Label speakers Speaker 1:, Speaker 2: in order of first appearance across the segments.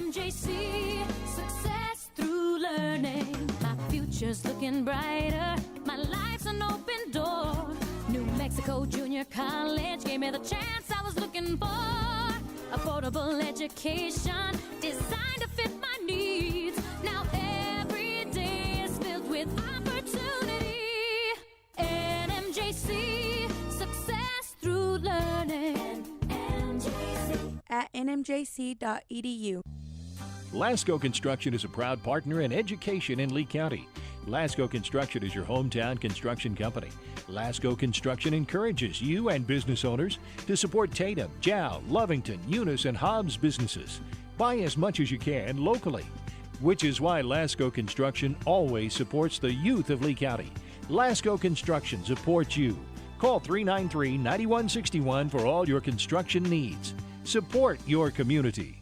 Speaker 1: NMJC, success through learning. My future's looking brighter, my life's an open door. New Mexico Junior College gave me the chance I was looking for. Affordable education designed to fit my needs. Now every day is filled with opportunity. NMJC, success through learning. NMJC.
Speaker 2: At nmjc.edu.
Speaker 3: Lasco Construction is a proud partner in education in Lee County. Lasco Construction is your hometown construction company. Lasco Construction encourages you and business owners to support Tatum, Jow, Lovington, Eunice, and Hobbs businesses. Buy as much as you can locally, which is why Lasco Construction always supports the youth of Lee County. Lasco Construction supports you. Call 393-9161 for all your construction needs. Support your community.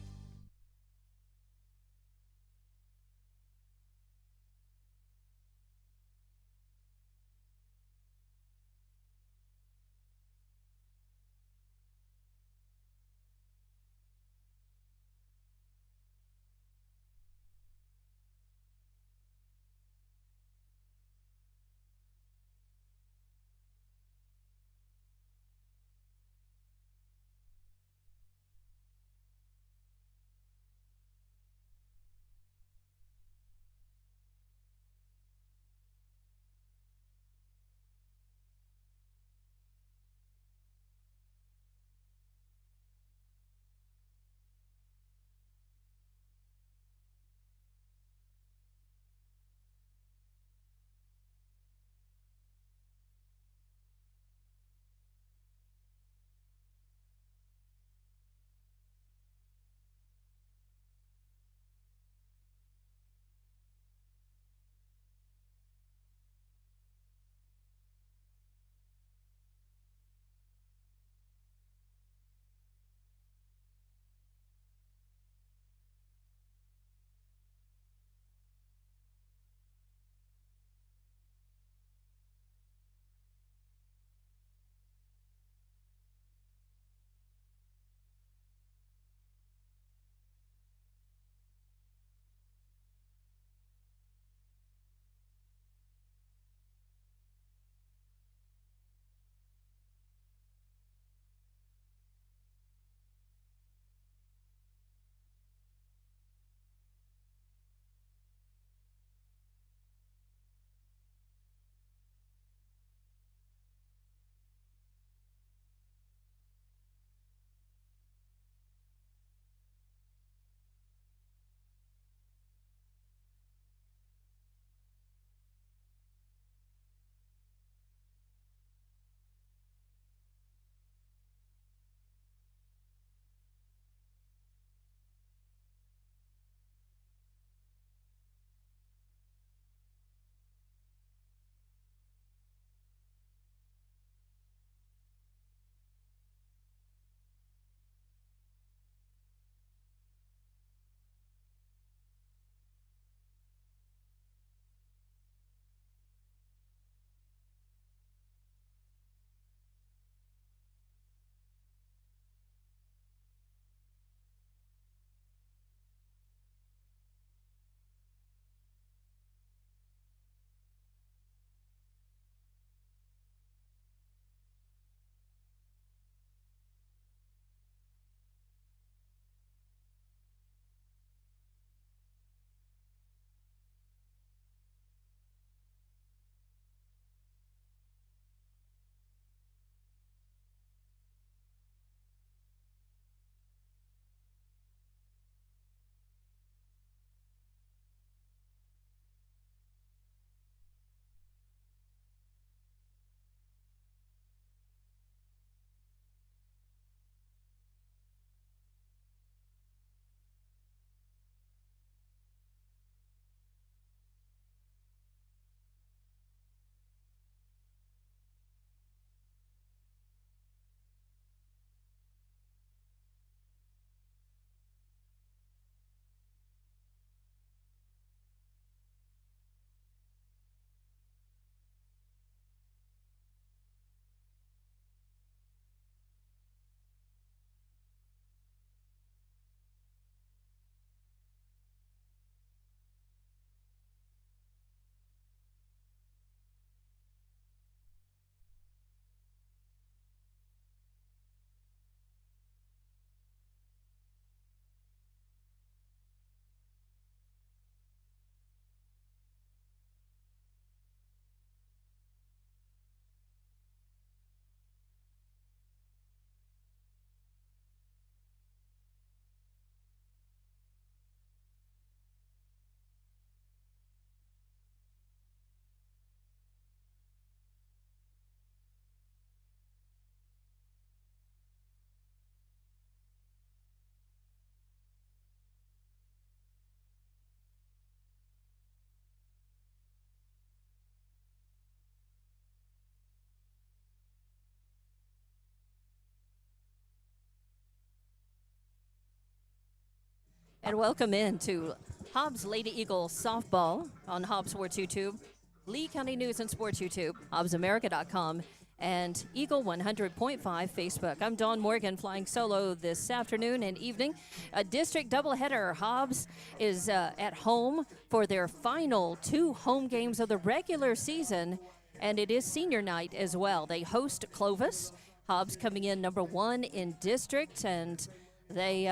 Speaker 4: And welcome in to Hobbs Lady Eagle Softball on Hobbs Sports YouTube, Lee County News and Sports YouTube, HobbsAmerica.com, and Eagle 100.5 Facebook. I'm Dawn Morgan flying solo this afternoon and evening. A district doubleheader. Hobbs is at home for their final 2 home games of the regular season, and it is senior night as well. They host Clovis. Hobbs coming in number 1 in district, and they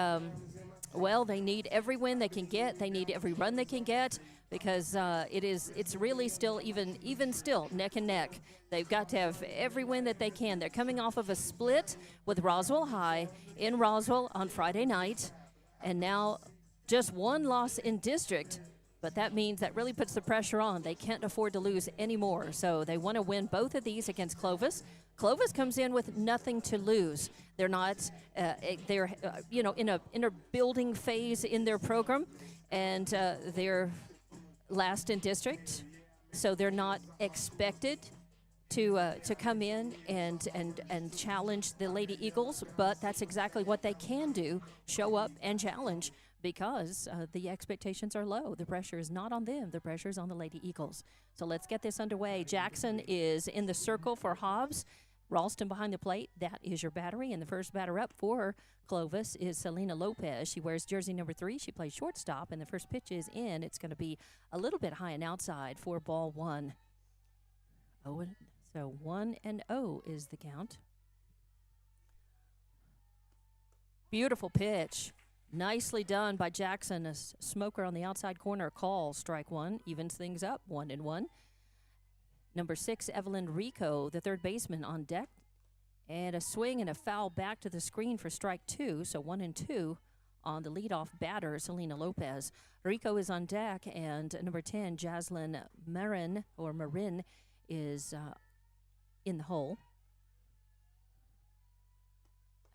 Speaker 4: they need every win they can get. They need every run they can get because it's really still even still neck and neck. They've got to have every win that they can. They're coming off of a split with Roswell High in Roswell on Friday night, and now just 1 loss in district. But that means that really puts the pressure on. They can't afford to lose anymore. So they want to win both of these against Clovis. Clovis comes in with nothing to lose. They're not, they're in a building phase in their program, and they're last in district. So they're not expected to come in and challenge the Lady Eagles, but that's exactly what they can do: show up and challenge. Because the expectations are low. The pressure is not on them. The pressure is on the Lady Eagles. So let's get this underway. Jackson is in the circle for Hobbs. Ralston behind the plate. That is your battery. And the first batter up for Clovis is Selena Lopez. She wears jersey number 3. She plays shortstop. And the first pitch is in. It's going to be a little bit high and outside for ball 1. So 1-0 is the count. Beautiful pitch. Nicely done by Jackson. A smoker on the outside corner. Call, strike 1. Evens things up, 1-1. Number 6, Evelyn Rico, the third baseman, on deck. And a swing and a foul back to the screen for strike 2. So 1-2 on the leadoff batter, Selena Lopez. Rico is on deck, and number 10, Jaslyn Marin, is in the hole.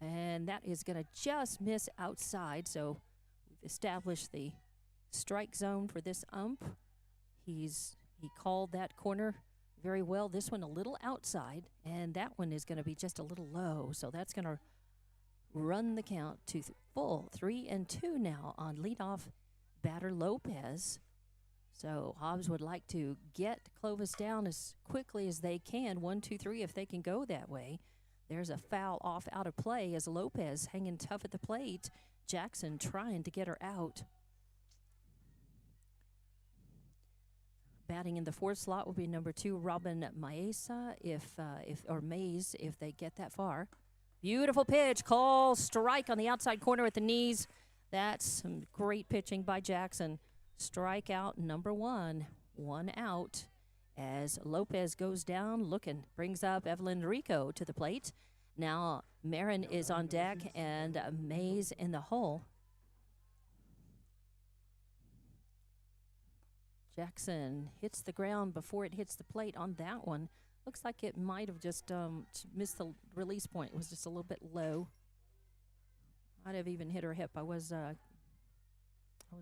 Speaker 4: And that is going to just miss outside. So we've established the strike zone for this ump. He called that corner very well. This one a little outside, and that one is going to be just a little low. So that's going to run the count to full 3-2 now on leadoff batter Lopez. So Hobbs would like to get Clovis down as quickly as they can. 1-2-3 if they can go that way. There's a foul off out of play as Lopez hanging tough at the plate. Jackson trying to get her out. Batting in the 4th slot will be number 2, Robin Maesa, Mays, if they get that far. Beautiful pitch, call, strike on the outside corner at the knees. That's some great pitching by Jackson. Strikeout number 1, 1 out. As Lopez goes down, brings up Evelyn Rico to the plate. Now Marin is on deck and Mays in the hole. Jackson hits the ground before it hits the plate on that one. Looks like it might have just missed the release point. It was just a little bit low. Might have even hit her hip. I was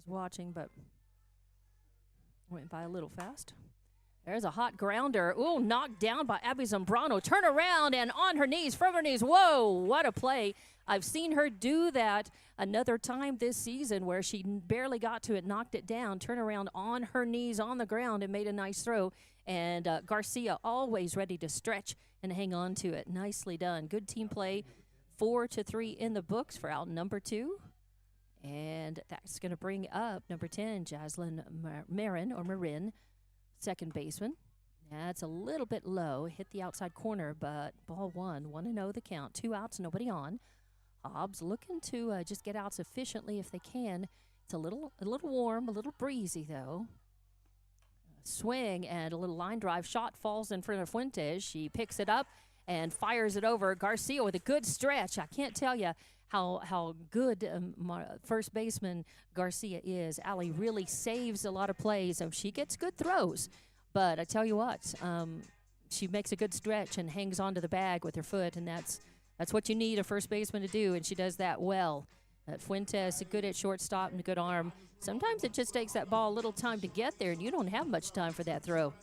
Speaker 4: watching, but went by a little fast. There's a hot grounder. Ooh, knocked down by Abby Zambrano. Turn around and on her knees, from her knees. Whoa, what a play. I've seen her do that another time this season where she barely got to it, knocked it down, turn around on her knees on the ground and made a nice throw. And Garcia always ready to stretch and hang on to it. Nicely done. Good team play. 4-3 in the books for out number 2. And that's going to bring up number 10, Jaslyn Marin, second baseman. That's a little bit low. Hit the outside corner, but ball 1, 1-0 the count. 2 outs, nobody on. Hobbs looking to just get outs efficiently if they can. It's a little warm, a little breezy though. Swing and a little line drive shot falls in front of Fuentes. She picks it up and fires it over. Garcia with a good stretch. I can't tell you how good first baseman Garcia is. Allie really saves a lot of plays. So she gets good throws. But I tell you what, she makes a good stretch and hangs onto the bag with her foot, and that's what you need a first baseman to do, and she does that well. Fuentes, good at shortstop and a good arm. Sometimes it just takes that ball a little time to get there, and you don't have much time for that throw.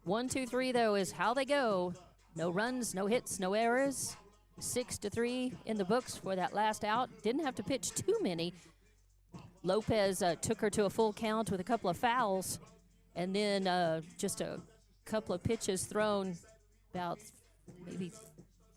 Speaker 4: 1-2-3, though, is how they go. No runs, no hits, no errors. 6-3 in the books for that last out. Didn't have to pitch too many. Lopez took her to a full count with a couple of fouls, and then just a couple of pitches thrown, about maybe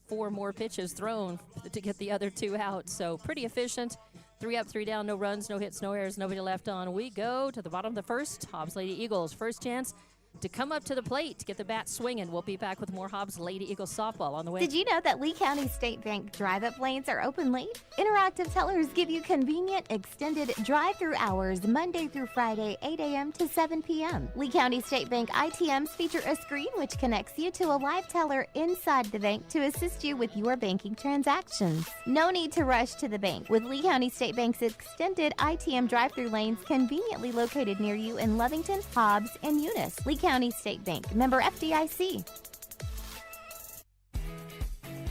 Speaker 4: 4 more pitches thrown to get the other 2 out. So pretty efficient. 3 up, 3 down, no runs, no hits, no errors, nobody left on. We go to the bottom of the first. Hobbs Lady Eagles, first chance to come up to the plate to get the bat swinging. We'll be back with more Hobbs Lady Eagles softball on the way.
Speaker 5: Did you know that Lee County State Bank drive-up lanes are open late? Interactive tellers give you convenient, extended drive-through hours Monday through Friday, 8 a.m. to 7 p.m. Lee County State Bank ITMs feature a screen which connects you to a live teller inside the bank to assist you with your banking transactions. No need to rush to the bank with Lee County State Bank's extended ITM drive-through lanes conveniently located near you in Lovington, Hobbs, and Eunice. Lee County State Bank, member FDIC.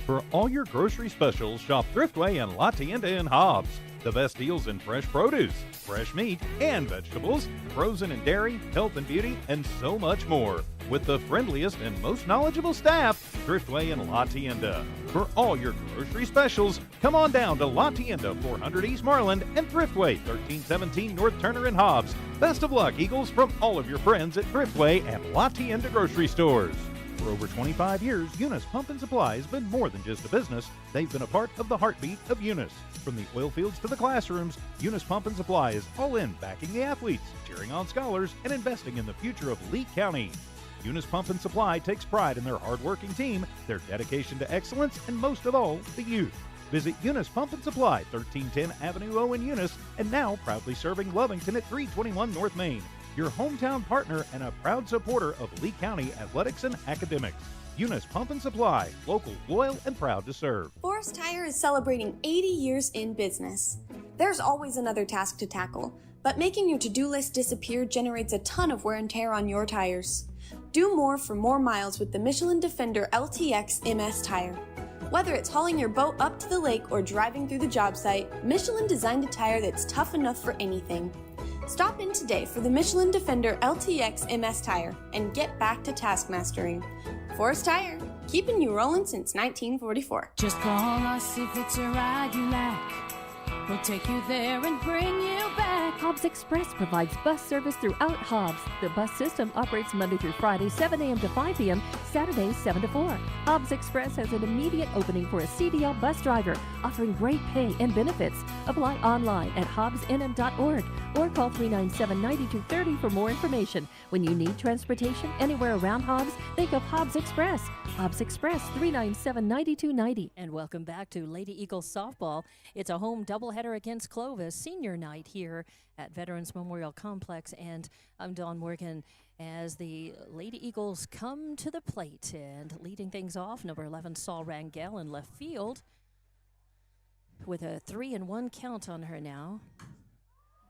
Speaker 6: For all your grocery specials, shop Thriftway and La Tienda in Hobbs. The best deals in fresh produce, fresh meat and vegetables, frozen and dairy, health and beauty, and so much more. With the friendliest and most knowledgeable staff, Thriftway and La Tienda. For all your grocery specials, come on down to La Tienda, 400 East Marland, and Thriftway, 1317 North Turner in Hobbs. Best of luck, Eagles, from all of your friends at Thriftway and La Tienda grocery stores. For over 25 years, Eunice Pump and Supply has been more than just a business. They've been a part of the heartbeat of Eunice. From the oil fields to the classrooms, Eunice Pump and Supply is all in backing the athletes, cheering on scholars, and investing in the future of Lee County. Eunice Pump and Supply takes pride in their hard-working team, their dedication to excellence, and most of all, the youth. Visit Eunice Pump and Supply, 1310 Avenue O in Eunice, and now proudly serving Lovington at 321 North Main. Your hometown partner and a proud supporter of Lee County athletics and academics. Eunice Pump and Supply, local, loyal, and proud to serve.
Speaker 2: Forest Tire is celebrating 80 years in business. There's always another task to tackle, but making your to-do list disappear generates a ton of wear and tear on your tires. Do more for more miles with the Michelin Defender LTX MS tire. Whether it's hauling your boat up to the lake or driving through the job site, Michelin designed a tire that's tough enough for anything. Stop in today for the Michelin Defender LTX MS tire and get back to task mastering. Forest Tire, keeping you rolling since 1944.
Speaker 1: Just call us if it's a ride you like. We'll take you there and bring you back.
Speaker 7: Hobbs Express provides bus service throughout Hobbs. The bus system operates Monday through Friday, 7 a.m. to 5 p.m., Saturdays, 7 to 4. Hobbs Express has an immediate opening for a CDL bus driver, offering great pay and benefits. Apply online at hobbsnm.org or call 397-9230 for more information. When you need transportation anywhere around Hobbs, think of Hobbs Express. Hobbs Express, 397-9290.
Speaker 4: And welcome back to Lady Eagles softball. It's a home doubleheader against Clovis, senior night here at Veterans Memorial Complex. And I'm Dawn Morgan as the Lady Eagles come to the plate. And leading things off, number 11, Saul Rangel in left field with a 3-1 count on her now.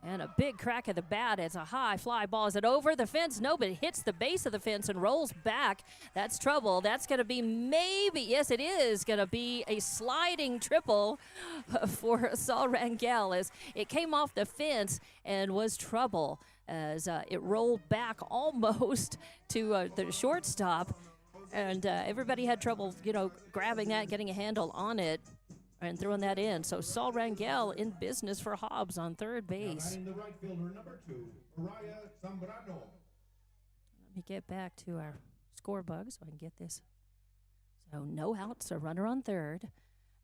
Speaker 4: And a big crack at the bat. It's a high fly ball. Is it over the fence? No, but it hits the base of the fence and rolls back. That's trouble. That's going to be maybe, yes, it is going to be a sliding triple for Saul Rangel as it came off the fence and was trouble as it rolled back almost to the shortstop. And everybody had trouble, grabbing that, getting a handle on it, and throwing that in. So Saul Rangel in business for Hobbs on third base.
Speaker 8: The right fielder, number 2, Mariah Zambrano.
Speaker 4: Let me get back to our score bug so I can get this. So no outs, a runner on third.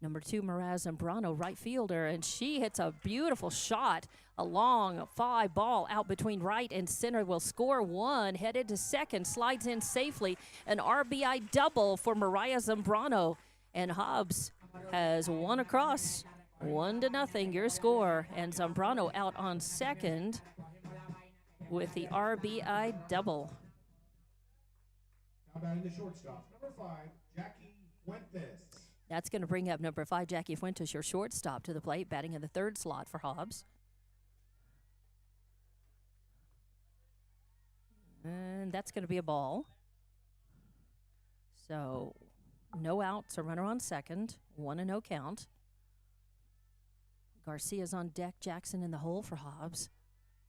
Speaker 4: Number 2, Mariah Zambrano, right fielder, and she hits a beautiful shot. A long fly ball out between right and center will score one. Headed to second, slides in safely. An RBI double for Mariah Zambrano. And Hobbs has won across 1-0 your score, and Zambrano out on second with the RBI double.
Speaker 8: Now batting the shortstop, number 5, Jackie Fuentes.
Speaker 4: That's going to bring up number 5, Jackie Fuentes, your shortstop, to the plate, batting in the third slot for Hobbs. And that's going to be a ball. So no outs, a runner on second, 1-0 count. Garcia's on deck, Jackson in the hole for Hobbs.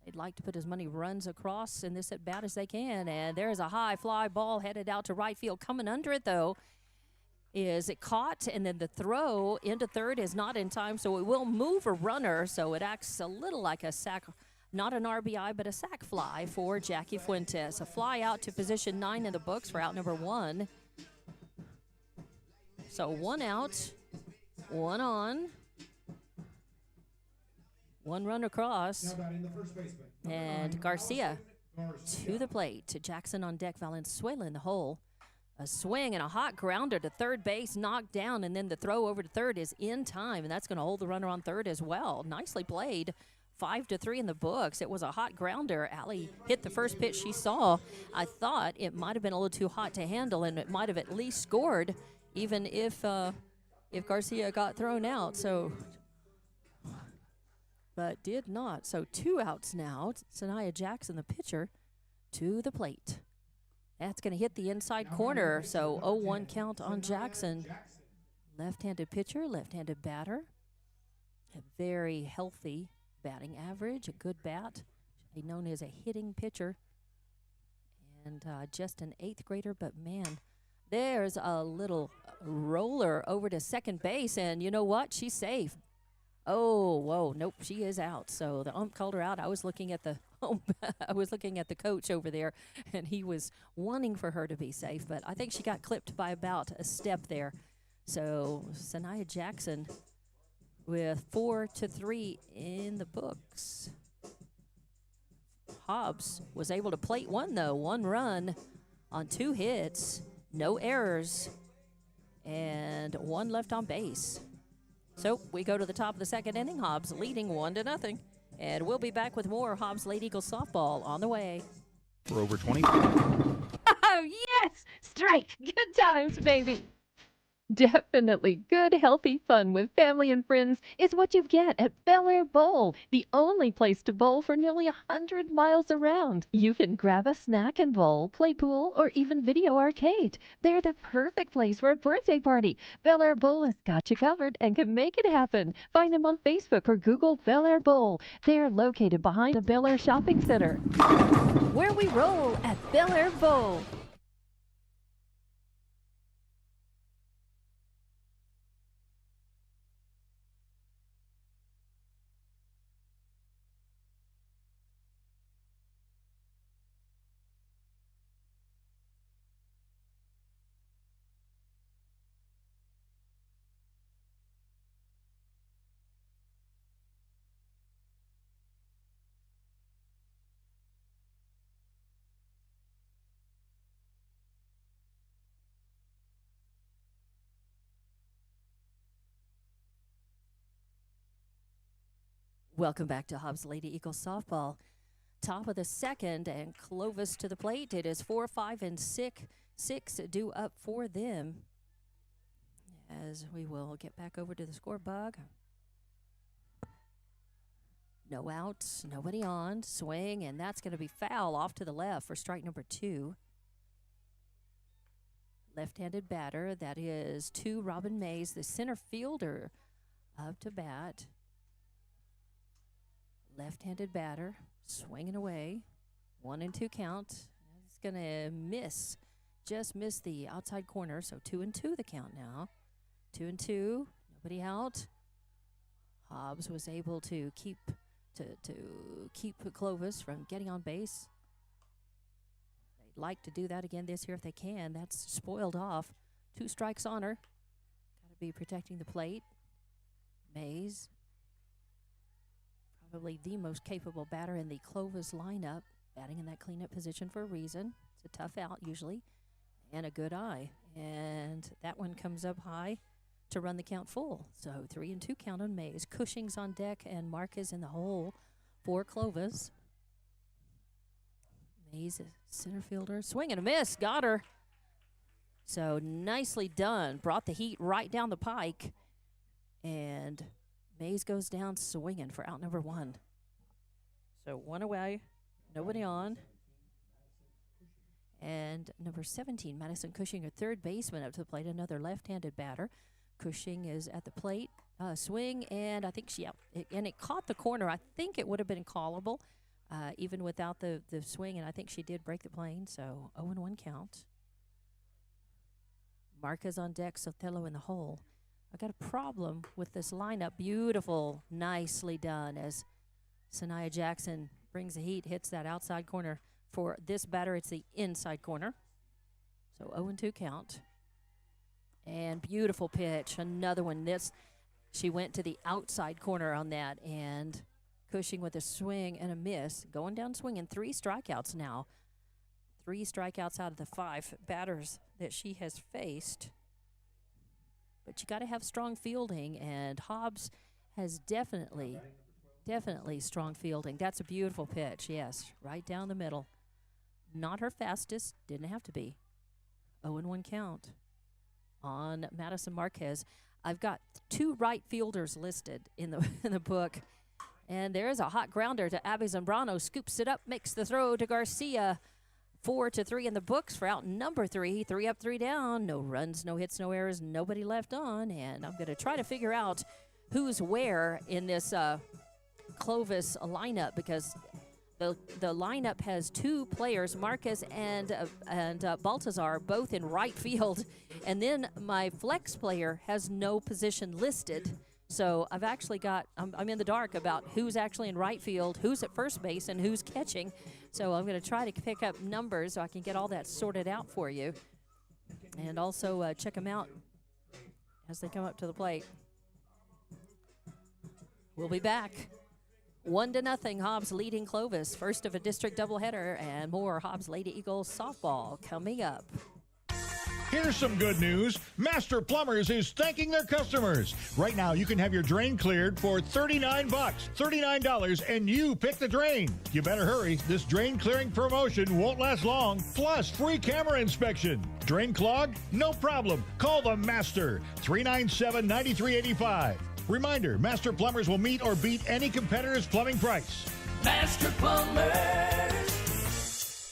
Speaker 4: They'd like to put as many runs across in this at-bat as they can, and there's a high fly ball headed out to right field. Coming under it, though, is it caught, and then the throw into third is not in time, so it will move a runner, so it acts a little like a sack, not an RBI, but a sack fly for Jackie Fuentes. A fly out to position 9 in the books for out number 1. So 1 out, 1 on, 1 run across,
Speaker 8: Now batting the first baseman.
Speaker 4: and
Speaker 8: Number 9,
Speaker 4: Garcia
Speaker 8: Garcia.
Speaker 4: to the plate. To Jackson on deck, Valenzuela in the hole. A swing and a hot grounder to third base, knocked down, and then the throw over to third is in time, and that's going to hold the runner on third as well. Nicely played. 5-3 in the books. It was a hot grounder. Allie hit the first pitch she saw. I thought it might have been a little too hot to handle, and it might have at least scored, even if Garcia got thrown out. So, but did not. So 2 outs now. Sanaya Jackson, the pitcher, to the plate. That's going to hit the inside corner, so 0-1 count on Jackson. Left-handed pitcher, left-handed batter. A very healthy batting average, a good bat. Known as a hitting pitcher. And just an 8th grader, but man, there's a little roller over to second base, and you know what? She's safe. Oh, whoa, nope, she is out. So the ump called her out. I was looking at the I was looking at the coach over there, and he was wanting for her to be safe, but I think she got clipped by about a step there. So Sanaya Jackson with 4-3 in the books. Hobbs was able to plate 1, though. 1 run on 2 hits, no errors, and 1 left on base. So we go to the top of the second inning. Hobbs leading 1-0. And we'll be back with more Hobbs Lady Eagles softball on the way.
Speaker 6: For over 20.
Speaker 7: Oh, yes! Strike! Good times, baby! Definitely good, healthy fun with family and friends is what you get at Bel Air Bowl, the only place to bowl for nearly 100 miles around. You can grab a snack and bowl, play pool, or even video arcade. They're the perfect place for a birthday party. Bel Air Bowl has got you covered and can make it happen. Find them on Facebook or Google Bel Air Bowl. They're located behind the Bel Air Shopping Center.
Speaker 4: Where we roll at Bel Air Bowl. Welcome back to Hobbs Lady Eagles softball. Top of the second, and Clovis to the plate. It is 4, 5, and 6 due up for them. As we will get back over to the score bug. No outs, nobody on. Swing, and that's going to be foul off to the left for strike number 2. Left-handed batter, that is to Robin Mays, the center fielder, up to bat. Left-handed batter, swinging away. 1-2 count. It's going to miss. Just missed the outside corner, so 2-2 the count now. 2-2, nobody out. Hobbs was able to keep Clovis from getting on base. They'd like to do that again this year if they can. That's spoiled off. 2 strikes on her. Got to be protecting the plate. Mays. Probably the most capable batter in the Clovis lineup, batting in that cleanup position for a reason. It's a tough out usually, and a good eye. And that one comes up high to run the count full. So 3-2 count on Mays. Cushing's on deck, and Marquez in the hole for Clovis. Mays, center fielder, swing and a miss, got her. So nicely done. Brought the heat right down the pike, and Mays goes down swinging for out number 1. So 1 away, nobody on. And number 17, Madison Cushing, a third baseman up to the plate, another left-handed batter. Cushing is at the plate, swing, and I think it caught the corner. I think it would have been callable, even without the swing, and I think she did break the plane, so 0-1 count. Marquez on deck, Sotelo in the hole. I got a problem with this lineup. Beautiful, nicely done as Sanaya Jackson brings the heat, hits that outside corner. For this batter, it's the inside corner. So 0-2 count. And beautiful pitch. Another one. She went to the outside corner on that, and Cushing with a swing and a miss. Going down swinging. 3 strikeouts now. 3 strikeouts out of the 5 batters that she has faced. But you got to have strong fielding, and Hobbs has definitely strong fielding. That's a beautiful pitch, yes, right down the middle. Not her fastest, didn't have to be. 0-1 count on Madison Marquez. I've got 2 right fielders listed in the book, and there's a hot grounder to Abby Zambrano. Scoops it up, makes the throw to Garcia. 4-3 in the books for out number 3. 3 up, 3 down. No runs, no hits, no errors, nobody left on. And I'm going to try to figure out who's where in this Clovis lineup, because the lineup has 2 players, Marquez and Baltazar, both in right field. And then my flex player has no position listed. So I've actually got, I'm in the dark about who's actually in right field, who's at first base, and who's catching. So I'm going to try to pick up numbers so I can get all that sorted out for you. And also check them out as they come up to the plate. We'll be back. 1-0, Hobbs leading Clovis. First of a district doubleheader, and more Hobbs Lady Eagles softball coming up.
Speaker 9: Here's some good news. Master Plumbers is thanking their customers. Right now, you can have your drain cleared for $39. $39, and you pick the drain. You better hurry. This drain clearing promotion won't last long. Plus, free camera inspection. Drain clogged? No problem. Call the Master. 397-9385. Reminder, Master Plumbers will meet or beat any competitor's plumbing price.
Speaker 10: Master Plumbers,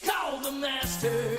Speaker 10: call the Master.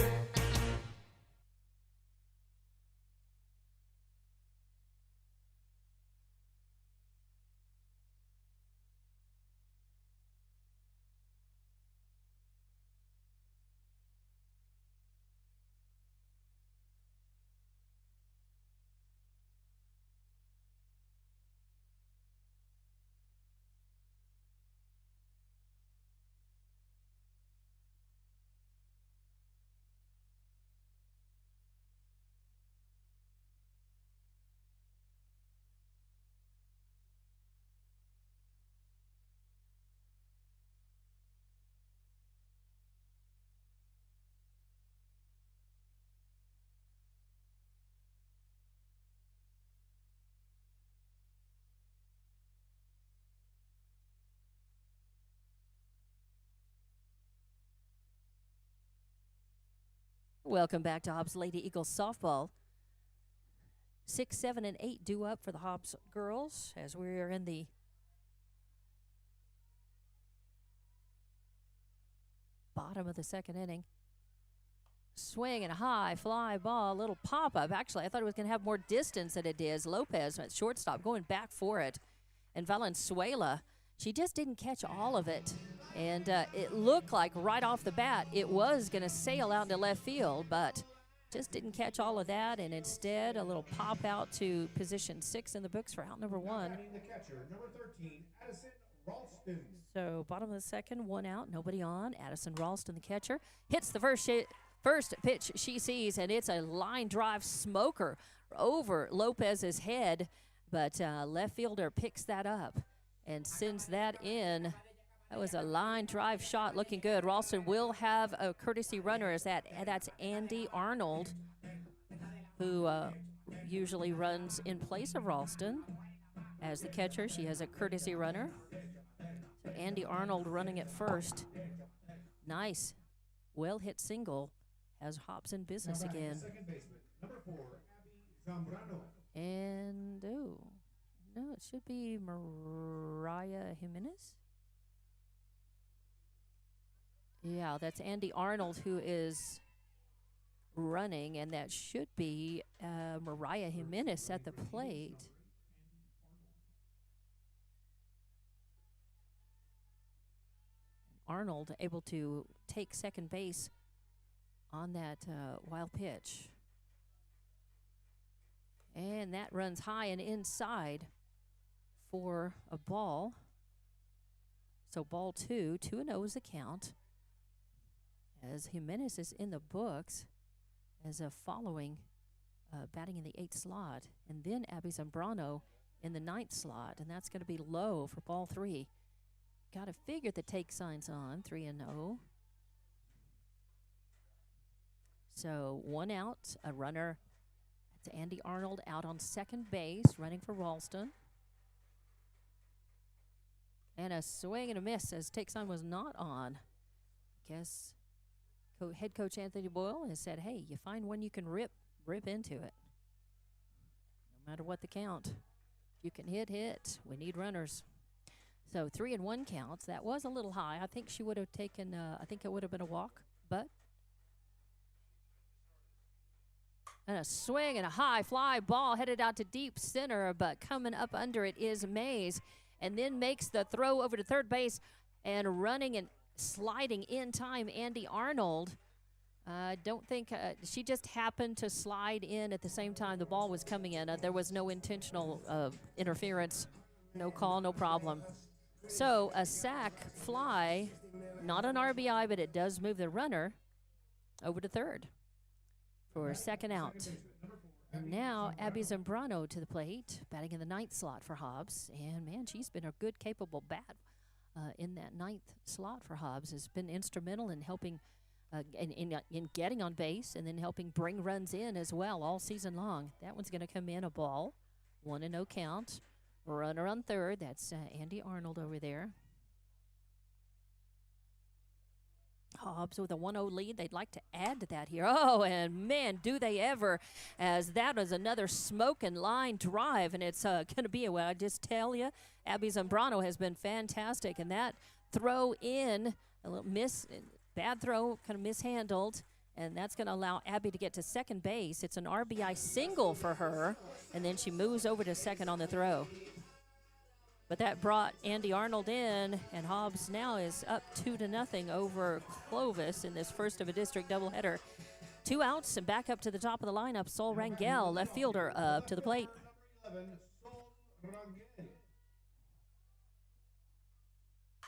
Speaker 4: Welcome back to Hobbs Lady Eagles softball. 6, 7, and 8 due up for the Hobbs girls as we're in the bottom of the second inning. Swing and a high fly ball, a little pop-up. Actually, I thought it was going to have more distance than it is. Lopez at shortstop going back for it. And Valenzuela, she just didn't catch all of it. And it looked like right off the bat it was going to sail out into left field, but just didn't catch all of that. And instead, a little pop out to position 6 in the books for out number 1.
Speaker 8: The catcher, number 13, Addison Ralston.
Speaker 4: So bottom of the second, 1 out, nobody on. Addison Ralston, the catcher, hits the first pitch she sees, and it's a line drive smoker over Lopez's head. But left fielder picks that up and sends that in. That was a line drive shot, looking good. Ralston will have a courtesy runner. That's Andy Arnold, who usually runs in place of Ralston. As the catcher, she has a courtesy runner. So Andy Arnold running at first. Nice. Well hit single. Has Hobbs in business again.
Speaker 8: Second baseman, number 4, Abby Zambrano.
Speaker 4: And, no, it should be Mariah Jimenez. Yeah, that's Andy Arnold who is running, and that should be Mariah Jimenez at the plate. Arnold able to take second base on that wild pitch. And that runs high and inside for a ball. So ball 2, 2-0 is the count. As Jimenez is in the books as a following, batting in the 8th slot. And then Abby Zambrano in the 9th slot. And that's going to be low for ball 3. Got to figure the take signs on, 3-0. So 1 out, a runner. That's Andy Arnold out on second base, running for Ralston. And a swing and a miss as take sign was not on. I guess head coach Anthony Boyle has said, hey, you find one you can rip into it. No matter what the count. If you can hit. We need runners. So 3-1 counts. That was a little high. I think she would have taken, I think it would have been a walk, but. And a swing and a high fly ball headed out to deep center, but coming up under it is Mays. And then makes the throw over to third base and running and sliding in time, Andy Arnold. Don't think she just happened to slide in at the same time the ball was coming in. There was no intentional interference, no call, no problem. So a sac fly, not an RBI, but it does move the runner over to third for a second out. And now Abby Zambrano to the plate, batting in the 9th slot for Hobbs. And, man, she's been a good, capable bat in that 9th slot for Hobbs. Has been instrumental in helping in getting on base and then helping bring runs in as well all season long. That one's going to come in a ball. 1-0 count. Runner on third. That's Andy Arnold over there. Hobbs with a 1-0 lead. They'd like to add to that here. Oh, and man, do they ever, as that was another smoking line drive, and it's going to be, well, I just tell you, Abby Zambrano has been fantastic, and that throw in, a little bad throw, kind of mishandled, and that's going to allow Abby to get to second base. It's an RBI single for her, and then she moves over to second on the throw. But that brought Andy Arnold in, and Hobbs now is up 2-0 over Clovis in this first of a district doubleheader. 2 outs and back up to the top of the lineup. Sol Rangel, left fielder, up to the plate.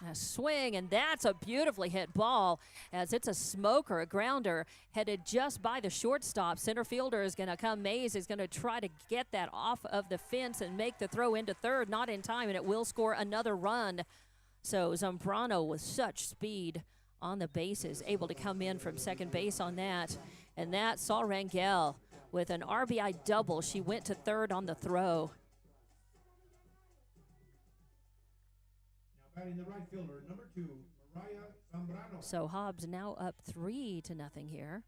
Speaker 4: A swing, and that's a beautifully hit ball as it's a smoker, a grounder, headed just by the shortstop. Center fielder is going to come. Mays is going to try to get that off of the fence and make the throw into third. Not in time, and it will score another run. So Zambrano with such speed on the bases, able to come in from second base on that. And that saw Rangel with an RBI double. She went to third on the throw.
Speaker 8: Batting the right fielder, number 2, Mariah Zambrano.
Speaker 4: So Hobbs now up 3-0 here.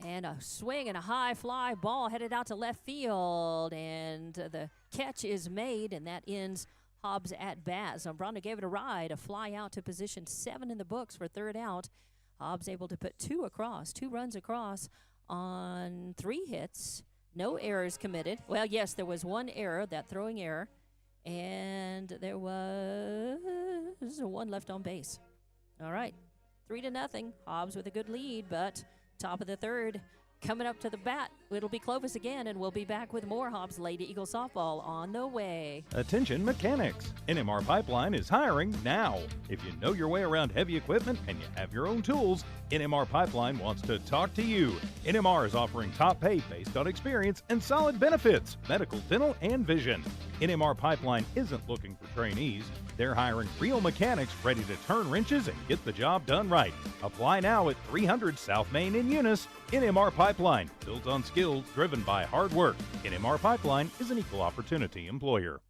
Speaker 4: And a swing and a high fly ball headed out to left field. And the catch is made, and that ends Hobbs at bat. Zambrano gave it a ride, a fly out to position 7 in the books for third out. Hobbs able to put 2 runs across on 3 hits. No errors committed. Well, yes, there was 1 error, that throwing error. And there was 1 left on base. All right, 3-0. Hobbs with a good lead, but top of the third. Coming up to the bat, it'll be Clovis again, and we'll be back with more Hobbs Lady Eagle softball on the way.
Speaker 6: Attention mechanics. NMR Pipeline is hiring now. If you know your way around heavy equipment and you have your own tools, NMR Pipeline wants to talk to you. NMR is offering top pay based on experience and solid benefits, medical, dental, and vision. NMR Pipeline isn't looking for trainees. They're hiring real mechanics ready to turn wrenches and get the job done right. Apply now at 300 South Main in Eunice. NMR Pipeline, built on skills, driven by hard work. NMR Pipeline is an equal opportunity employer.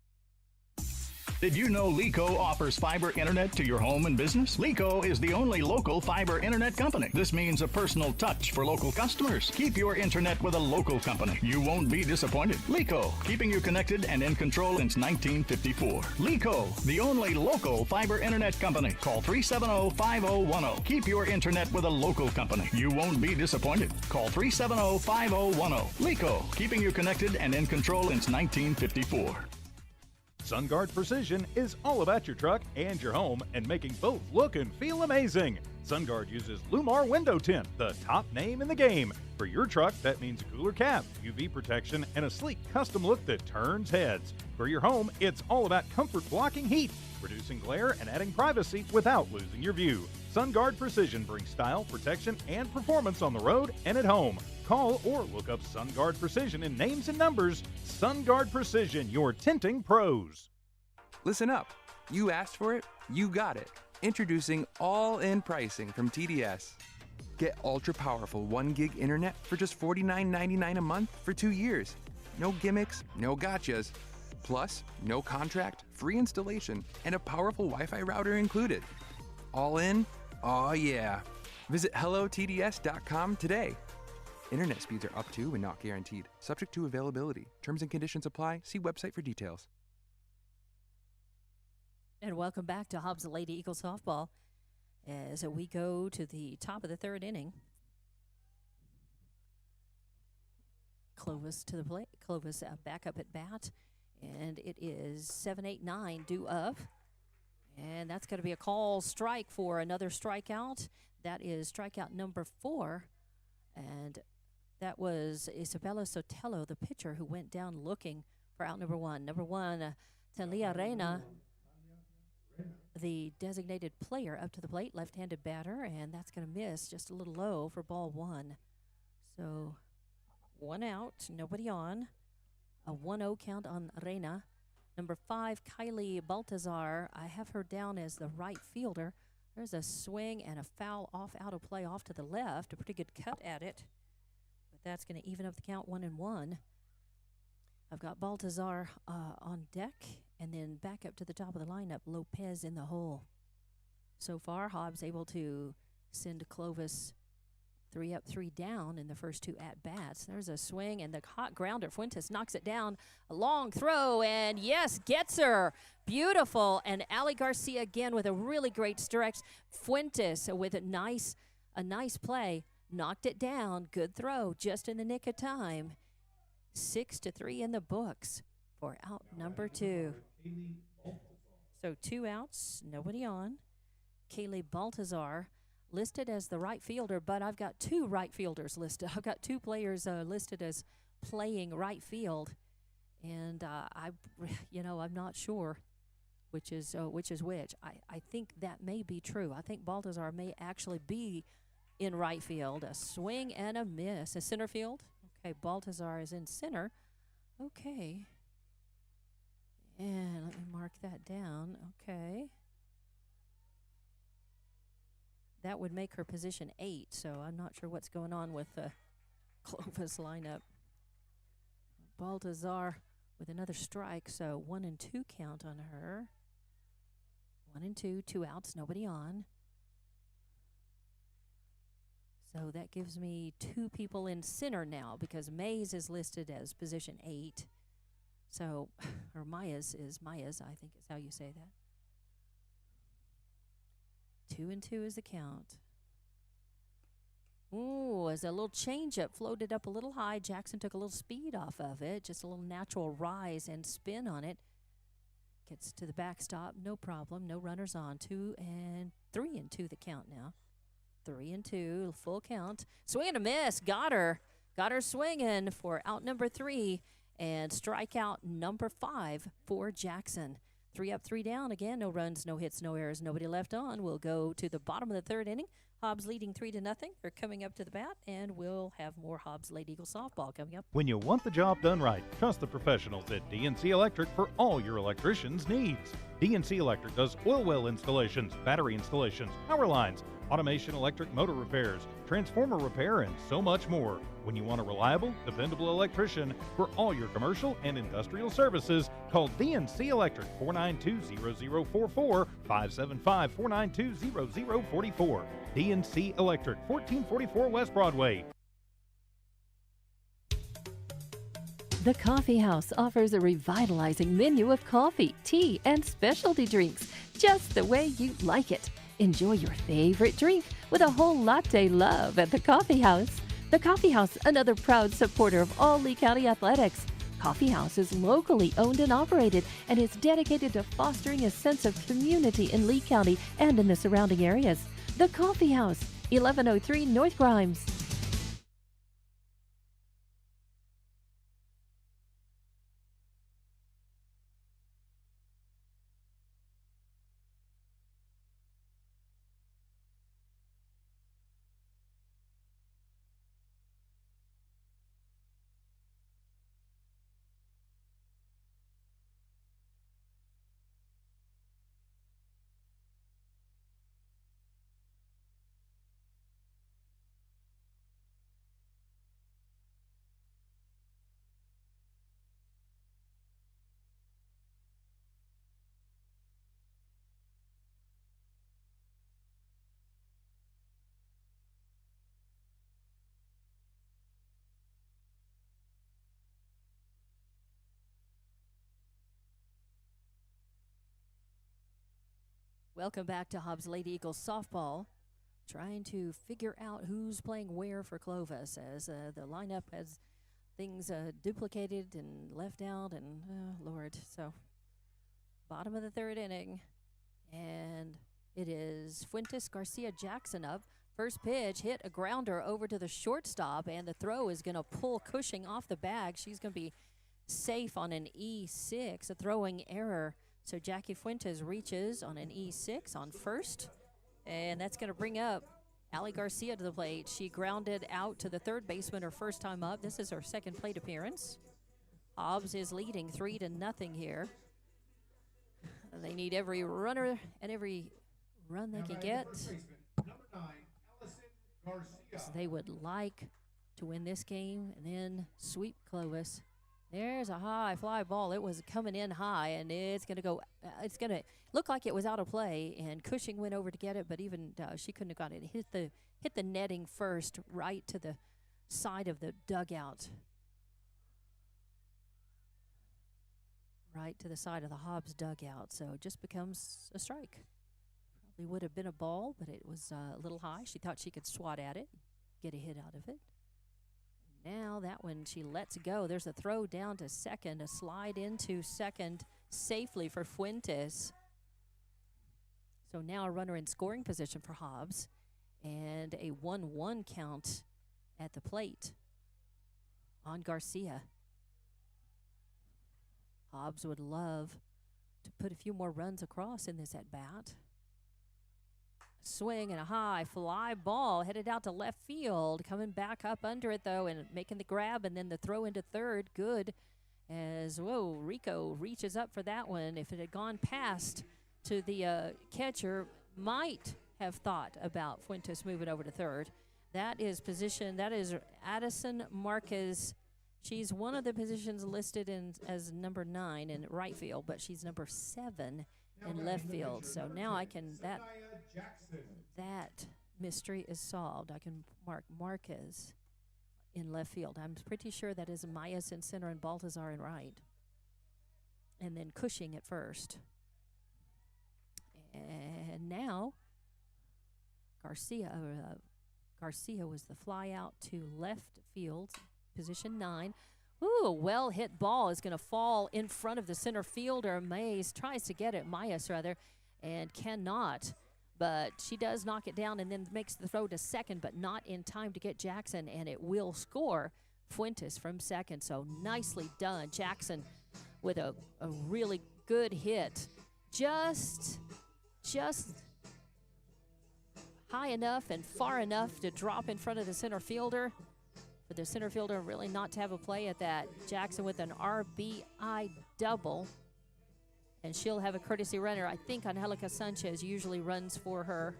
Speaker 11: Did you know LECO offers fiber internet to your home and business? LECO is the only local fiber internet company. This means a personal touch for local customers. Keep your internet with a local company. You won't be disappointed. LECO, keeping you connected and in control since 1954. LECO, the only local fiber internet company. Call 370-5010. Keep your internet with a local company. You won't be disappointed. Call 370-5010. LECO, keeping you connected and in control since 1954.
Speaker 6: SunGuard Precision is all about your truck and your home and making both look and feel amazing. SunGuard uses Lumar Window Tint, the top name in the game. For your truck, that means a cooler cap, UV protection, and a sleek custom look that turns heads. For your home, it's all about comfort blocking heat, reducing glare, and adding privacy without losing your view. SunGuard Precision brings style, protection, and performance on the road and at home. Call or look up SunGuard Precision in names and numbers. SunGuard Precision, your tinting pros.
Speaker 12: Listen up. You asked for it, you got it. Introducing all-in pricing from TDS. Get ultra-powerful 1 gig internet for just $49.99 a month for 2 years. No gimmicks, no gotchas. Plus, no contract, free installation, and a powerful Wi-Fi router included. All in? Oh yeah. Visit hellotds.com today. Internet speeds are up to and not guaranteed. Subject to availability. Terms and conditions apply. See website for details.
Speaker 4: And welcome back to Hobbs Lady Eagle Softball as we go to the top of the third inning. Clovis to the plate. Clovis back up at bat. And it is 7-8-9 due of. And that's going to be a call strike for another strikeout. That is strikeout number 4. And that was Isabella Sotelo, the pitcher, who went down looking for out number 1. Number 1, Talia Reina, the designated player, up to the plate, left-handed batter, and that's going to miss just a little low for ball 1. So 1 out, nobody on. A 1-0 count on Reina. Number 5, Kylie Baltazar. I have her down as the right fielder. There's a swing and a foul off out of play off to the left. A pretty good cut at it. But that's going to even up the count 1-1. I've got Baltazar on deck. And then back up to the top of the lineup, Lopez in the hole. So far, Hobbs able to send Clovis 3 up, 3 down in the first 2 at-bats. There's a swing, and the hot grounder. Fuentes knocks it down. A long throw, and yes, gets her. Beautiful. And Ali Garcia again with a really great stretch. Fuentes with a nice play. Knocked it down. Good throw, just in the nick of time. 6-3 in the books for out number 2. So 2 outs, nobody on. Kaylee Baltazar listed as the right fielder, but I've got 2 right fielders listed. I've got 2 players listed as playing right field, and I'm not sure which is which. I think that may be true. I think Baltazar may actually be in right field. A swing and a miss. A center field. Okay, Baltazar is in center. Okay. And let me mark that down. Okay. That would make her position 8, so I'm not sure what's going on with the Clovis lineup. Baltazar with another strike, so 1-2 count on her. 1-2, 2 outs, nobody on. So that gives me 2 people in center now because Mays is listed as position 8. So, or Myers, I think is how you say that. 2-2 is the count. Ooh, as a little changeup floated up a little high, Jackson took a little speed off of it, just a little natural rise and spin on it. Gets to the backstop, no problem, no runners on. 2-3 the count now. 3-2, full count. Swing and a miss, got her swinging for out number 3. And strikeout number 5 for Jackson. 3 up, 3 down. Again, no runs, no hits, no errors, nobody left on. We'll go to the bottom of the third inning. Hobbs leading 3-0. They're coming up to the bat, and we'll have more Hobbs Lady Eagle softball coming up.
Speaker 6: When you want the job done right, trust the professionals at DNC Electric for all your electrician's needs. DNC Electric does oil well installations, battery installations, power lines, automation electric motor repairs, transformer repair, and so much more. When you want a reliable, dependable electrician for all your commercial and industrial services, call DNC Electric 492-0044, 575-492-0044. DNC Electric, 1444 West Broadway.
Speaker 7: The Coffee House offers a revitalizing menu of coffee, tea, and specialty drinks, just the way you like it. Enjoy your favorite drink with a whole latte love at the Coffee House. The Coffee House, another proud supporter of all Lee County athletics. Coffee House is locally owned and operated and is dedicated to fostering a sense of community in Lee County and in the surrounding areas. The Coffee House, 1103 North Grimes.
Speaker 4: Welcome back to Hobbs Lady Eagles softball. Trying to figure out who's playing where for Clovis as the lineup has things duplicated and left out, and Lord. So, bottom of the third inning, and it is Fuentes Garcia Jackson up. First pitch hit a grounder over to the shortstop, and the throw is going to pull Cushing off the bag. She's going to be safe on an E6, a throwing error. So Jackie Fuentes reaches on an E6 on first, and that's going to bring up Allie Garcia to the plate. She grounded out to the third baseman her first time up. This is her second plate appearance. Hobbs is leading 3-0 here. They need every runner and every run they can get. So they would like to win this game and then sweep Clovis. There's a high fly ball. It was coming in high, and it's going to go. It's going to look like it was out of play, and Cushing went over to get it, but even she couldn't have got it. Hit the netting first, right to the side of the dugout. Right to the side of the Hobbs dugout. So it just becomes a strike. Probably would have been a ball, but it was a little high. She thought she could swat at it, get a hit out of it. Now that one she lets go. There's a throw down to second, a slide into second safely for Fuentes. So now a runner in scoring position for Hobbs, and a 1-1 count at the plate on Garcia. Hobbs would love to put a few more runs across in this at-bat. Swing and a high fly ball headed out to left field. Coming back up under it, though, and making the grab, and then the throw into third. Good as, Rico reaches up for that one. If it had gone past to the catcher, might have thought about Fuentes moving over to third. That is Addison Marquez. She's one of the positions listed as number 9 in right field, but she's number 7 in left field. So now I can, that mystery is solved. I can mark Marquez in left field. I'm pretty sure that is Mayas in center and Baltazar in right. And then Cushing at first. And now Garcia was the fly out to left field, position 9. Ooh, a well-hit ball is going to fall in front of the center fielder. Mays tries to get it, Mayas rather, and cannot. But she does knock it down and then makes the throw to second, but not in time to get Jackson, and it will score Fuentes from second. So nicely done. Jackson with a really good hit. Just high enough and far enough to drop in front of the center fielder. For the center fielder really not to have a play at that. Jackson with an RBI double. And she'll have a courtesy runner. I think Angelica Sanchez usually runs for her.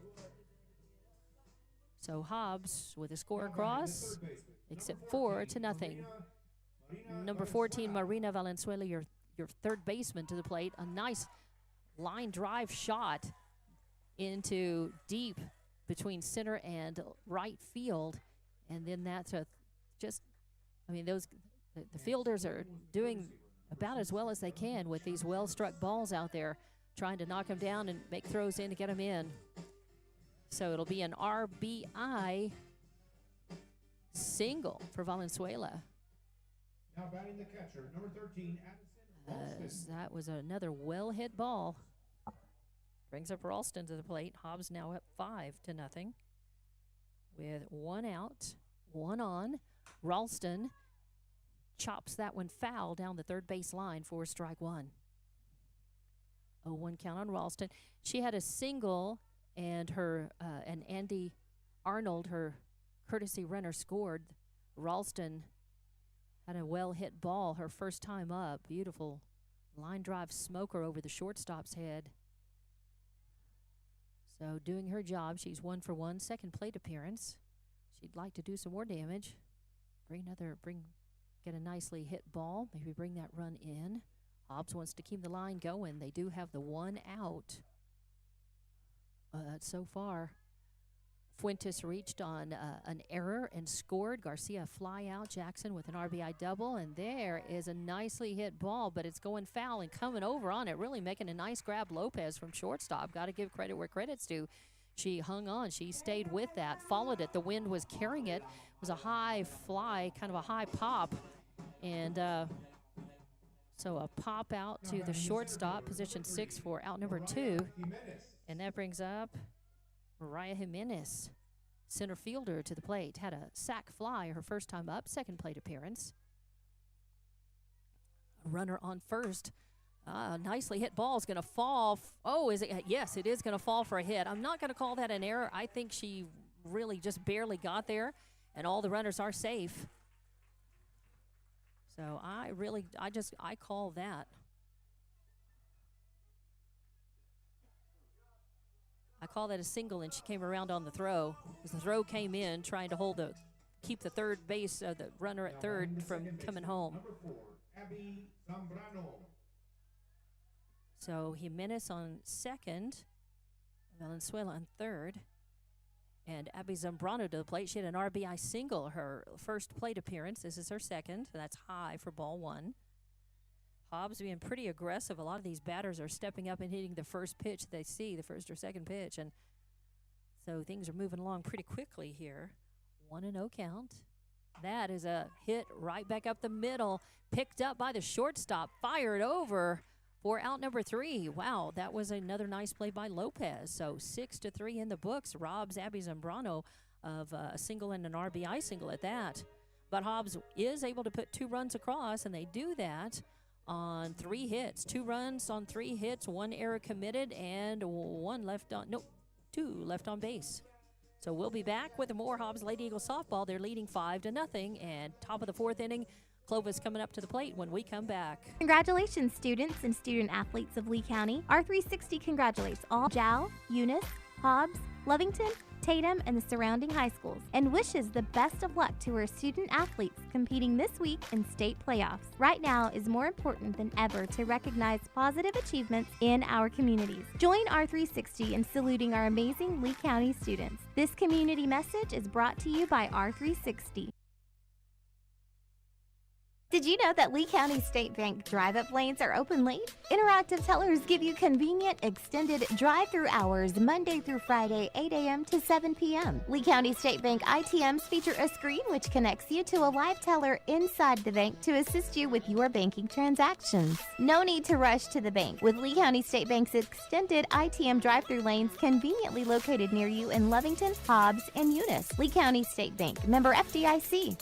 Speaker 4: So Hobbs with a score across. Makes it 4-0. Number 14, Marina Valenzuela, your third baseman to the plate. A nice line drive shot into deep between center and right field. And then that's the fielders are doing about as well as they can with these well-struck balls out there, trying to knock them down and make throws in to get them in. So it'll be an RBI single for Valenzuela.
Speaker 8: Now batting the catcher, number 13, Addison Ralston.
Speaker 4: That was another well-hit ball. Brings up Ralston to the plate. Hobbs now up 5-0 with one out, one on. Ralston chops that one foul down the third base line for strike one. 0-1 count on Ralston. She had a single, and and Andy Arnold, her courtesy runner, scored. Ralston had a well-hit ball her first time up. Beautiful line drive smoker over the shortstop's head. So doing her job. She's 1 for 1, second plate appearance. She'd like to do some more damage. Get a nicely hit ball. Maybe bring that run in. Hobbs wants to keep the line going. They do have the one out. So far, Fuentes reached on an error and scored. Garcia fly out. Jackson with an RBI double. And there is a nicely hit ball, but it's going foul and coming over on it. Really making a nice grab. Lopez from shortstop. Got to give credit where credit's due. She hung on. She stayed with that. Followed it. The wind was carrying it. It was a high fly, kind of a high pop. And so a pop out to the shortstop, position 6 for out number 2. And that brings up Mariah Jimenez, center fielder, to the plate. Had a sac fly her first time up, second plate appearance. A runner on first. Nicely hit ball is going to fall. Is it? Yes, it is going to fall for a hit. I'm not going to call that an error. I think she really just barely got there, and all the runners are safe. So I call that. I call that a single, and she came around on the throw. Because the throw came in trying to keep the third base, the runner at third from coming home.
Speaker 8: Number 4, Abby Zambrano.
Speaker 4: So Jimenez on second, Valenzuela on third, and Abby Zambrano to the plate. She had an RBI single her first plate appearance. This is her second. That's high for ball one. Hobbs being pretty aggressive. A lot of these batters are stepping up and hitting the first pitch they see, the first or second pitch. And so things are moving along pretty quickly here. 1-0 count. That is a hit right back up the middle. Picked up by the shortstop. Fired over for out number 3. Wow, that was another nice play by Lopez. So 6-3 in the books. Robs Abby Zambrano of a single and an RBI single at that. But Hobbs is able to put 2 runs across, and they do that on 3 hits. 2 runs on 3 hits, 1 error committed, and 2 left on base. So we'll be back with more Hobbs Lady Eagle softball. They're leading 5-0, and top of the 4th inning, Clovis coming up to the plate when we come back.
Speaker 5: Congratulations, students and student athletes of Lee County. R360 congratulates all Jow, Eunice, Hobbs, Lovington, Tatum, and the surrounding high schools, and wishes the best of luck to our student athletes competing this week in state playoffs. Right now is more important than ever to recognize positive achievements in our communities. Join R360 in saluting our amazing Lee County students. This community message is brought to you by R360. Did you know that Lee County State Bank drive-up lanes are open late? Interactive tellers give you convenient, extended drive-through hours Monday through Friday, 8 a.m. to 7 p.m. Lee County State Bank ITMs feature a screen which connects you to a live teller inside the bank to assist you with your banking transactions. No need to rush to the bank, with Lee County State Bank's extended ITM drive-through lanes conveniently located near you in Lovington, Hobbs, and Eunice. Lee County State Bank, member FDIC.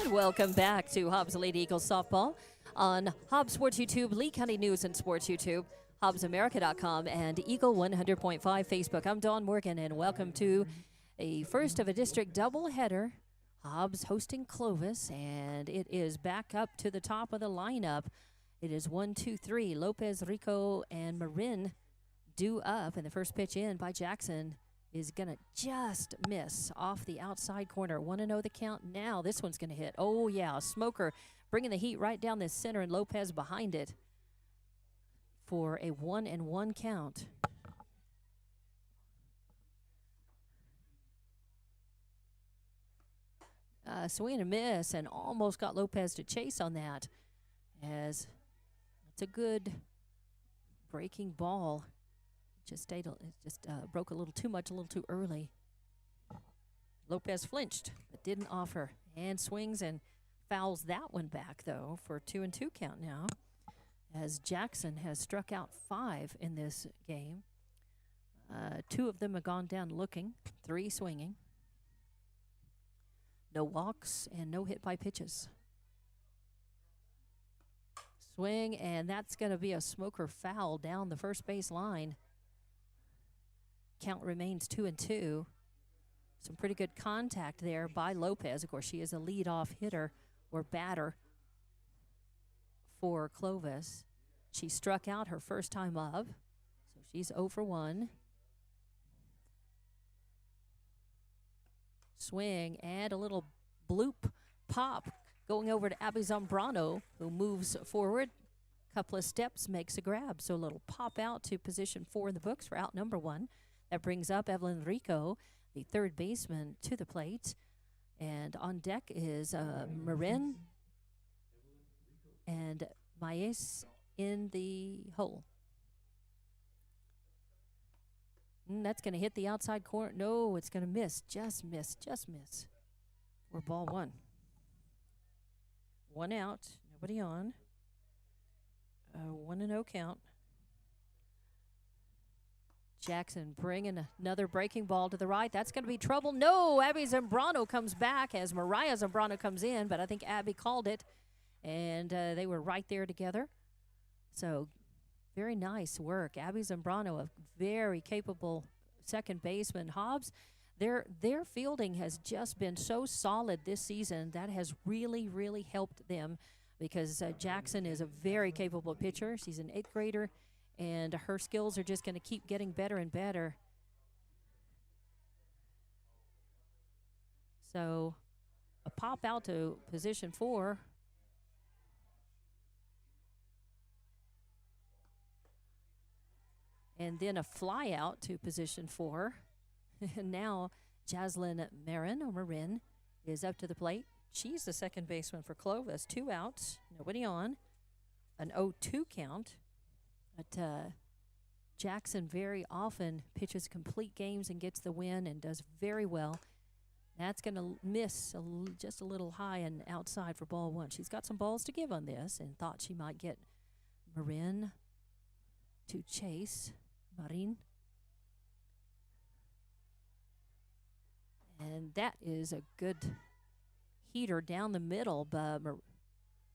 Speaker 4: And welcome back to Hobbs Lady Eagles softball on Hobbs Sports YouTube, Lee County News and Sports YouTube, HobbsAmerica.com, and Eagle 100.5 Facebook. I'm Dawn Morgan, and welcome to a first of a district doubleheader. Hobbs hosting Clovis, and it is back up to the top of the lineup. It is 1-2-3. Lopez, Rico, and Marin due up, and the first pitch in by Jackson is going to just miss off the outside corner. 1-0 the count now. This one's going to hit. Oh, yeah, a smoker bringing the heat right down the center, and Lopez behind it for a 1-1 count. Swing and a miss, and almost got Lopez to chase on that, as it's a good breaking ball. Just broke a little too much, a little too early. Lopez flinched, but didn't offer. And swings and fouls that one back, though, for 2-2 count now, as Jackson has struck out 5 in this game. 2 of them have gone down looking, 3 swinging. No walks and no hit by pitches. Swing, and that's going to be a smoker foul down the first base line. Count remains 2-2. Some pretty good contact there by Lopez. Of course, she is a leadoff hitter or batter for Clovis. She struck out her first time up, so she's 0 for 1. Swing and a little bloop pop going over to Abby Zambrano, who moves forward. Couple of steps, makes a grab. So a little pop out to position 4 in the books for out number 1. That brings up Evelyn Rico, the third baseman, to the plate. And on deck is Marin and Maes in the hole. That's going to hit the outside corner. No, it's going to miss. Just miss. For ball 1. 1 out. Nobody on. 1-0 count. Jackson bringing another breaking ball to the right. That's going to be trouble. No, Abby Zambrano comes back as Mariah Zambrano comes in, but I think Abby called it, and they were right there together. So very nice work. Abby Zambrano, a very capable second baseman. Hobbs, their fielding has just been so solid this season. That has really, really helped them because Jackson is a very capable pitcher. She's an 8th grader, and her skills are just going to keep getting better and better. So a pop out to position 4. And then a fly out to position 4. And now Jaslyn Marin is up to the plate. She's the second baseman for Clovis. 2 outs, nobody on. An 0-2 count. But Jackson very often pitches complete games and gets the win and does very well. That's going to miss just a little high and outside for ball 1. She's got some balls to give on this and thought she might get Marin to chase. Marin. And that is a good heater down the middle, but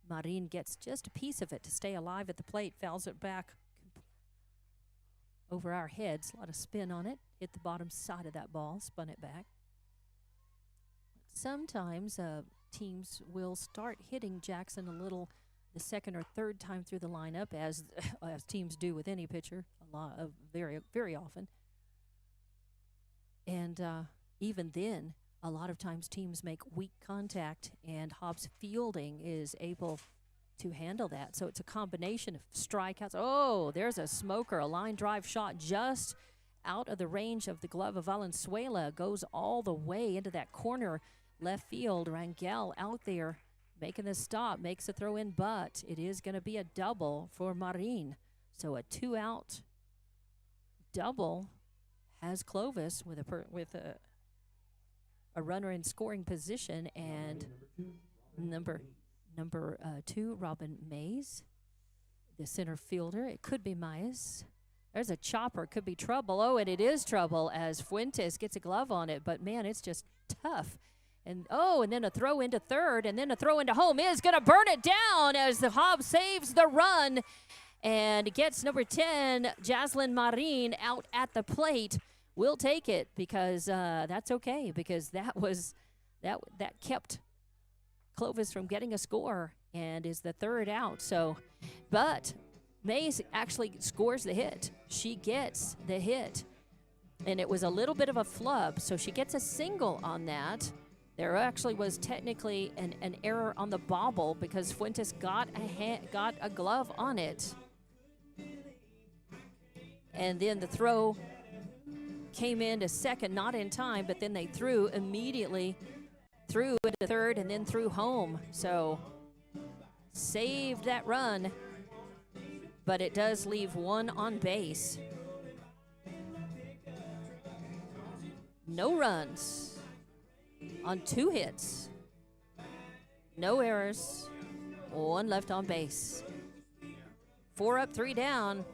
Speaker 4: Marin gets just a piece of it to stay alive at the plate, fouls it back over our heads. A lot of spin on it. Hit the bottom side of that ball, spun it back. Sometimes teams will start hitting Jackson a little the second or third time through the lineup, as teams do with any pitcher, very, very often. And even then, a lot of times teams make weak contact, and Hobbs fielding is able to handle that. So it's a combination of strikeouts. Oh, there's a smoker, a line drive shot just out of the range of the glove of Valenzuela. Goes all the way into that corner left field. Rangel out there making the stop, makes a throw in, but it is going to be a double for Marin. So a 2-out double has Clovis with a runner in scoring position, and number 2, Robin Mays, the center fielder. It could be Mays. There's a chopper. Could be trouble. Oh, and it is trouble as Fuentes gets a glove on it, but man, it's just tough. And then a throw into third, and then a throw into home is going to burn it down as the Hobbs saves the run and gets number 10, Jaslyn Marin, out at the plate. We'll take it because that's okay, because that kept Clovis from getting a score and is the 3rd out. So, but Mays actually scores the hit. She gets the hit, and it was a little bit of a flub, so she gets a single on that. There actually was technically an error on the bobble because Fuentes got a glove on it. And then the throw came into second, not in time, but then they threw immediately through into third and then threw home. So saved that run, but it does leave 1 on base. No runs on 2 hits. No errors. One left on base. 4 up, 3 down.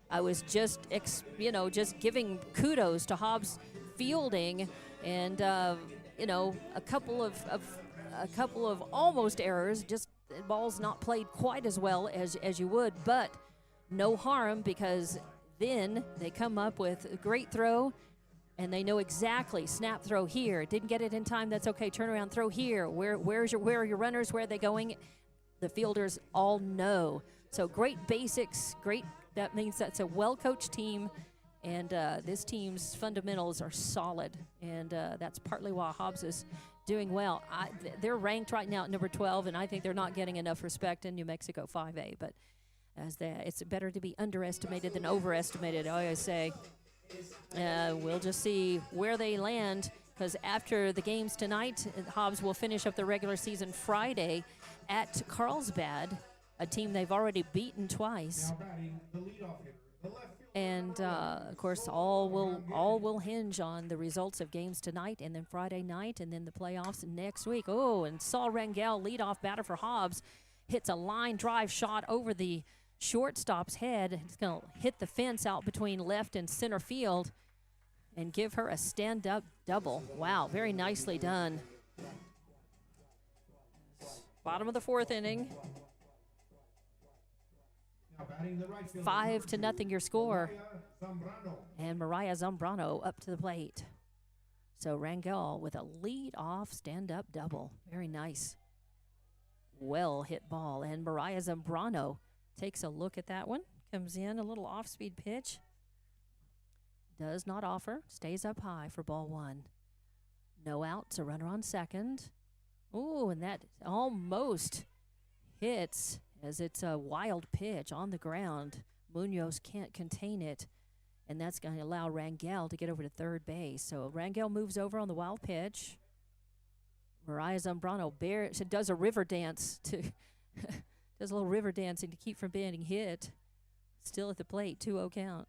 Speaker 4: I was just, just giving kudos to Hobbs fielding, and a couple of almost errors. Just the ball's not played quite as well as you would, but no harm, because then they come up with a great throw, and they know exactly snap throw here. Didn't get it in time. That's okay. Turn around, throw here. Where are your runners? Where are they going? The fielders all know. So great basics. Great. That means that's a well-coached team, and this team's fundamentals are solid, and that's partly why Hobbs is doing well. They're ranked right now at number 12, and I think they're not getting enough respect in New Mexico 5A. But it's better to be underestimated than overestimated, I always say. We'll just see where they land, because after the games tonight, Hobbs will finish up the regular season Friday at Carlsbad, a team they've already beaten twice. And of course, all will hinge on the results of games tonight, and then Friday night, and then the playoffs next week. Oh, and Saul Rangel, leadoff batter for Hobbs, hits a line drive shot over the shortstop's head. It's going to hit the fence out between left and center field and give her a stand-up double. Wow, very nicely done. Bottom of the 4th inning. 5-0 your score. And Mariah Zambrano up to the plate. So Rangel with a lead-off stand-up double. Very nice. Well hit ball. And Mariah Zambrano takes a look at that one. Comes in, a little off-speed pitch. Does not offer. Stays up high for ball 1. No outs, a runner on second. Ooh, and that almost hits, as it's a wild pitch on the ground. Munoz can't contain it, and that's going to allow Rangel to get over to third base. So Rangel moves over on the wild pitch. Mariah Zambrano does a river dance does a little river dancing to keep from being hit. Still at the plate, 2-0 count.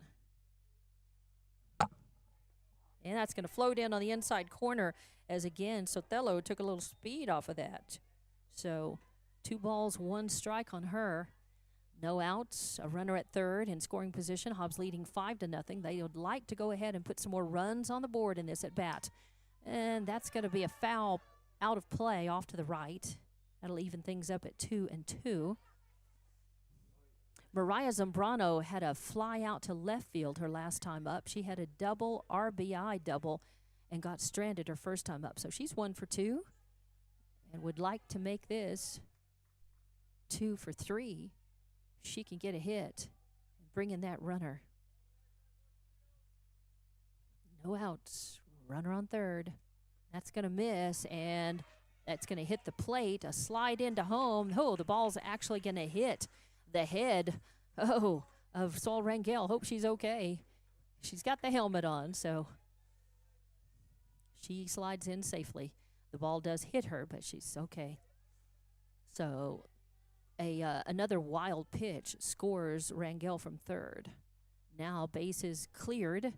Speaker 4: And that's going to float in on the inside corner, as again, Sotelo took a little speed off of that. So 2 balls, 1 strike on her. No outs, a runner at third in scoring position. Hobbs leading 5-0. They would like to go ahead and put some more runs on the board in this at bat. And that's going to be a foul out of play off to the right. That'll even things up at 2-2. Mariah Zambrano had a fly out to left field her last time up. She had a double RBI double and got stranded her first time up. So she's 1 for 2 and would like to make this 2 for 3. She can get a hit and bring in that runner. No outs. Runner on third. That's going to miss, and that's going to hit the plate. A slide into home. Oh, the ball's actually going to hit the head of Saul Rangel. Hope she's okay. She's got the helmet on, so she slides in safely. The ball does hit her, but she's okay. So another wild pitch scores Rangel from third. Now bases cleared.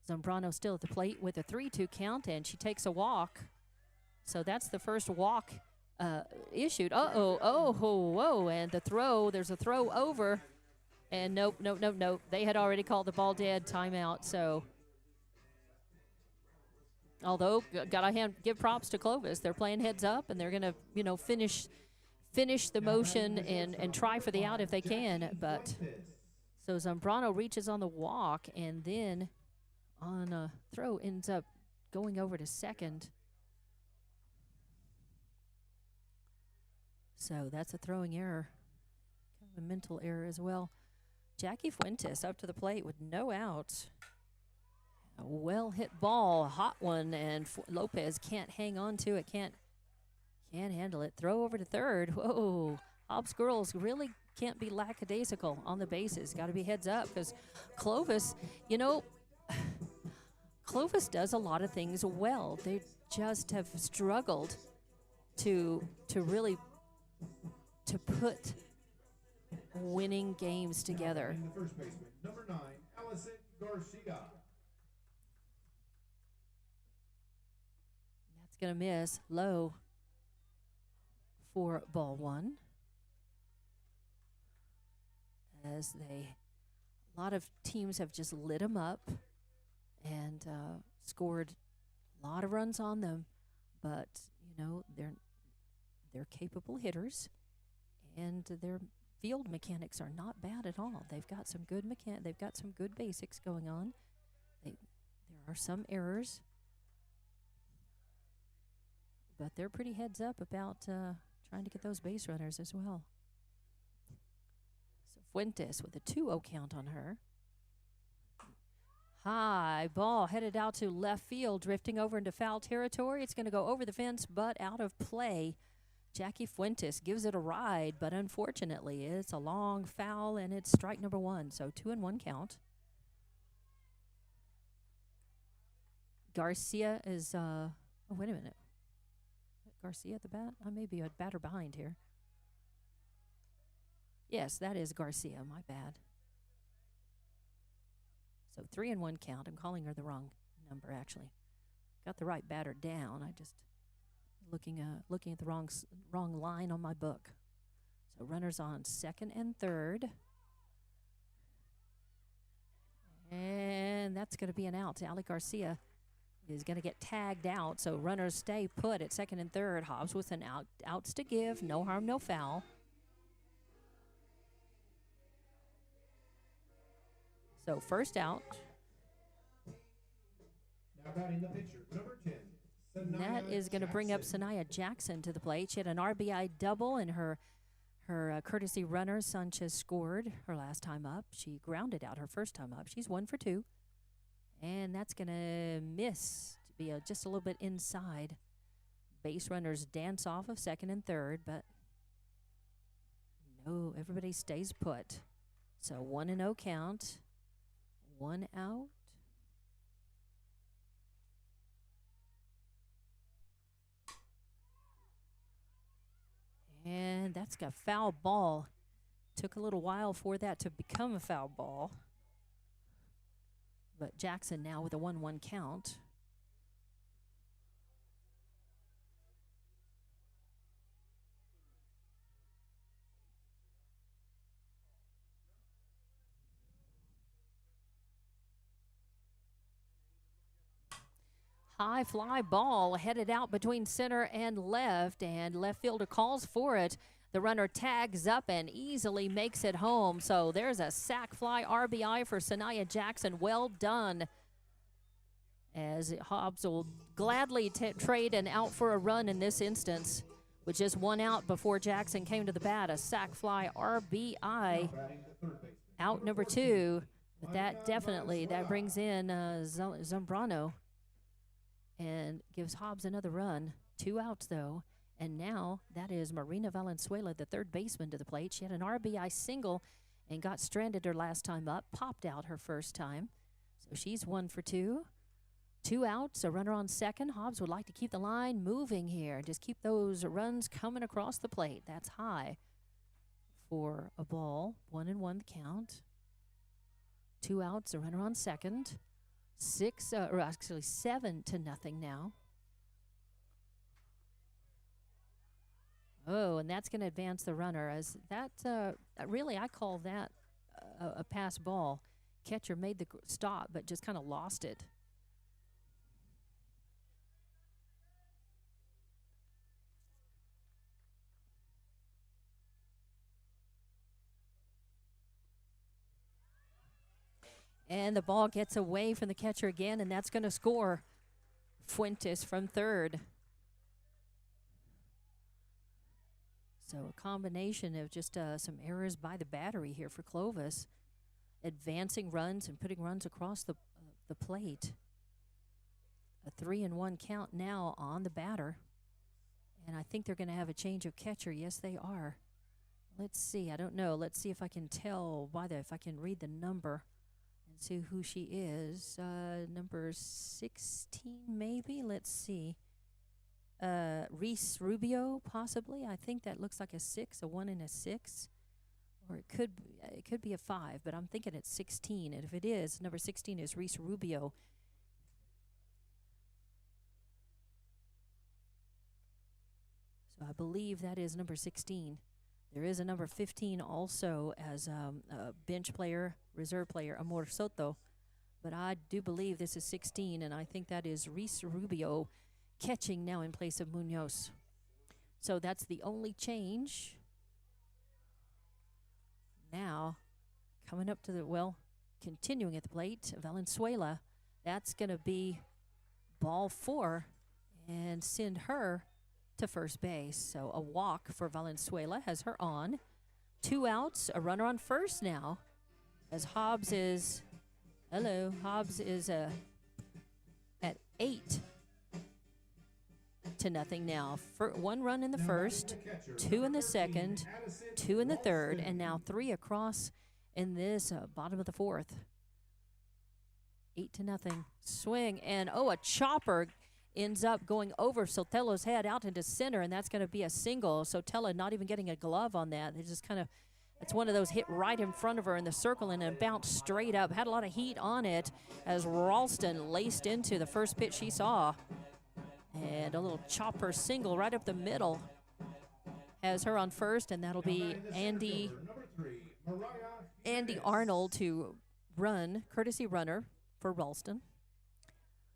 Speaker 4: Zambrano still at the plate with a 3-2 count, and she takes a walk. So that's the first walk issued. Whoa, and the throw, there's a throw over, and nope. They had already called the ball dead, timeout. So, although gotta give props to Clovis, they're playing heads up, and they're gonna finish the motion and try for the out if they can. But so Zambrano reaches on the walk, and then on a throw ends up going over to second. So that's a throwing error, kind of a mental error as well. Jackie Fuentes up to the plate with no outs. A well-hit ball, a hot one, and Lopez can't hang on to it, can't handle it. Throw over to third. Whoa, Hobbs girls really can't be lackadaisical on the bases. Got to be heads up, because Clovis, Clovis does a lot of things well. They just have struggled to really put winning games together.
Speaker 8: The first baseman, number 9, Allison Garcia.
Speaker 4: That's going to miss low for ball one. As a lot of teams have just lit them up and scored a lot of runs on them, but they're capable hitters, and their field mechanics are not bad at all. They've got some good They've got some good basics going on. There are some errors, but they're pretty heads up about trying to get those base runners as well. So Fuentes with a 2-0 count on her. High ball headed out to left field, drifting over into foul territory. It's going to go over the fence, but out of play. Jackie Fuentes gives it a ride, but unfortunately, it's a long foul, and it's strike number 1. So 2-1 count. Garcia is, oh, wait a minute. Garcia at the bat? I may be a batter behind here. Yes, that is Garcia. My bad. So 3-1 count. I'm calling her the wrong number, actually. Got the right batter down. I just looking at the wrong line on my book. So runners on second and third. And that's going to be an out. Ali Garcia is going to get tagged out. So runners stay put at second and third. Hobbs with an outs to give. No harm, no foul. So first out.
Speaker 8: Now batting the pitcher, number 10.
Speaker 4: And that is going to bring up Sanaya Jackson to the plate. She had an RBI double, and her courtesy runner, Sanchez, scored her last time up. She grounded out her first time up. She's 1 for 2. And that's going to miss to be just a little bit inside. Base runners dance off of second and third, but no, everybody stays put. So 1-0 count. 1 out. And that's got foul ball. Took a little while for that to become a foul ball. But Jackson now with a 1-1 count. High fly ball headed out between center and left fielder calls for it. The runner tags up and easily makes it home. So there's a sac fly RBI for Sanaya Jackson. Well done. As Hobbs will gladly trade an out for a run in this instance. With just 1 out before Jackson came to the bat. A sac fly RBI. Out number 2. But that brings in Zambrano. And gives Hobbs another run. 2 outs, though. And now that is Marina Valenzuela, the third baseman, to the plate. She had an RBI single and got stranded her last time up. Popped out her first time. So she's 1 for 2. 2 outs, a runner on second. Hobbs would like to keep the line moving here. Just keep those runs coming across the plate. That's high for a ball. 1-1 the count. 2 outs, a runner on second. 7-0 now. Oh, and that's going to advance the runner. As that, really, I call that a pass ball. Catcher made the stop, but just kind of lost it. And the ball gets away from the catcher again, and that's going to score Fuentes from third. So a combination of just some errors by the battery here for Clovis, advancing runs and putting runs across the plate. A 3-1 count now on the batter. And I think they're going to have a change of catcher. Yes, they are. Let's see. I don't know. Let's see if I can tell if I can read the number. See who she is. Number 16, maybe. Let's see. Reese Rubio, possibly. I think that looks like a 6, a 1 and a 6, or it could be a 5. But I'm thinking it's 16. And if it is, number 16 is Reese Rubio. So I believe that is number 16. There is a number 15 also as a bench player, reserve player, Amor Soto. But I do believe this is 16, and I think that is Reese Rubio catching now in place of Munoz. So that's the only change. Now, coming up to the, continuing at the plate, Valenzuela. That's going to be ball 4 and send her to first base. So a walk for Valenzuela has her on. 2 outs, a runner on first now, as Hobbs is, Hobbs is at 8-0 now. 1 run in the first, 2 in the second, 2 in the third, and now 3 across in this bottom of the 4th. 8-0 swing, and a chopper ends up going over Sotelo's head out into center, and that's going to be a single. Sotelo not even getting a glove on that. They just kind of, it's one of those hit right in front of her in the circle and then bounced straight up. Had a lot of heat on it as Ralston laced into the first pitch she saw. And a little chopper single right up the middle has her on first, and that'll be Andy Arnold to run, courtesy runner for Ralston.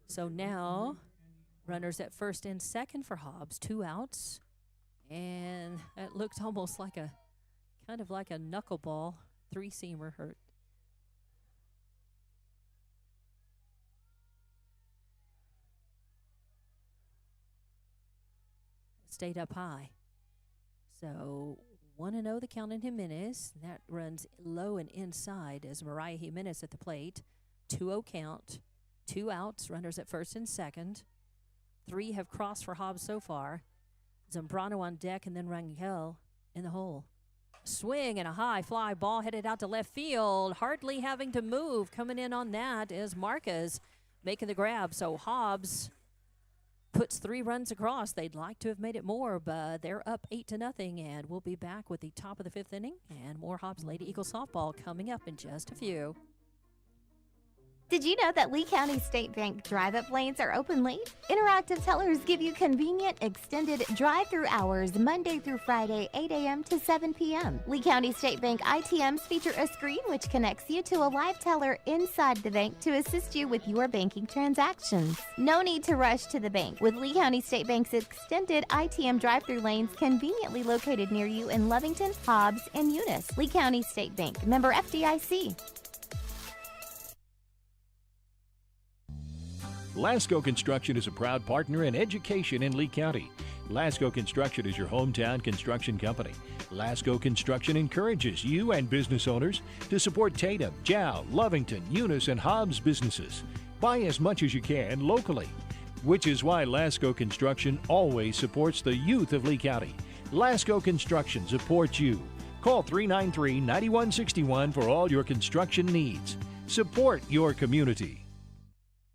Speaker 4: So now runners at first and second for Hobbs, 2 outs. And that looked almost like a, kind of like a knuckleball, 3-seamer hurt. Stayed up high. So 1-0 the count in Jimenez. That runs low and inside as Mariah Jimenez at the plate. 2-0 count. 2 outs, runners at first and second. 3 have crossed for Hobbs so far. Zambrano on deck, and then Rangel in the hole. Swing and a high fly ball headed out to left field. Hardly having to move. Coming in on that is Marquez making the grab. So Hobbs puts 3 runs across. They'd like to have made it more, but they're up 8-0, and we'll be back with the top of the 5th inning and more Hobbs Lady Eagle softball coming up in just a few.
Speaker 5: Did you know that Lee County State Bank drive-up lanes are open late? Interactive tellers give you convenient, extended drive-through hours Monday through Friday, 8 a.m. to 7 p.m. Lee County State Bank ITMs feature a screen which connects you to a live teller inside the bank to assist you with your banking transactions. No need to rush to the bank with Lee County State Bank's extended ITM drive-through lanes conveniently located near you in Lovington, Hobbs, and Eunice. Lee County State Bank, member FDIC.
Speaker 3: Lasco Construction is a proud partner in education in Lee County. Lasco Construction is your hometown construction company. Lasco Construction encourages you and business owners to support Tatum, Jow, Lovington, Eunice, and Hobbs businesses. Buy as much as you can locally, which is why Lasco Construction always supports the youth of Lee County. Lasco Construction supports you. Call 393-9161 for all your construction needs. Support your community.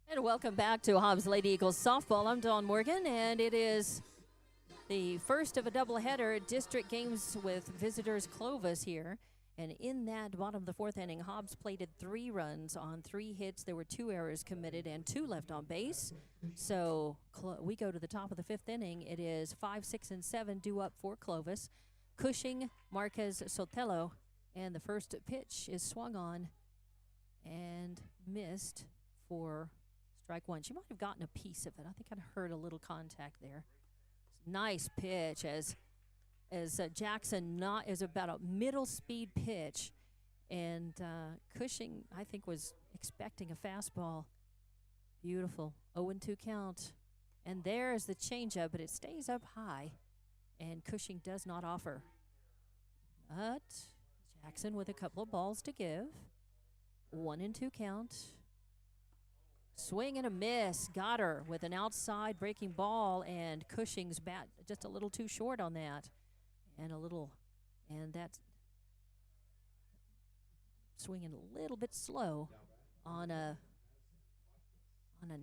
Speaker 4: And welcome back to Hobbs Lady Eagles softball. I'm Dawn Morgan, and it is the first of a doubleheader district games with visitors Clovis here. And in that bottom of the 4th inning, Hobbs plated 3 runs on 3 hits. There were 2 errors committed and 2 left on base. So we go to the top of the 5th inning. It is 5, 6, and 7 due up for Clovis. Cushing, Marquez, Sotelo, and the first pitch is swung on and missed for strike 1. She might have gotten a piece of it. I think I heard a little contact there. Nice pitch as Jackson is about a middle speed pitch, and Cushing I think was expecting a fastball. Beautiful 0-2 count, and there's the changeup, but it stays up high, and Cushing does not offer. But Jackson with a couple of balls to give. 1-2 count. Swing and a miss. Got her with an outside breaking ball, and Cushing's bat just a little too short on that. And that's swinging a little bit slow on a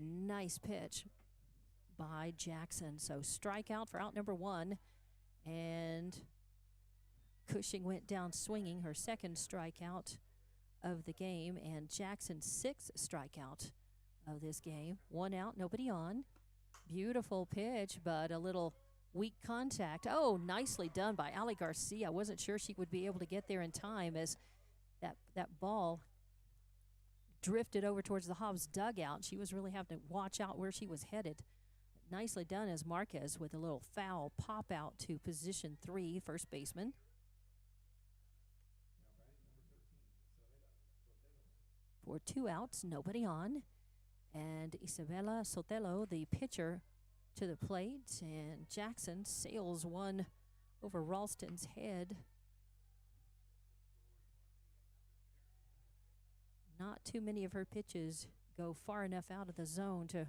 Speaker 4: nice pitch by Jackson. So strikeout for out number 1, and Cushing went down swinging, her second strikeout of the game, and Jackson's 6th strikeout of this game. 1 out, nobody on. Beautiful pitch, but a little weak contact. Oh, nicely done by Ali Garcia. I wasn't sure she would be able to get there in time as that ball drifted over towards the Hobbs dugout. She was really having to watch out where she was headed. Nicely done as Marquez with a little foul pop out to position 3, first baseman. For 2 outs, nobody on. And Isabella Sotelo, the pitcher, to the plate. And Jackson sails one over Ralston's head. Not too many of her pitches go far enough out of the zone to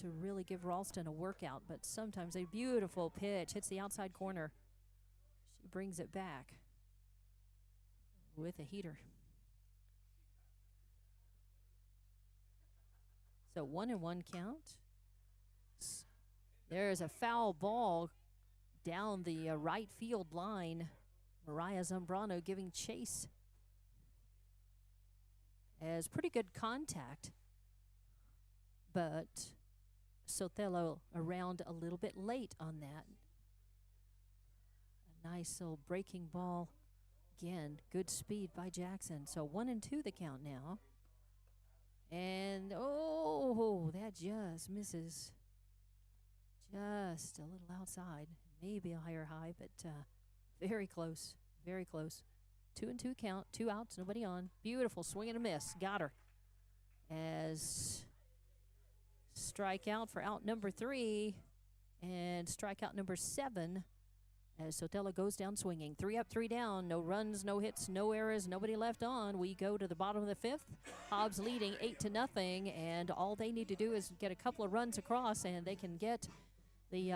Speaker 4: really give Ralston a workout, but sometimes a beautiful pitch hits the outside corner. She brings it back with a heater. So 1-1 count. There's a foul ball down the right field line. Mariah Zambrano giving chase. As pretty good contact, but Sotelo around a little bit late on that. A nice little breaking ball. Again, good speed by Jackson. So 1-2 the count now. And, oh, that just misses. Just a little outside. Maybe a higher high, but very close. Very close. 2-2 count. 2 outs, nobody on. Beautiful swing and a miss. Got her. As strikeout for out number 3 and strikeout number 7 as Sotelo goes down swinging. 3 up, 3 down. No runs, no hits, no errors, nobody left on. We go to the bottom of the 5th. Hobbs leading 8-0, and all they need to do is get a couple of runs across, and they can get the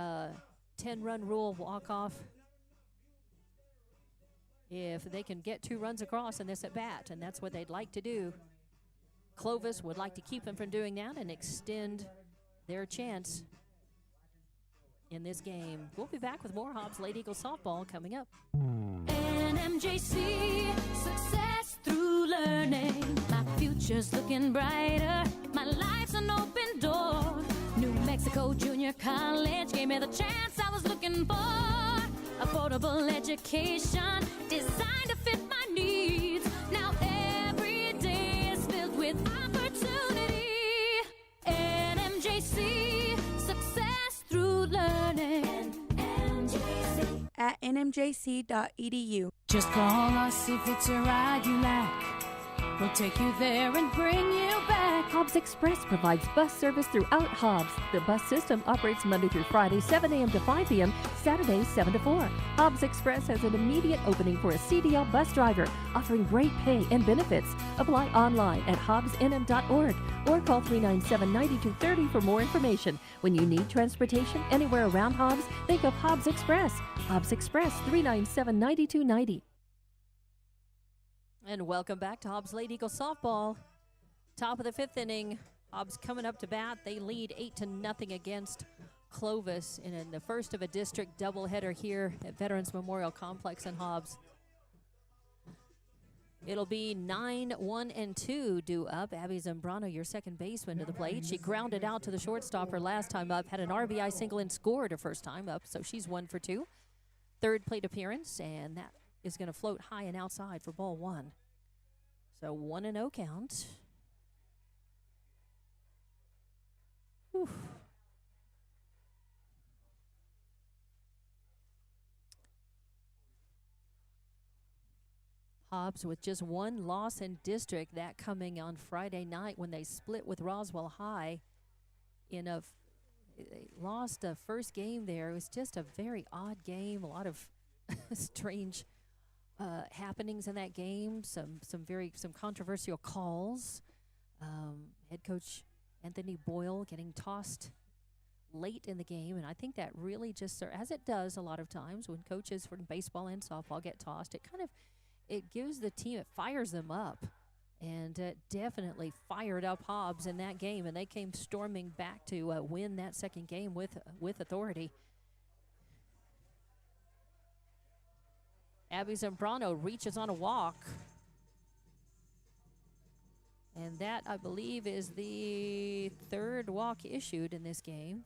Speaker 4: 10-run rule walk-off if they can get 2 runs across in this at-bat, and that's what they'd like to do. Clovis would like to keep them from doing that and extend their chance in this game. We'll be back with more Hobbs Lady Eagle softball coming up.
Speaker 1: NMJC, success through learning. My future's looking brighter. My life's an open door. New Mexico Junior College gave me the chance I was looking for. Affordable education designed to fit my needs. Now every day is filled with opportunity. NMJC, success through learning. NMJC.
Speaker 2: At nmjc.edu.
Speaker 1: Just call us if it's a ride you like. We'll take you there and bring you back.
Speaker 7: Hobbs Express provides bus service throughout Hobbs. The bus system operates Monday through Friday, 7 a.m. to 5 p.m., Saturdays, 7 to 4. Hobbs Express has an immediate opening for a CDL bus driver, offering great pay and benefits. Apply online at hobbsnm.org or call 397-9230 for more information. When you need transportation anywhere around Hobbs, think of Hobbs Express. Hobbs Express, 397-9290.
Speaker 4: And welcome back to Hobbs Lady Eagle softball. Top of the 5th inning. Hobbs coming up to bat. They lead 8-0 against Clovis in the first of a district doubleheader here at Veterans Memorial Complex in Hobbs. It'll be 9-1-2 due up. Abby Zambrano, your second baseman, to the plate. She grounded out to the shortstop her last time up, had an RBI single and scored her first time up, so she's 1 for 2. Third plate appearance, and that is going to float high and outside for ball 1. So 1-0 count. Whew. Hobbs with just 1 loss in district, that coming on Friday night when they split with Roswell High in a they lost the first game there. It was just a very odd game, a lot of strange happenings in that game, some controversial calls. Head coach Anthony Boyle getting tossed late in the game, and I think that really just, as it does a lot of times when coaches from baseball and softball get tossed, it gives the team, it fires them up, and definitely fired up Hobbs in that game, and they came storming back to win that second game with authority. Abby Zambrano reaches on a walk. And that, I believe, is the 3rd walk issued in this game.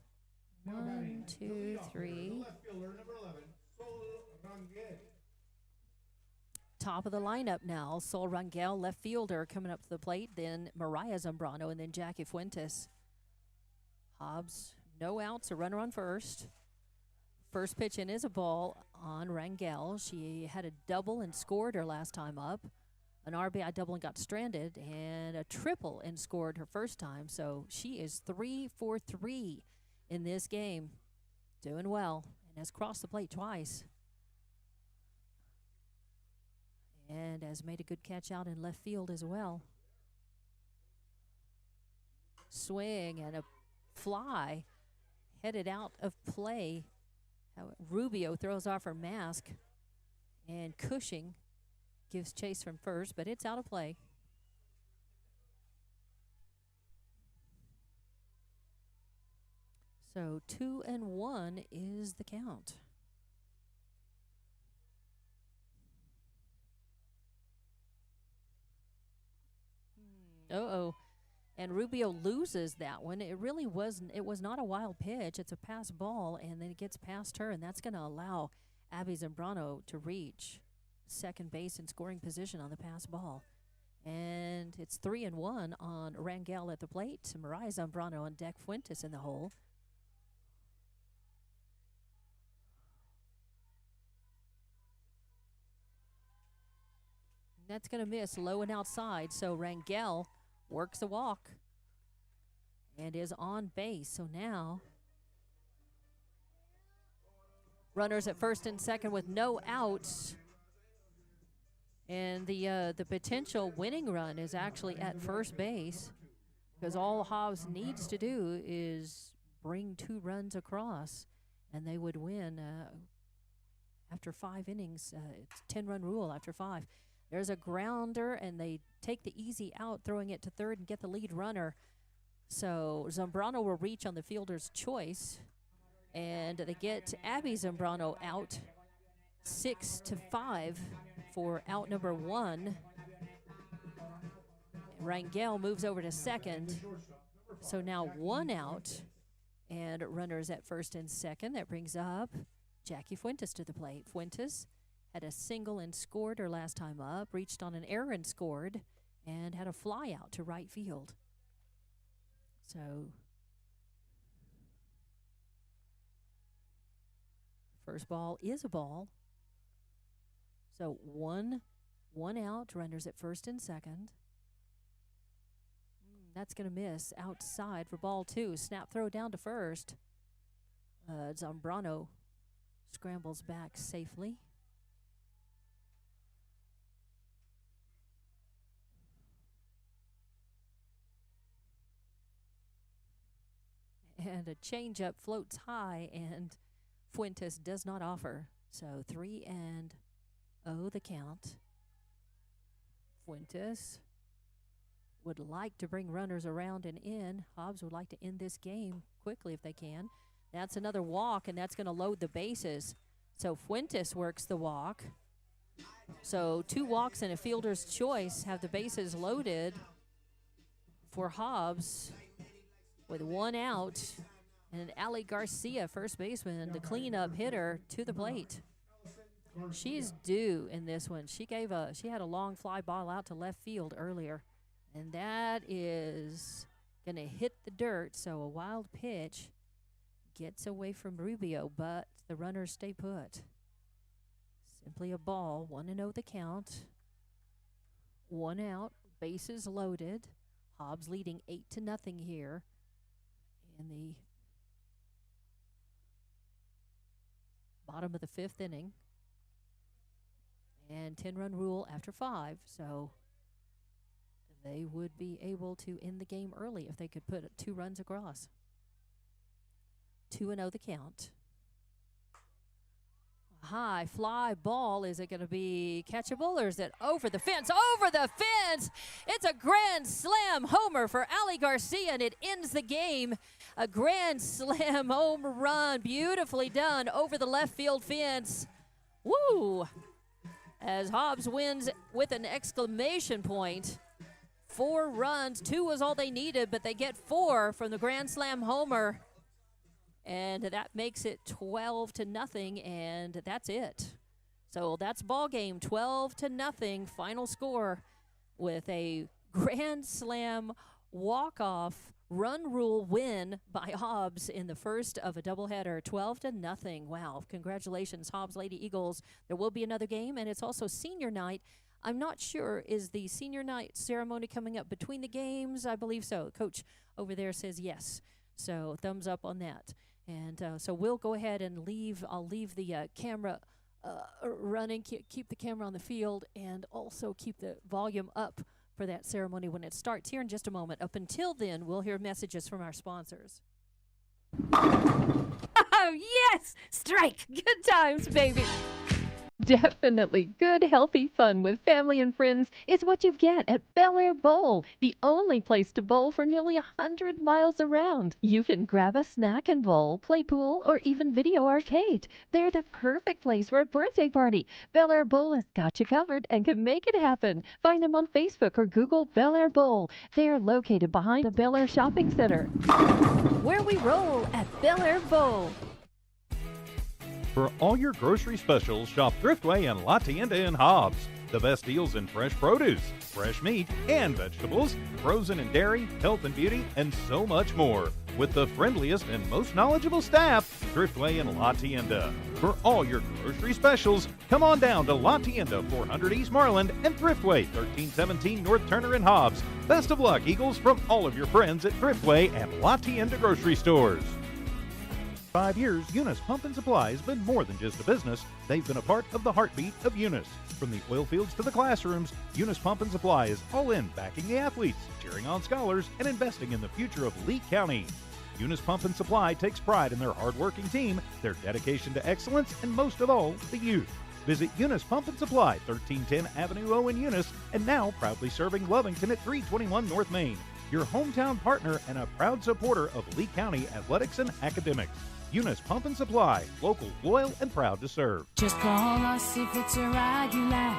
Speaker 4: 1, 2, 3.
Speaker 8: Left fielder, number 11, Sol Rangel.
Speaker 4: Top of the lineup now. Sol Rangel, left fielder, coming up to the plate. Then Mariah Zambrano, and then Jackie Fuentes. Hobbs, no outs, a runner on first. First pitch in is a ball on Rangel. She had a double and scored her last time up. An RBI double and got stranded, and a triple and scored her first time. So she is 3 for 3 in this game. Doing well, and has crossed the plate twice. And has made a good catch out in left field as well. Swing and a fly headed out of play. Rubio throws off her mask, and Cushing gives chase from first, but it's out of play. So 2-1 is the count. Uh-oh. And Rubio loses that one. It really wasn't. It was not a wild pitch. It's a pass ball, and then it gets past her, and that's going to allow Abby Zambrano to reach second base in scoring position on the pass ball. And it's 3-1 on Rangel at the plate. Mariah Zambrano and Deck Fuentes in the hole. That's going to miss low and outside, so Rangel works a walk and is on base. So now runners at first and second with no outs. And the potential winning run is actually at first base, because all Hobbs needs to do is bring 2 runs across, and they would win after 5 innings. It's 10-run rule after 5. There's a grounder, and they take the easy out, throwing it to third and get the lead runner. So Zambrano will reach on the fielder's choice, and they get Abby Zambrano out 6-5 for out number 1. Rangel moves over to second. So now 1 out, and runners at first and second. That brings up Jackie Fuentes to the plate. Fuentes had a single and scored her last time up, reached on an error and scored, and had a fly out to right field. So first ball is a ball. So one out, runners at first and second. That's going to miss outside for ball 2. Snap throw down to first. Zambrano scrambles back safely. And a changeup floats high, and Fuentes does not offer. So 3-0 the count. Fuentes would like to bring runners around and in. Hobbs would like to end this game quickly if they can. That's another walk, and that's going to load the bases. So Fuentes works the walk. So 2 walks and a fielder's choice have the bases loaded for Hobbs, with 1 out, and Ali Garcia, first baseman, the cleanup hitter, to the plate. She's due in this one. She had a long fly ball out to left field earlier, and that is going to hit the dirt. So a wild pitch gets away from Rubio, but the runners stay put. Simply a ball. 1-0 the count. 1 out. Bases loaded. Hobbs leading 8-0 here in the bottom of the 5th inning. And 10-run rule after 5, so they would be able to end the game early if they could put 2 runs across. 2-0 the count. High fly ball. Is it going to be catchable, or is it over the fence? Over the fence! It's a grand slam homer for Ali Garcia, and it ends the game. A grand slam home run, beautifully done over the left field fence. Woo! As Hobbs wins with an exclamation point. 4 runs, 2 was all they needed, but they get 4 from the grand slam homer and that makes it 12-0, and that's it. So that's ball game, 12-0, final score, with a grand slam walk-off run rule win by Hobbs in the first of a doubleheader, 12-0. Wow! Congratulations, Hobbs Lady Eagles. There will be another game, and it's also senior night. I'm not sure, is the senior night ceremony coming up between the games? I believe so. Coach over there says yes. So thumbs up on that. And so we'll go ahead and I'll leave the camera running, keep the camera on the field, and also keep the volume up for that ceremony when it starts here in just a moment. Up until then, we'll hear messages from our sponsors.
Speaker 7: Oh, yes! Strike! Good times, baby! Definitely good, healthy fun with family and friends is what you get at Bel Air Bowl, the only place to bowl for nearly 100 miles around. You can grab a snack and bowl, play pool, or even video arcade. They're the perfect place for a birthday party. Bel Air Bowl has got you covered and can make it happen. Find them on Facebook or Google Bel Air Bowl. They are located behind the Bel Air Shopping Center. Where we roll at Bel Air Bowl.
Speaker 6: For all your grocery specials, shop Thriftway and La Tienda in Hobbs. The best deals in fresh produce, fresh meat and vegetables, frozen and dairy, health and beauty, and so much more. With the friendliest and most knowledgeable staff, Thriftway and La Tienda. For all your grocery specials, come on down to La Tienda, 400 East Marland, and Thriftway, 1317 North Turner in Hobbs. Best of luck, Eagles, from all of your friends at Thriftway and La Tienda grocery stores. 5 years, Eunice Pump and Supply has been more than just a business. They've been a part of the heartbeat of Eunice. From the oil fields to the classrooms, Eunice Pump and Supply is all in backing the athletes, cheering on scholars, and investing in the future of Lee County. Eunice Pump and Supply takes pride in their hardworking team, their dedication to excellence, and most of all, the youth. Visit Eunice Pump and Supply, 1310 Avenue O in Eunice, and now proudly serving Lovington at 321 North Main. Your hometown partner and a proud supporter of Lee County athletics and academics. Eunice Pump and Supply, local, loyal, and proud to serve.
Speaker 1: Just call us if it's a ride you like.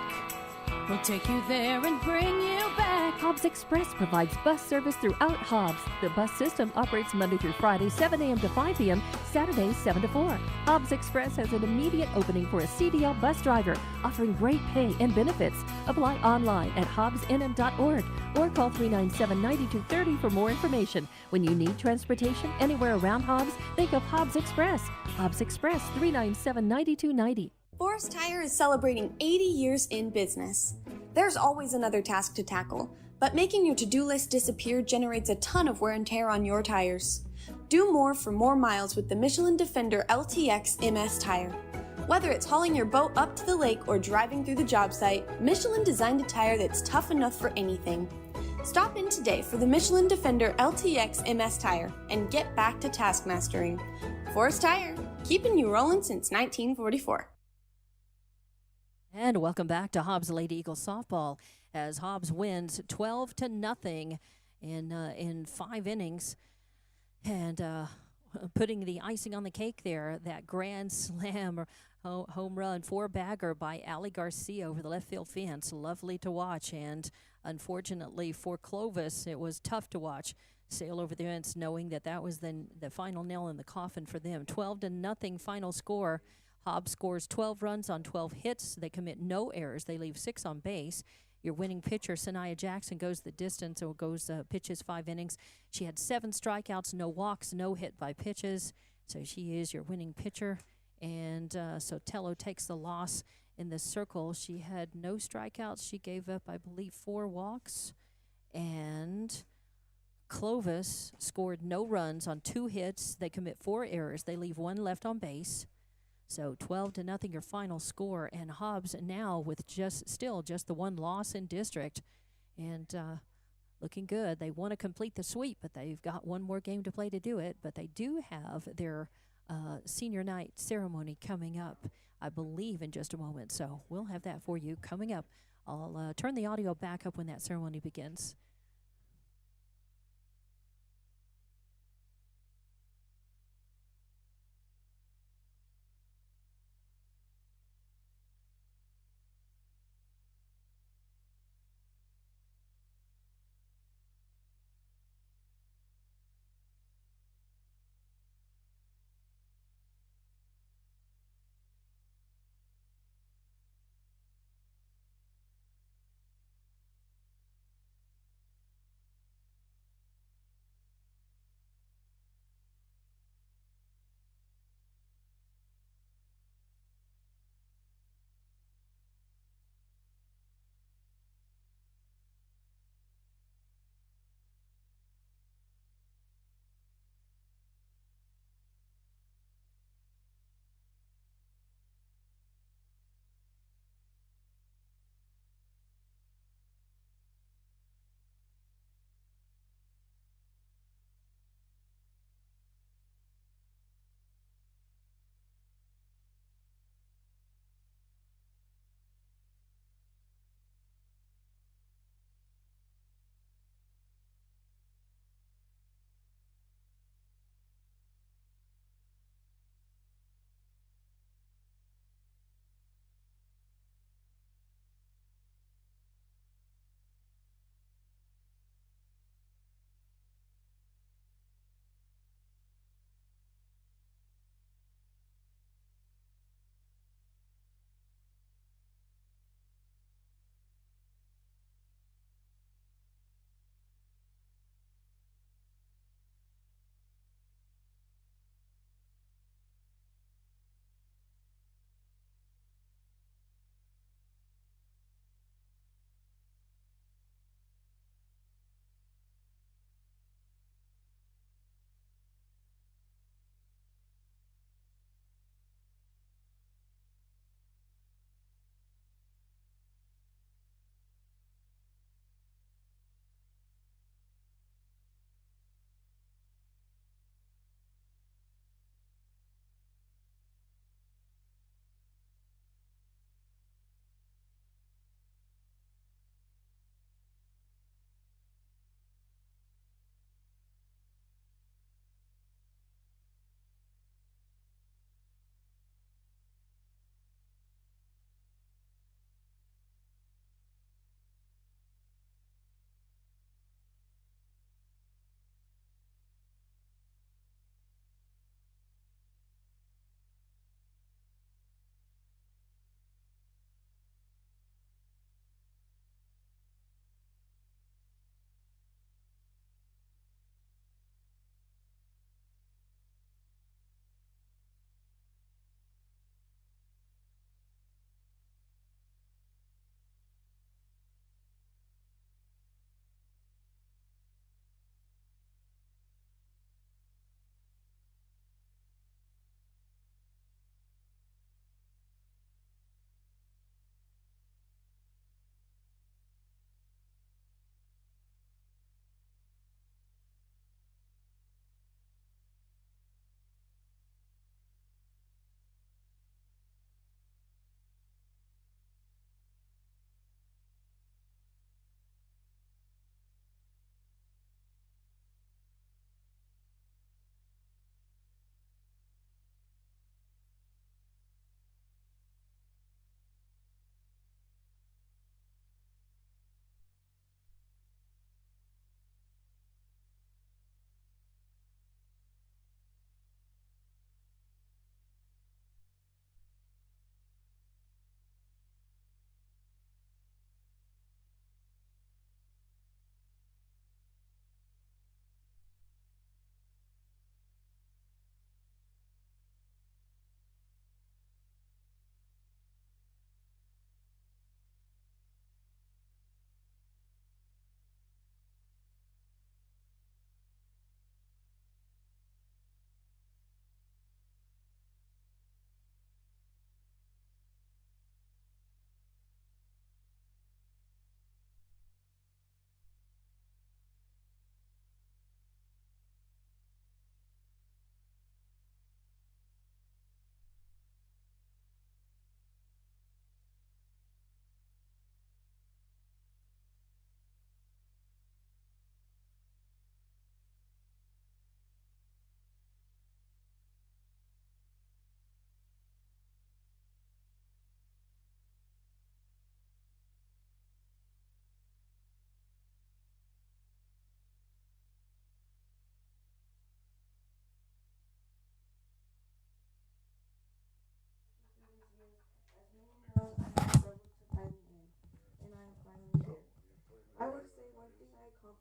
Speaker 1: We'll take you there and bring you back.
Speaker 7: Hobbs Express provides bus service throughout Hobbs. The bus system operates Monday through Friday, 7 a.m. to 5 p.m., Saturdays, 7 to 4. Hobbs Express has an immediate opening for a CDL bus driver, offering great pay and benefits. Apply online at hobbsnm.org or call 397-9230 for more information. When you need transportation anywhere around Hobbs, think of Hobbs Express. Hobbs Express, 397-9290.
Speaker 2: Forest Tire is celebrating 80 years in business. There's always another task to tackle, but making your to-do list disappear generates a ton of wear and tear on your tires. Do more for more miles with the Michelin Defender LTX MS tire. Whether it's hauling your boat up to the lake or driving through the job site, Michelin designed a tire that's tough enough for anything. Stop in today for the Michelin Defender LTX MS tire and get back to task mastering. Forest Tire, keeping you rolling since 1944.
Speaker 4: And welcome back to Hobbs Lady Eagles softball as Hobbs wins 12-0 in 5 innings, and putting the icing on the cake there, that grand slam home run 4-bagger by Allie Garcia over the left field fence. Lovely to watch, and unfortunately for Clovis, it was tough to watch. Sail over the fence, knowing that was then the final nail in the coffin for them. 12-0 final score. Hobbs scores 12 runs on 12 hits. They commit no errors. They leave 6 on base. Your winning pitcher, Sanaya Jackson, goes the distance, or pitches 5 innings. She had 7 strikeouts, no walks, no hit by pitches. So she is your winning pitcher. And so Tello takes the loss in the circle. She had no strikeouts. She gave up, I believe, 4 walks. And Clovis scored no runs on 2 hits. They commit 4 errors. They leave 1 left on base. So 12-0 your final score, and Hobbs now with just the 1 loss in district, and looking good. They want to complete the sweep, but they've got 1 more game to play to do it. But they do have their senior night ceremony coming up, I believe, in just a moment. So we'll have that for you coming up. I'll turn the audio back up when that ceremony begins.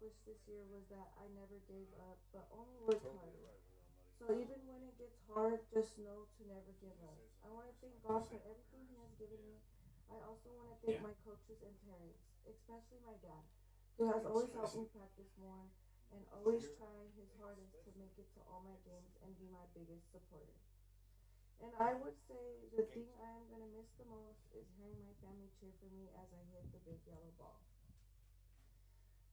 Speaker 13: accomplished this year was that I never gave up, but only worked harder. So even when it gets hard, just know to never give up. I want to thank God for everything He has given me. I also want to thank my coaches and parents, especially my dad, who has always helped me practice more and always try his hardest to make it to all my games and be my biggest supporter. And I would say the thing I am going to miss the most is hearing my family cheer for me as I hit the big yellow ball.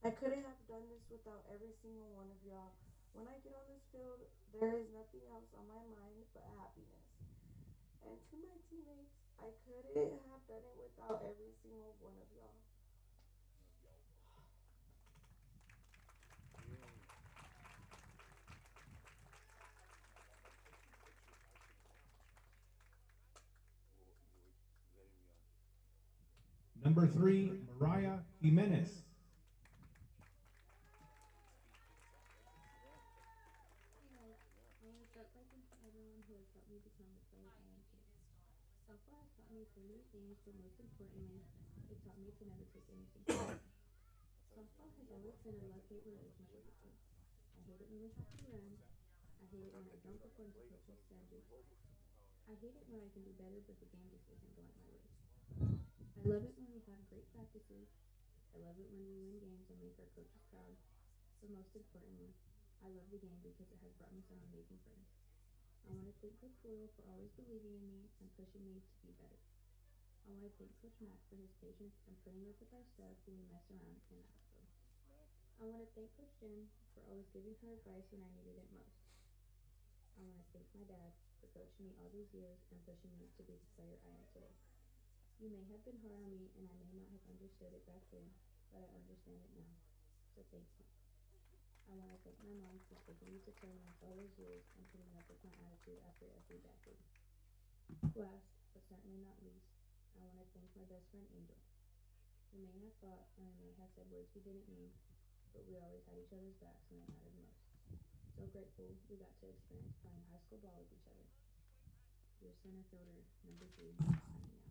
Speaker 13: I couldn't have done this without every single one of y'all. When I get on this field, there is nothing else on my mind but happiness. And to my teammates, I couldn't have done it without every single one of y'all.
Speaker 8: Number 3, Mariah Jimenez.
Speaker 14: Hi guys, I want to start by thanking everyone who has helped me become the player I am today. Softball has taught me so many things, but most importantly, it taught me to never take anything for granted. Softball has always been a love-hate relationship with me. I hate it when we have to run. I hate it when I don't perform to coach's standards. I hate it when I can do better, but the game just isn't going my way. I love it when we have great practices. I love it when we win games and make our coaches proud. But most importantly, I love the game because it has brought me some amazing friends. I want to thank Coach Boyle for always believing in me and pushing me to be better. I want to thank Coach Mack for his patience and putting up with our stuff when we mess around in the outfield. I want to thank Coach Jen for always giving her advice when I needed it most. I want to thank my dad for coaching me all these years and pushing me to be the player I am today. You may have been hard on me and I may not have understood it back then, but I understand it now. So thank you. I want to thank my mom for taking me to tournaments all those years and putting up with my attitude after every bad game. Last, but certainly not least, I want to thank my best friend Angel. We may have fought and we may have said words we didn't mean, but we always had each other's backs when it mattered most. So grateful we got to experience playing high school ball with each other. Your center fielder, number 3, signing out.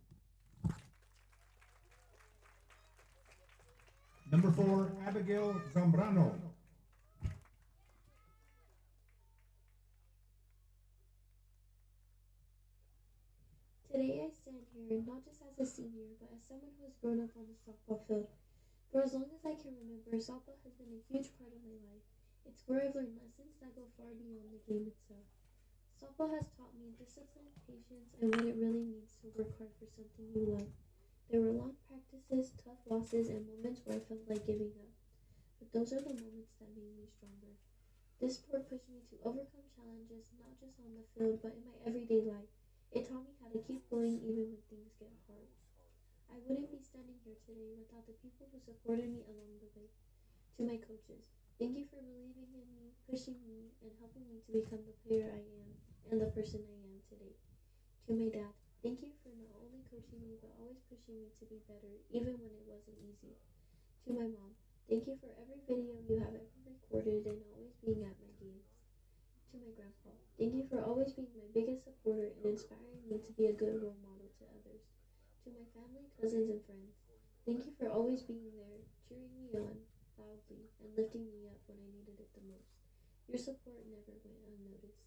Speaker 8: Number 4, Abigail Zambrano.
Speaker 14: Today I stand here not just as a senior, but as someone who has grown up on the softball field. For as long as I can remember, softball has been a huge part of my life. It's where I've learned lessons that go far beyond the game itself. Softball has taught me discipline, patience, and what it really means to work hard for something you love. There were long practices, tough losses, and moments where I felt like giving up. But those are the moments that made me stronger. This sport pushed me to overcome challenges, not just on the field, but in my everyday life. It taught me how to keep going even when things get hard. I wouldn't be standing here today without the people who supported me along the way. To my coaches, thank you for believing in me, pushing me, and helping me to become the player I am and the person I am today. To my dad, thank you for not only coaching me but always pushing me to be better even when it wasn't easy. To my mom, thank you for every video you have ever recorded and always being at my games. To my grandpa, thank you for always being my biggest supporter and inspiring me to be a good role model to others. To my family, cousins, and friends, thank you for always being there, cheering me on loudly, and lifting me up when I needed it the most. Your support never went unnoticed.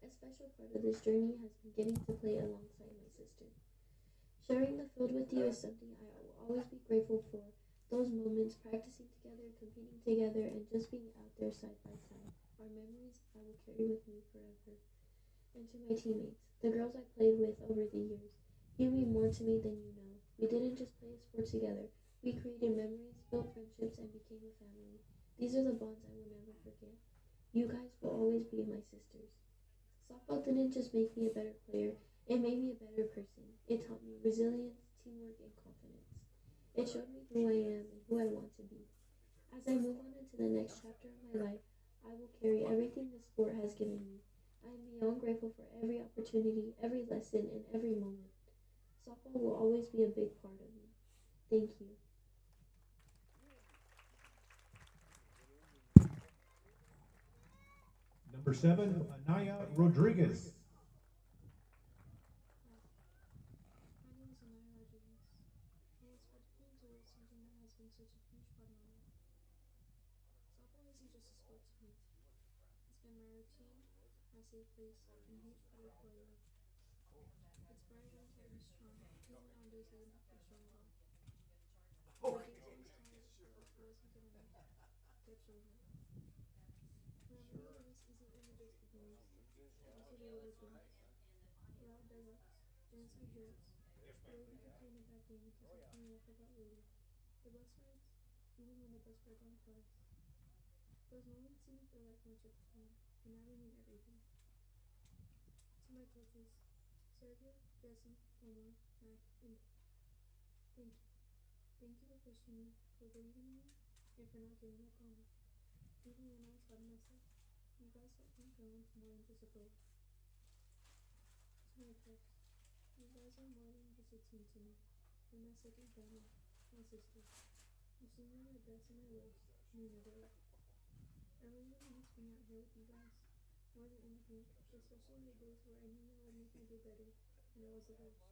Speaker 14: A special part of this journey has been getting to play alongside my sister. Sharing the field with you is something I will always be grateful for. Those moments, practicing together, competing together, and just being out there side by side are memories I will carry with me forever. And to my teammates, the girls I played with over the years, you mean more to me than you know. We didn't just play a sport together. We created memories, built friendships, and became a family. These are the bonds I will never forget. You guys will always be my sisters. Softball didn't just make me a better player, it made me a better person. It taught me resilience, teamwork, and confidence. It showed me who I am and who I want to be. As I move on into the next chapter of my life, I will carry everything this sport has given me. I am beyond grateful for every opportunity, every lesson, and every moment. Softball will always be a big part of me. Thank you.
Speaker 8: Number 7, Anaya Rodriguez.
Speaker 14: My name is Anaya Rodriguez. I was 14 years old, something that has been such a huge part of my life. been my routine, my safe place, and a huge part of who I am. It's where I learned how to be strong, even on days I didn't feel strong at all. On the days I was tired or wasn't good enough, I kept showing up. Remembering the wins isn't only just the memories, but also the little things. Loud dugouts, inside jokes, the way we could play in a bad game into something we laugh about later. The bus rides, even when the bus broke down twice. Those moments didn't feel like much at the time, but now they mean everything. To my coaches, Sergio, Jesse, Omar, Mac, and thank you. Thank you for pushing me, for believing in me, and for not giving up on me. Even when I was hard on myself, you guys helped me grow into more than just a player. To my pros, you guys are more than just a team to me. You're my second family, my sister. You see me my best and my worst, and you never left. I really miss being out here with you guys, more than anything, especially the days where I knew y'all would make me do better, and I was the worst.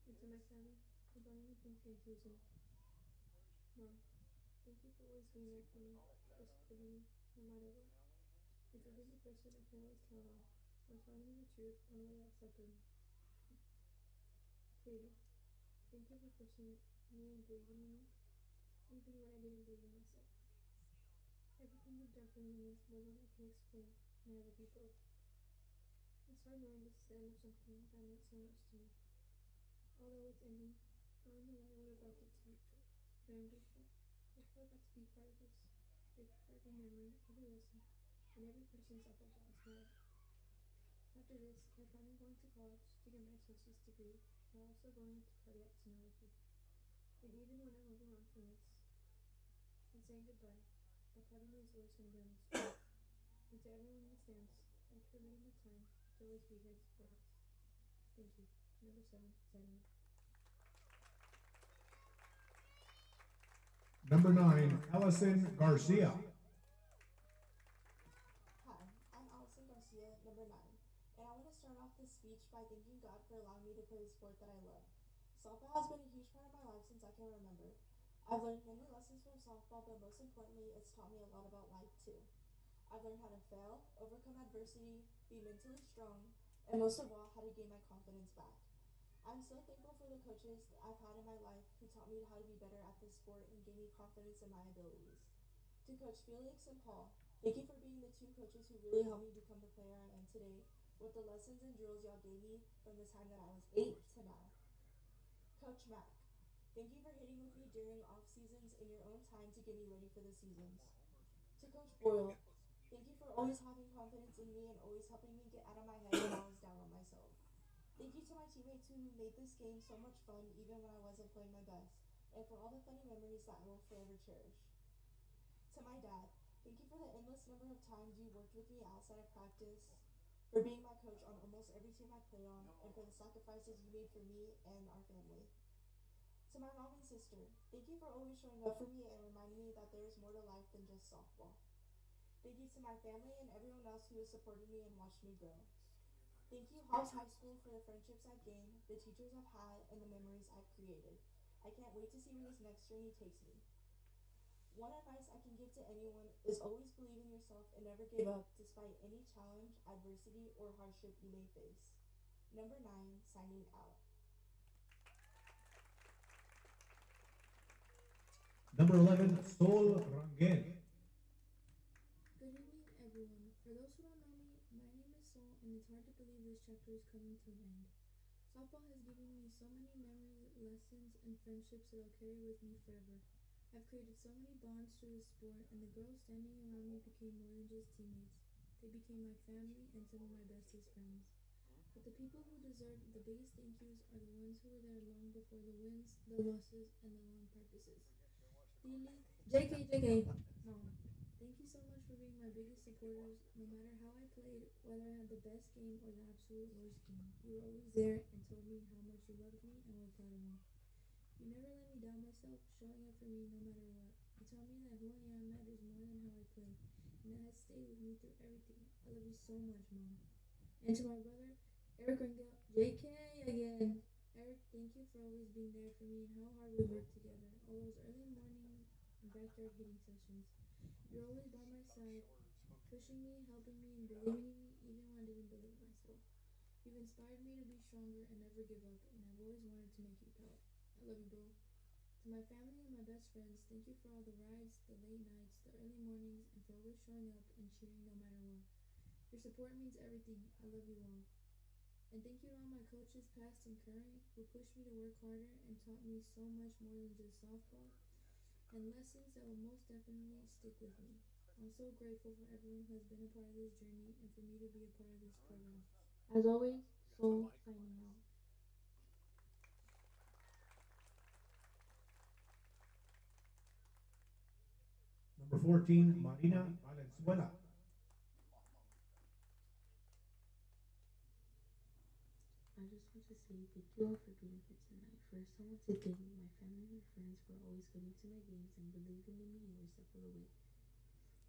Speaker 14: And to my family, I don't even think thank yous enough. Mom, thank you for always being there for me, for supporting me, no matter what, and for being the person I can always count on telling me the truth on whether I accepted me. Baby, thank you for pushing me and believing in me, even when I didn't believe in myself. Everything you've done for me means more than I can explain, and other people. It's hard knowing this is the end of something that meant so much to me. Although it's ending, not in the way I would have liked it to, but I'm grateful. Grateful I got to be part of this. Grateful for every memory, every lesson, and every person softball brought into my life. After this, I plan on going to college to get my associate's degree, while also going to cardiac sonography. And even when I move on from this and saying goodbye, a part of me is always going to be on this field. And to everyone in the stands, thank you for making the time to always be here to support us. Thank you. Number 7, signing off.
Speaker 8: Number 9, Ellison Garcia.
Speaker 13: Hi, I'm Allison Garcia, number 9, and I want to start off this speech by thanking God for allowing me to play the sport that I love. Softball has been a huge part of my life since I can remember. I've learned many lessons from softball, but most importantly, it's taught me a lot about life too. I've learned how to fail, overcome adversity, be mentally strong, and most of all, how to gain my confidence back. I'm so thankful for the coaches that I've had in my life who taught me how to be better at this sport and gave me confidence in my abilities. To Coach Felix and Paul, thank you for being the 2 coaches who really helped me become the player I am today with the lessons and drills y'all gave me from the time that I was 8 to now. Coach Mac, thank you for hitting with me during off seasons in your own time to get me ready for the seasons. To Coach Boyle, thank you for always having confidence in me and always helping me get out of my head when I was down on myself. Thank you to my teammates who made this game so much fun even when I wasn't playing my best, and for all the funny memories that I will forever cherish. To my dad, thank you for the endless number of times you worked with me outside of practice, for being my coach on almost every team I played on, and for the sacrifices you made for me and our family. To my mom and sister, thank you for always showing up for me and reminding me that there is more to life than just softball. Thank you to my family and everyone else who has supported me and watched me grow. Thank you, Hobbs High School, for the friendships I've gained, the teachers I've had, and the memories I've created. I can't wait to see where this next journey takes me. One advice I can give to anyone is always believe in yourself and never give up despite any challenge, adversity, or hardship you may face. Number 9, signing out.
Speaker 8: Number 11, Sol Rangel.
Speaker 14: Good evening, everyone. For those who don't know me, my name is Sol, and it's hard to believe this chapter is coming to an end. Softball has given me so many memories, lessons, and friendships that I'll carry with me forever. I've created so many bonds through this sport, and the girls standing around me became more than just teammates. They became my family and some of my bestest friends. But the people who deserve the biggest thank yous are the ones who were there long before the wins, the losses, and the long practices. The elite, JK, Mom, thank you so much for being my biggest supporters. No matter how I played, whether I had the best game or the absolute worst game, you were always there and told me how much you loved me and were proud of me. You never let me down myself, showing up for me no matter what. You taught me that who I am matters more than how I play, and that has stayed with me through everything. I love you so much, Mom. And to my brother, Eric Rangel, JK again. Eric, thank you for always being there for me and how hard we worked together. All those early morning and backyard hitting sessions. You're always by my side, pushing me, helping me, and believing in me even when I didn't believe in myself. You've inspired me to be stronger and never give up, and I've always wanted to make you proud. I love you, bro. To my family and my best friends, thank you for all the rides, the late nights, the early mornings, and for always showing up and cheering no matter what. Your support means everything. I love you all. And thank you to all my coaches, past and current, who pushed me to work harder and taught me so much more than just softball, and lessons that will most definitely stick with me. I'm so grateful for everyone who has been a part of this journey and for me to be a part of this program. As always, Soul signing out.
Speaker 8: Number 14, Marina Valenzuela.
Speaker 14: I just want to say thank you all for being here tonight. First, I want to thank my family and friends for always coming to my games and believing in me every step of the way.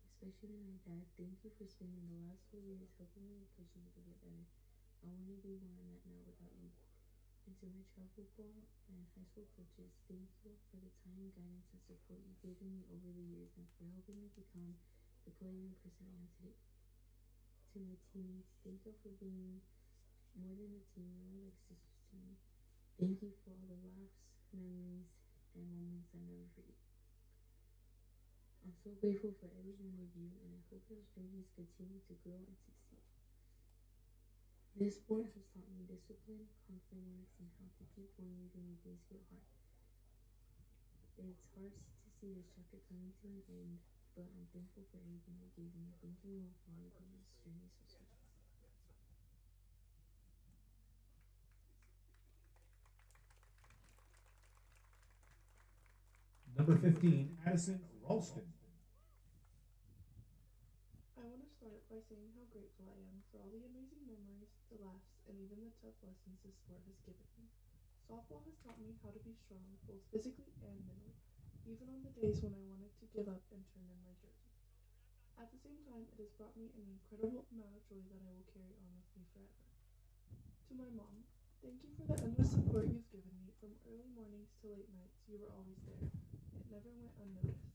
Speaker 14: Especially my dad, thank you for spending the last 4 years helping me and pushing me to get better. I wouldn't be where I'm at now without you. And to my travel ball and high school coaches, thank you all for the time, guidance, and support you've given me over the years and for helping me become the player and person I am today. To my teammates, thank you all for being more than a team, you are like sisters to me. Thank you for all the laughs, memories, and moments I never forget. I'm so grateful for every one of you, and I hope your journeys continue to grow and succeed. This sport has taught me discipline, confidence, and how to keep going even when things get hard. It's hard to see this chapter coming to an end, but I'm thankful for everything it gave me. Thank you all for making this journey so special.
Speaker 8: Number 15, Addison Ralston.
Speaker 13: I want to start by saying how grateful I am for all the amazing memories, the laughs, and even the tough lessons this sport has given me. Softball has taught me how to be strong, both physically and mentally, even on the days when I wanted to give up and turn in my jersey. At the same time, it has brought me an incredible amount of joy that I will carry on with me forever. To my mom, thank you for the endless support you've given me from early mornings to late nights. You were always there. It never went unnoticed,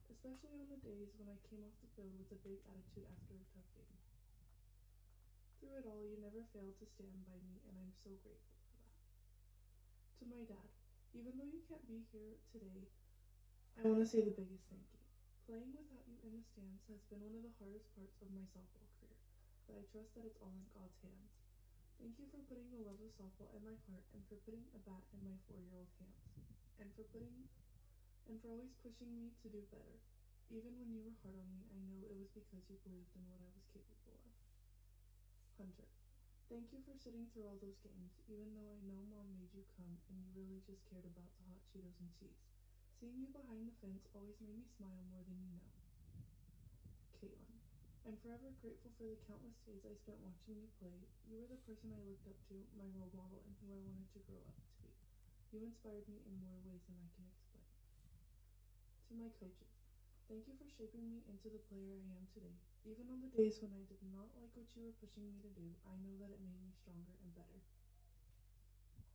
Speaker 13: especially on the days when I came off the field with a big attitude after a tough game. Through it all, you never failed to stand by me, and I'm so grateful for that. To my dad, even though you can't be here today, I want to say the biggest thank you. Playing without you in the stands has been one of the hardest parts of my softball career, but I trust that it's all in God's hands. Thank you for putting the love of softball in my heart and for putting a bat in my 4-year-old hands, and for always pushing me to do better. Even when you were hard on me, I know it was because you believed in what I was capable of. Hunter, thank you for sitting through all those games, even though I know Mom made you come and you really just cared about the hot Cheetos and cheese. Seeing you behind the fence always made me smile more than you know. Caitlin, I'm forever grateful for the countless days I spent watching you play. You were the person I looked up to, my role model, and who I wanted to grow up to be. You inspired me in more ways than I can explain. To my coaches, thank you for shaping me into the player I am today. Even on the days when I did not like what you were pushing me to do, I know that it made me stronger and better.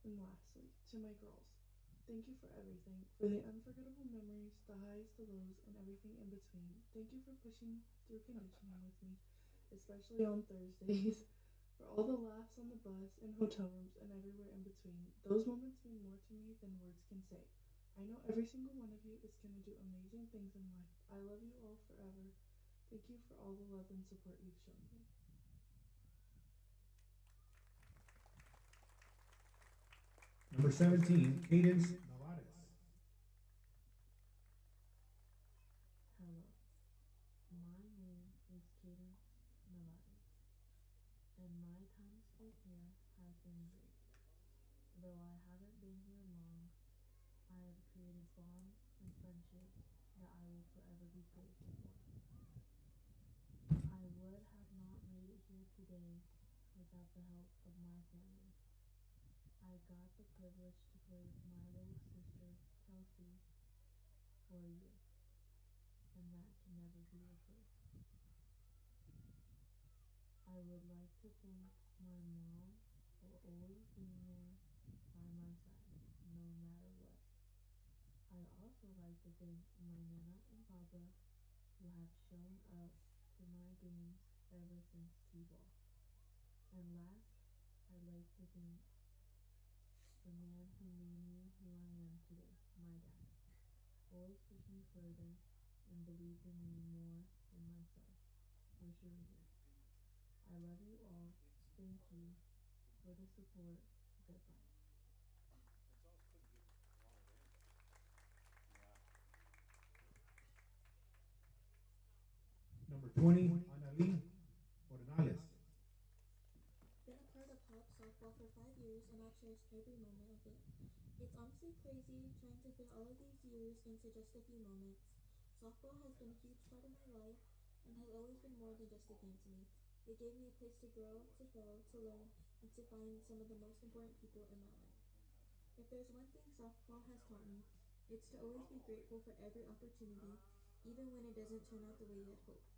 Speaker 13: And lastly, to my girls, thank you for everything, for the unforgettable memories, the highs, the lows, and everything in between. Thank you for pushing through conditioning with me, especially on Thursdays, for all the laughs on the bus, in hotel rooms, and everywhere in between. Those moments mean more to me than words can say. I know every single one of you is going to do amazing things in life. I love you all forever. Thank you for all the love and support you've shown me.
Speaker 8: Number 17, Cadence Navares.
Speaker 14: Hello, my name is Cadence Navares, and my time spent here has been great. Though I haven't been here long, I have created bonds and friendships that I will forever be grateful for. I would have not made it here today without the help of my family. I got the privilege to play with my little sister, Kelsey, for a year, and that can never be replaced. I would like to thank my mom for always being there by my side, no matter what. I'd also like to thank my Nana and Papa who have shown up to
Speaker 13: to my games ever since T-ball. And last, I'd like to thank the man who made me who I am today, my dad. Always pushed me further and believed in me more than myself. Wish you were here. I love you all. Thank you for the support. Goodbye.
Speaker 8: Number 20, Anali Morales.
Speaker 14: Been a part of Hobbs softball for 5 years and I'll cherish every moment of it. It's honestly crazy trying to fit all of these years into just a few moments. Softball has been a huge part of my life and has always been more than just a game to me. It gave me a place to grow, to fail, to learn, and to find some of the most important people in my life. If there's one thing softball has taught me, it's to always be grateful for every opportunity, even when it doesn't turn out the way you had hoped.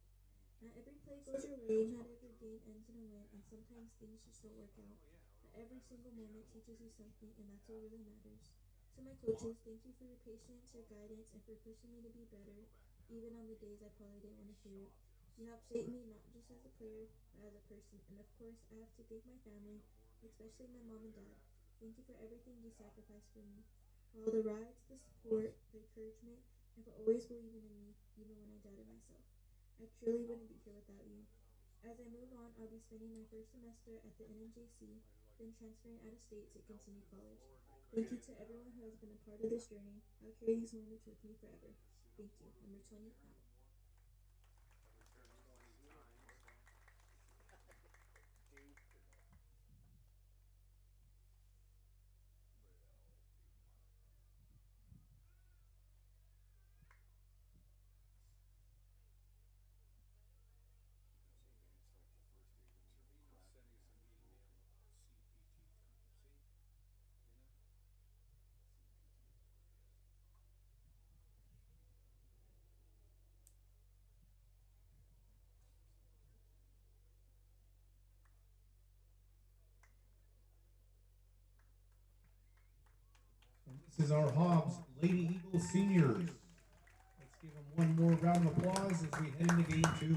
Speaker 14: Not every play goes your way, not every game ends in a win, and sometimes things just don't work out. But every single moment teaches you something, and that's what really matters. To my coaches, thank you for your patience, your guidance, and for pushing me to be better, even on the days I probably didn't want to hear it. You helped shape me not just as a player, but as a person. And of course, I have to thank my family, especially my mom and dad. Thank you for everything you sacrificed for me. For all the rides, the support, the encouragement, and for always believing in me, even when I doubted myself. I truly wouldn't be here without you. As I move on, I'll be spending my first semester at the NNJC, then transferring out of state to continue college. Thank you to everyone who has been a part of this journey. I'll carry these moments with me forever. Thank you. Number 20 out.
Speaker 8: And this is our Hobbs Lady Eagles seniors. Let's give them one more round of applause as we head into game 2.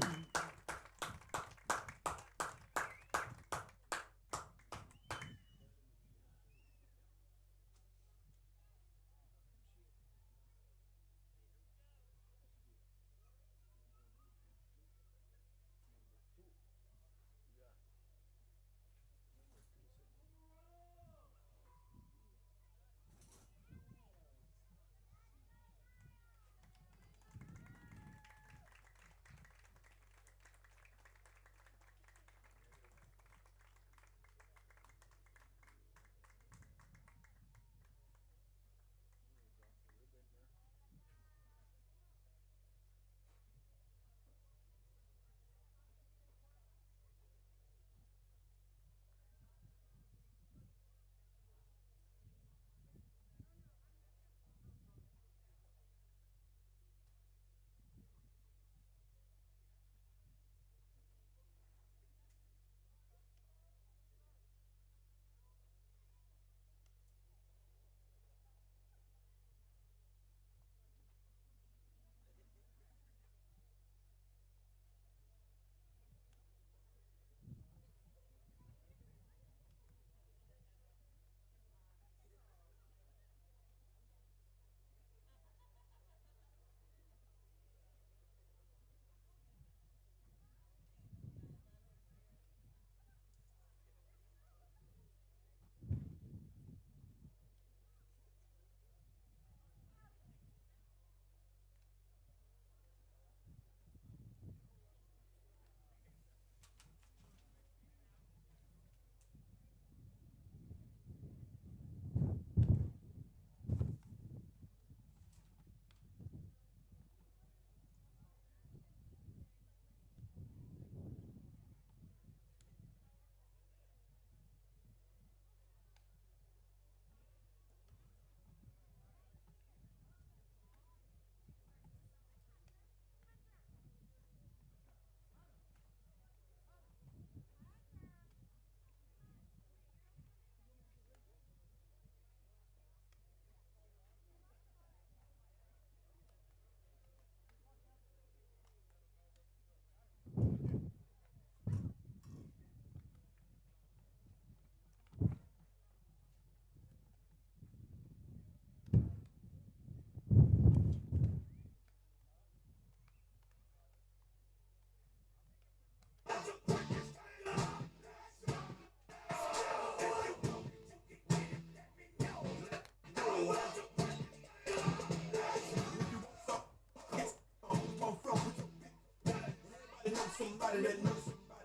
Speaker 15: Somebody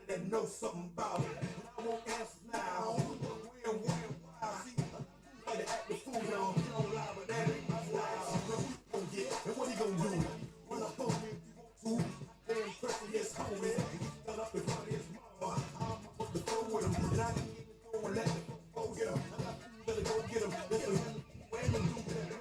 Speaker 15: that knows something about it. And I won't answer now. Where, why? See, like to act the fool now. You don't lie, but that ain't my style. What we gon' get, and what he gon' do? Run up on me if you want to. Damn pressing his homie. He got up in front of his mama. I'm supposed to go with him. And I didn't even go and let the go get him. I got food that'll go get him. This is him. Where him do that.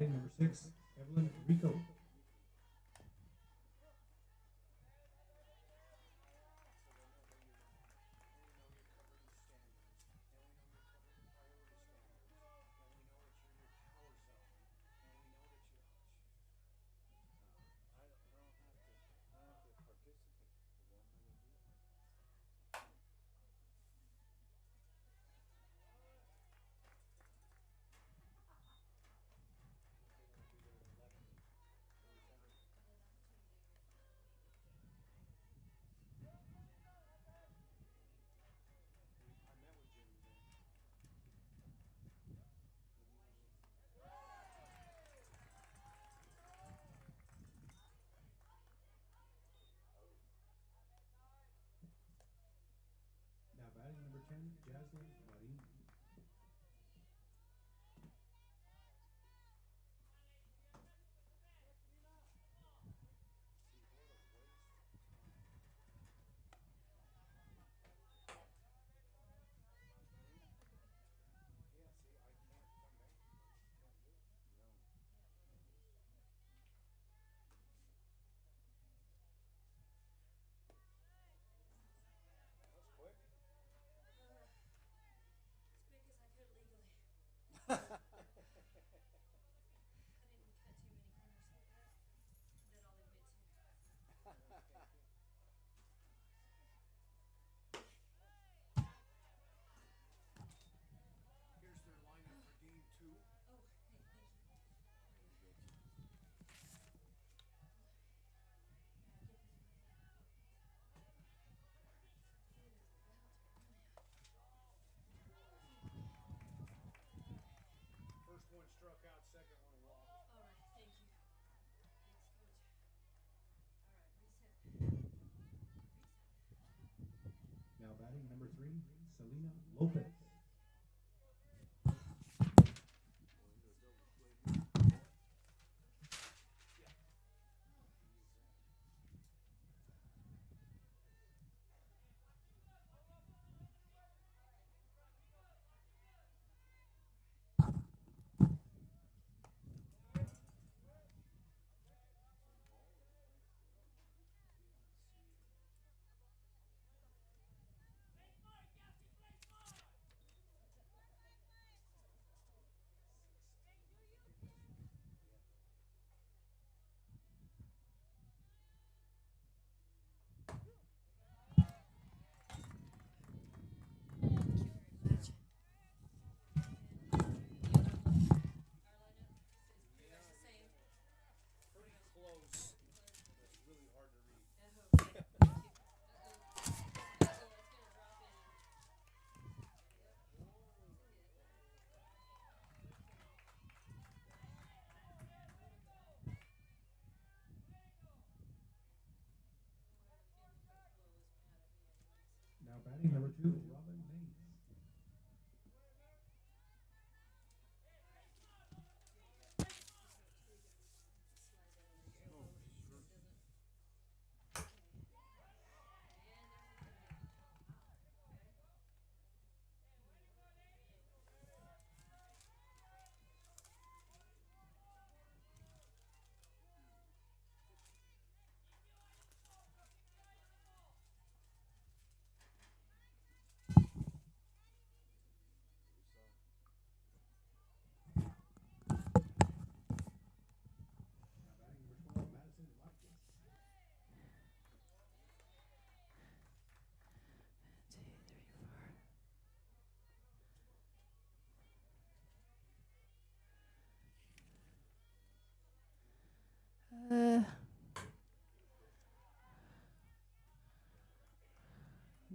Speaker 8: batting number 6, Evelyn Rico. Now batting number 10, Jaslyn Marin. First one struck out, second one walked.
Speaker 1: All right, thank you.
Speaker 8: Now batting number 3, Selena Lopez. Now batting number 2, Robin Mays.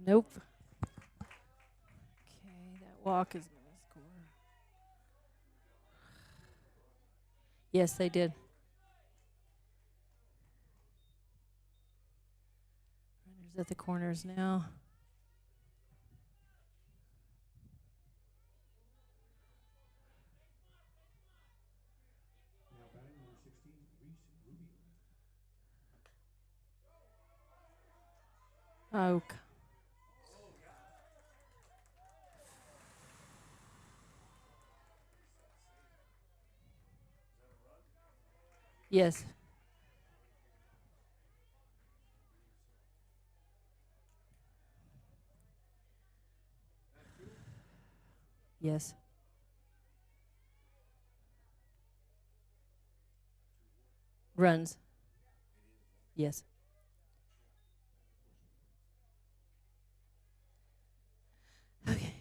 Speaker 4: Nope. Okay, that walk is going to score. Yes, they did. Runners at the corners now.
Speaker 8: Now batting number 16, Reese Rubio.
Speaker 4: Oh. Yes. Yes. Runs. Yes. Okay.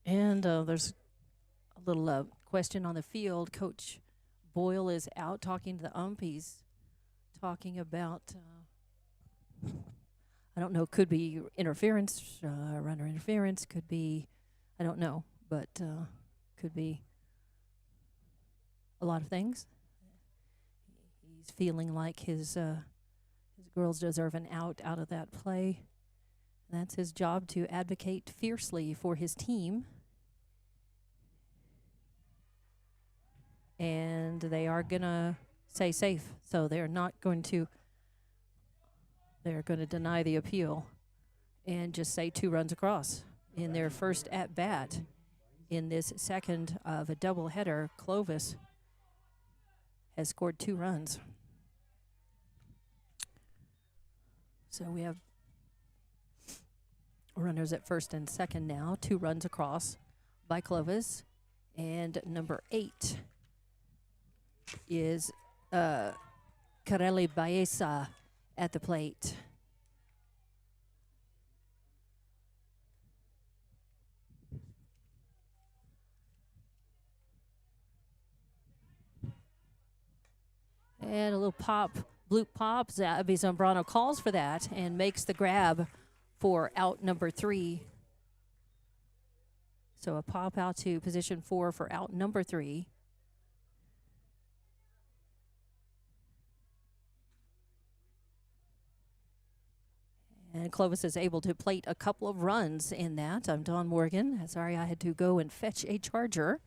Speaker 4: And there's a little question on the field. Coach Boyle is out talking to the ump. He's talking about, I don't know, could be interference, runner interference, could be, I don't know, but could be a lot of things. He's feeling like his girls deserve an out of that play. That's his job, to advocate fiercely for his team. And they are going to say safe. So they're going to deny the appeal and just say 2 runs across. In their first at-bat in this second of a doubleheader, Clovis has scored 2 runs. So we have runners at first and second now. 2 runs across by Clovis. And number 8 is Kareli Baeza at the plate. And a little pop, Blue pops. Abby Zambrano calls for that and makes the grab for out number 3. So a pop out to position 4 for out number 3. And Clovis is able to plate a couple of runs in that. I'm Dawn Morgan. Sorry, I had to go and fetch a charger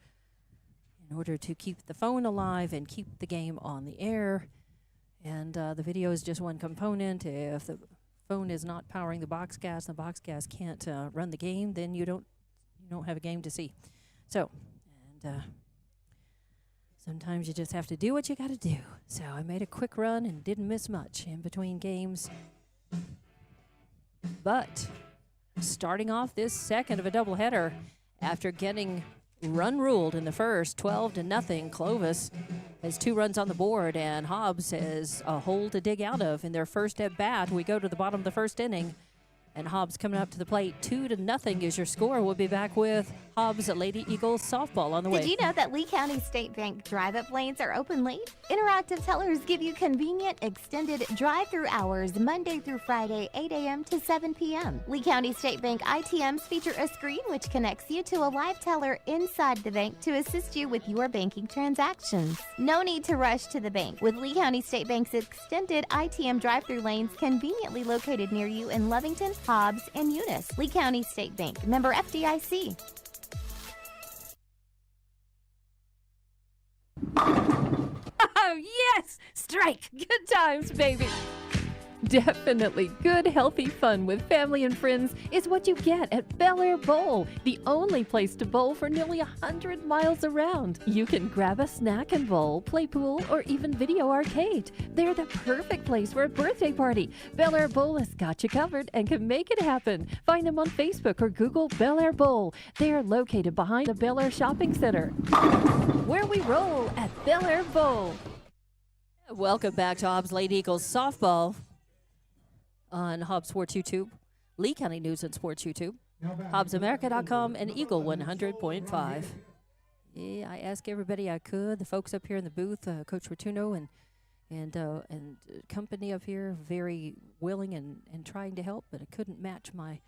Speaker 4: in order to keep the phone alive and keep the game on the air. And the video is just one component. If the phone is not powering the box gas, and the box gas can't run the game, then you don't have a game to see. So, and sometimes you just have to do what you got to do. So I made a quick run and didn't miss much in between games. But starting off this second of a doubleheader, after getting run ruled in the first, 12-0, Clovis has 2 runs on the board, and Hobbs has a hole to dig out of in their first at bat. We go to the bottom of the first inning, and Hobbs coming up to the plate. 2-0 is your score. We'll be back with Hobbs Lady Eagles softball on the way.
Speaker 5: Did you know that Lee County State Bank drive-up lanes are open late? Interactive tellers give you convenient, extended drive-through hours Monday through Friday, 8 a.m. to 7 p.m. Lee County State Bank ITMs feature a screen which connects you to a live teller inside the bank to assist you with your banking transactions. No need to rush to the bank with Lee County State Bank's extended ITM drive-through lanes conveniently located near you in Lovington, Hobbs, and Eunice. Lee County State Bank, member FDIC.
Speaker 7: Oh, yes! Strike! Good times, baby! Definitely good, healthy fun with family and friends is what you get at Bel Air Bowl, the only place to bowl for nearly 100 miles around. You can grab a snack and bowl, play pool, or even video arcade. They're the perfect place for a birthday party. Bel Air Bowl has got you covered and can make it happen. Find them on Facebook or Google Bel Air Bowl. They are located behind the Bel Air Shopping Center, where we roll at Bel Air Bowl.
Speaker 4: Welcome back to Hobbs Lady Eagles softball on Hobbs Sports YouTube, Lee County News and Sports YouTube, HobbsAmerica.com, and Eagle 100.5. Yeah, I asked everybody I could. The folks up here in the booth, Coach Rotuno and company up here, very willing and trying to help, but I couldn't match my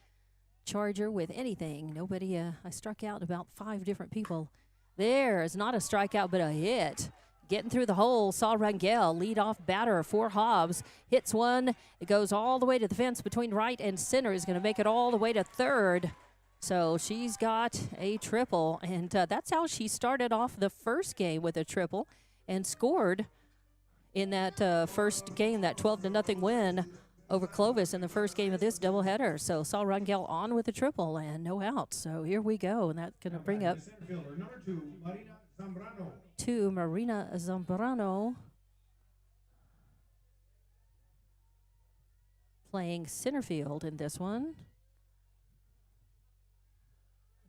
Speaker 4: charger with anything. Nobody. I struck out about 5 different people. There's not a strikeout, but a hit. Getting through the hole, saw Rangel, lead-off batter for Hobbs. Hits one. It goes all the way to the fence between right and center. Is going to make it all the way to third. So she's got a triple. And that's how she started off the first game, with a triple and scored in that first game, that 12-0 win over Clovis in the first game of this doubleheader. So saw Rangel on with a triple and no outs. So here we go. And that's going to bring up 2, Marina Zambrano, playing center field in this one,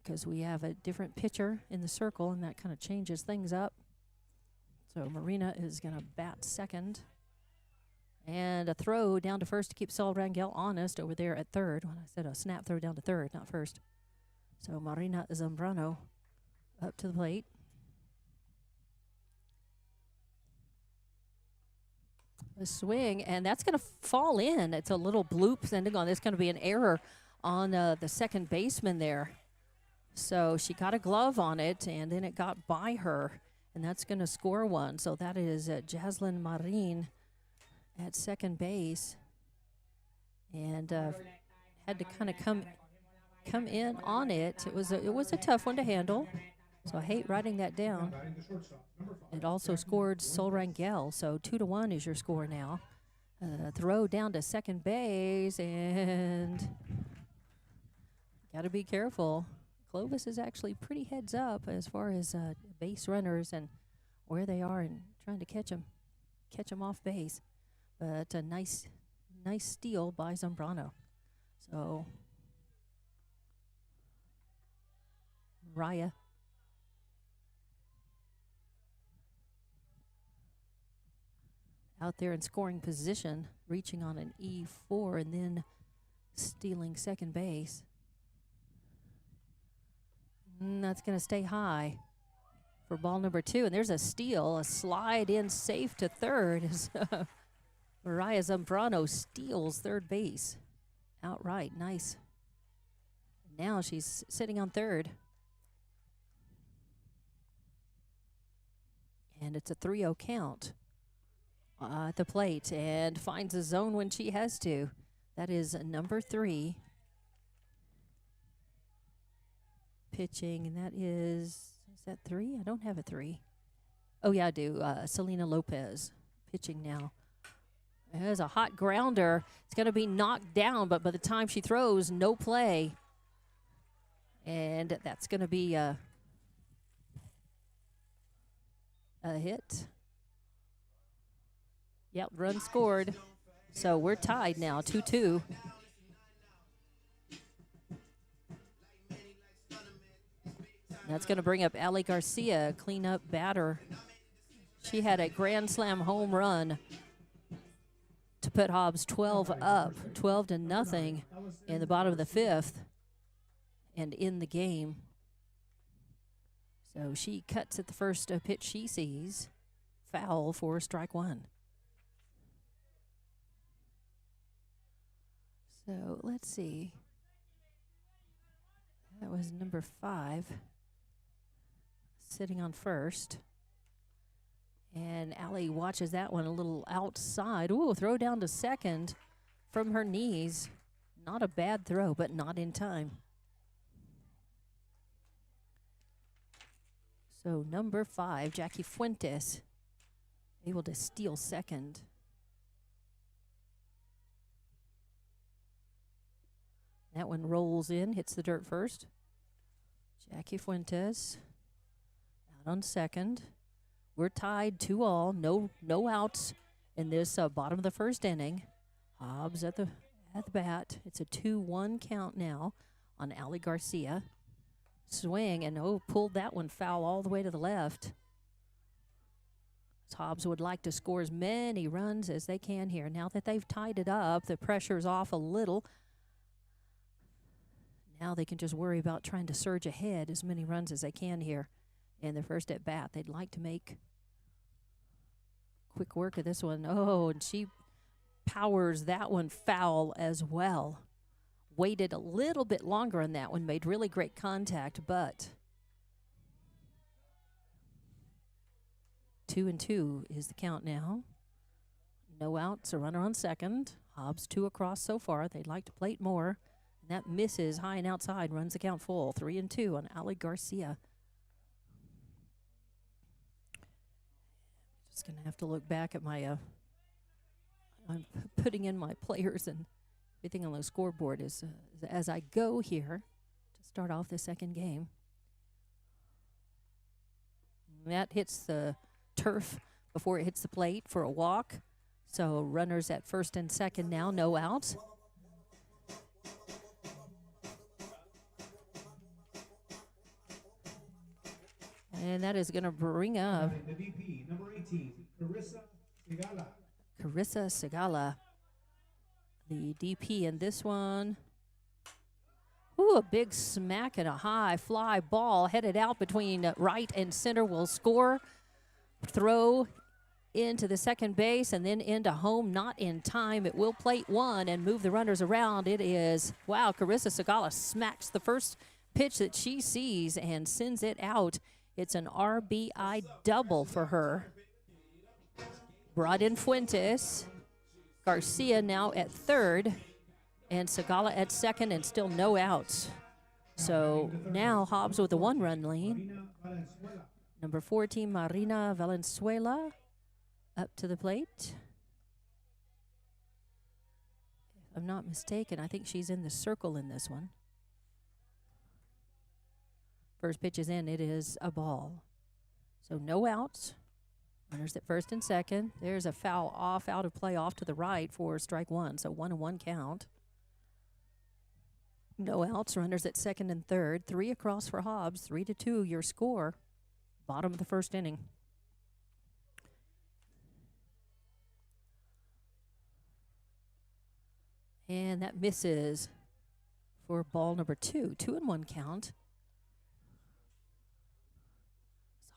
Speaker 4: because we have a different pitcher in the circle, and that kind of changes things up. So Marina is going to bat second. And a throw down to first to keep Saul Rangel honest over there at third. When I said a snap throw down to third, not first. So Marina Zambrano up to the plate. A swing, and that's going to fall in. It's a little bloop sending on. There's going to be an error on the second baseman there. So she got a glove on it, and then it got by her, and that's going to score one. So that is Jaslyn Marin at second base, and had to kind of come in on it. It was a tough one to handle, so I hate writing that down. It also scored Sol Rangel, so 2-1 is your score now. Throw down to second base, and got to be careful. Clovis is actually pretty heads up as far as base runners and where they are and trying to catch them off base. But a nice steal by Zambrano. So Raya out there in scoring position, reaching on an E4 and then stealing second base. That's going to stay high for ball number 2. And there's a steal, a slide in safe to third as Mariah Zambrano steals third base outright. Nice. Now she's sitting on third. And it's a 3-0 count at the plate, and finds a zone when she has to. That is number 3. Pitching, and that is that 3? I don't have a 3. Oh, yeah, I do. Selena Lopez pitching now. There's a hot grounder. It's going to be knocked down, but by the time she throws, no play. And that's going to be a hit. Yep, run scored. So we're tied now, 2-2. That's going to bring up Ali Garcia, cleanup batter. She had a grand slam home run to put Hobbs 12 up, 12-0 in the bottom of the 5th and in the game. So she cuts at the first pitch she sees. Foul for strike 1. So let's see. That was number 5. Sitting on first. And Allie watches that one a little outside. Ooh, throw down to second from her knees. Not a bad throw, but not in time. So number 5, Jackie Fuentes, able to steal second. That one rolls in, hits the dirt first. Jackie Fuentes out on second. We're tied 2-2. No outs in this bottom of the first inning. Hobbs at the bat. It's a 2-1 count now on Ali Garcia. Swing and pulled that one foul all the way to the left. Hobbs would like to score as many runs as they can here. Now that they've tied it up, the pressure's off a little. Now they can just worry about trying to surge ahead as many runs as they can here in their first at bat. They'd like to make quick work of this one. Oh, and she powers that one foul as well. Waited a little bit longer on that one, made really great contact, but 2-2 is the count now. No outs, a runner on second. Hobbs 2 across so far. They'd like to plate more. And that misses high and outside, runs the count full. 3-2 on Ali Garcia. Just going to have to look back at my, I'm putting in my players and everything on the scoreboard as I go here to start off the second game. That hits the turf before it hits the plate for a walk. So runners at first and second now, no outs. And that is going to bring up
Speaker 8: The DP, number 18, Carissa Segala.
Speaker 4: Carissa Segala, the DP in this one. Ooh, a big smack and a high fly ball headed out between right and center will score. Throw into the second base and then into home, not in time. It will plate one and move the runners around. It is, wow, Carissa Segala smacks the first pitch that she sees and sends it out. It's an RBI double for her. Brought in Fuentes. Garcia now at third. And Segala at second and still no outs. So now Hobbs with a 1-run lead. Number 14, Marina Valenzuela up to the plate. If I'm not mistaken, I think she's in the circle in this one. First pitch is in. It is a ball. So no outs. Runners at first and second. There's a foul off, out of play, off to the right for strike one. So 1-1 count. No outs. Runners at second and third. 3 across for Hobbs. 3-2 your score. Bottom of the first inning. And that misses for ball number 2. 2-1 count.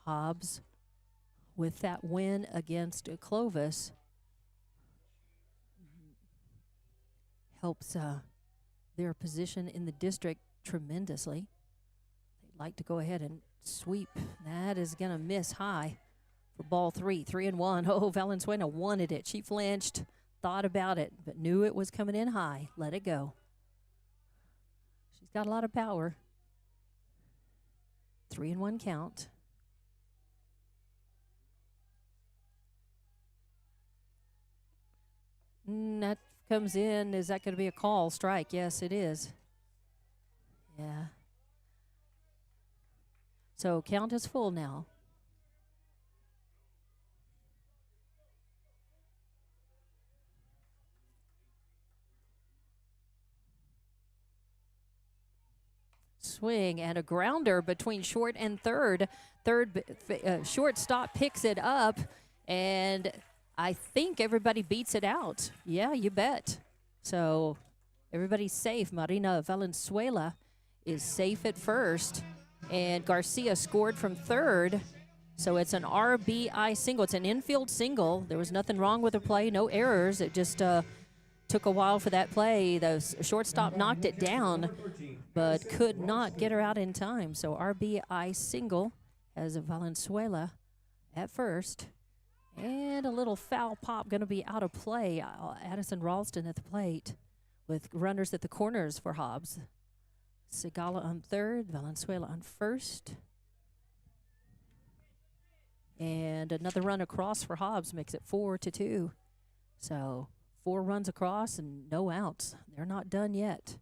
Speaker 4: Hobbs with that win against Clovis helps their position in the district tremendously. They'd like to go ahead and sweep. That is going to miss high for ball 3. 3-1. Oh, Valenzuela wanted it. She flinched, thought about it, but knew it was coming in high. Let it go. She's got a lot of power. 3-1 count. That comes in. Is that going to be a call? Strike? Yes, it is. Yeah. So count is full now. Swing and a grounder between short and third. Shortstop picks it up, and I think everybody beats it out. Yeah, you bet. So everybody's safe. Marina Valenzuela is safe at first, and Garcia scored from third. So it's an RBI single. It's an infield single. There was nothing wrong with the play, no errors. It just took a while for that play. The shortstop knocked it down, but could not get her out in time. So RBI single has Valenzuela at first. And a little foul pop going to be out of play. Addison Ralston at the plate with runners at the corners for Hobbs. Segala on third, Valenzuela on first. And another run across for Hobbs makes it 4-2. So 4 runs across and no outs. They're not done yet.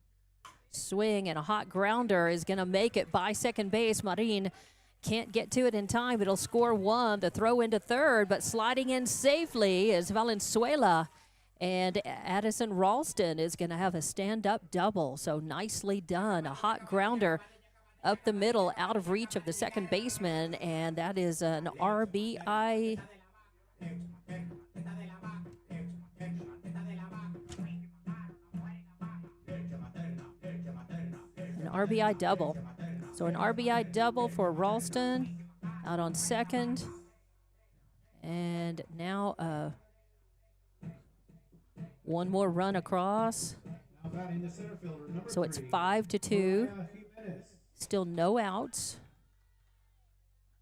Speaker 4: Swing and a hot grounder is going to make it by second base. Marin can't get to it in time. It'll score 1. The throw into third, but sliding in safely is Valenzuela. And Addison Ralston is going to have a stand-up double. So nicely done. A hot grounder up the middle, out of reach of the second baseman. And that is an RBI. An RBI double. So an RBI double for Ralston out on second. And now one more run across. So it's 5-2. Still no outs.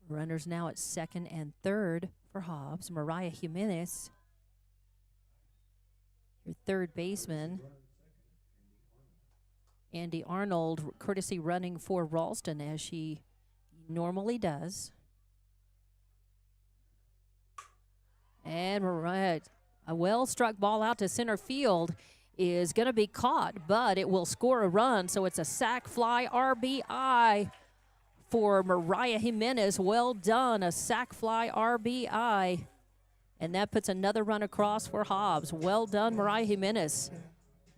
Speaker 4: Runners now at second and third for Hobbs. Mariah Jimenez, your third baseman. Andy Arnold, courtesy running for Ralston as she normally does. And Mariah, a well-struck ball out to center field is going to be caught, but it will score a run. So it's a sac fly RBI for Mariah Jimenez. Well done, a sac fly RBI. And that puts another run across for Hobbs. Well done, Mariah Jimenez.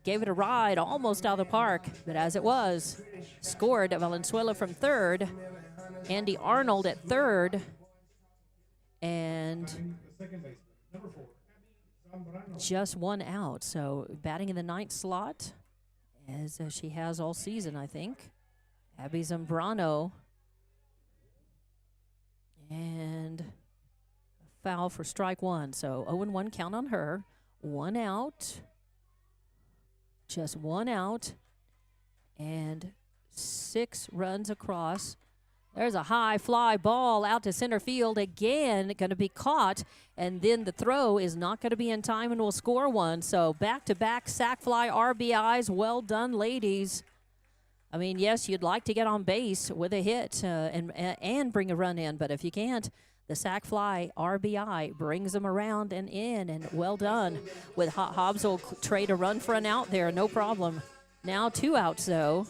Speaker 4: Gave it a ride almost out of the park, but as it was, scored Valenzuela from third, Andy Arnold at third, and just one out. So batting in the ninth slot, as she has all season, I think. Abby Zambrano. And a foul for strike one. So 0-1 count on her. One out. Just one out. And 6 runs across. There's a high fly ball out to center field again, going to be caught, and then the throw is not going to be in time and will score one. So back-to-back sac fly RBIs. Well done, ladies. I mean, yes, you'd like to get on base with a hit and bring a run in, but if you can't, the sac fly RBI brings them around and in, and well done. With Hobbs will trade a run for an out there, no problem. Now 2 outs, though.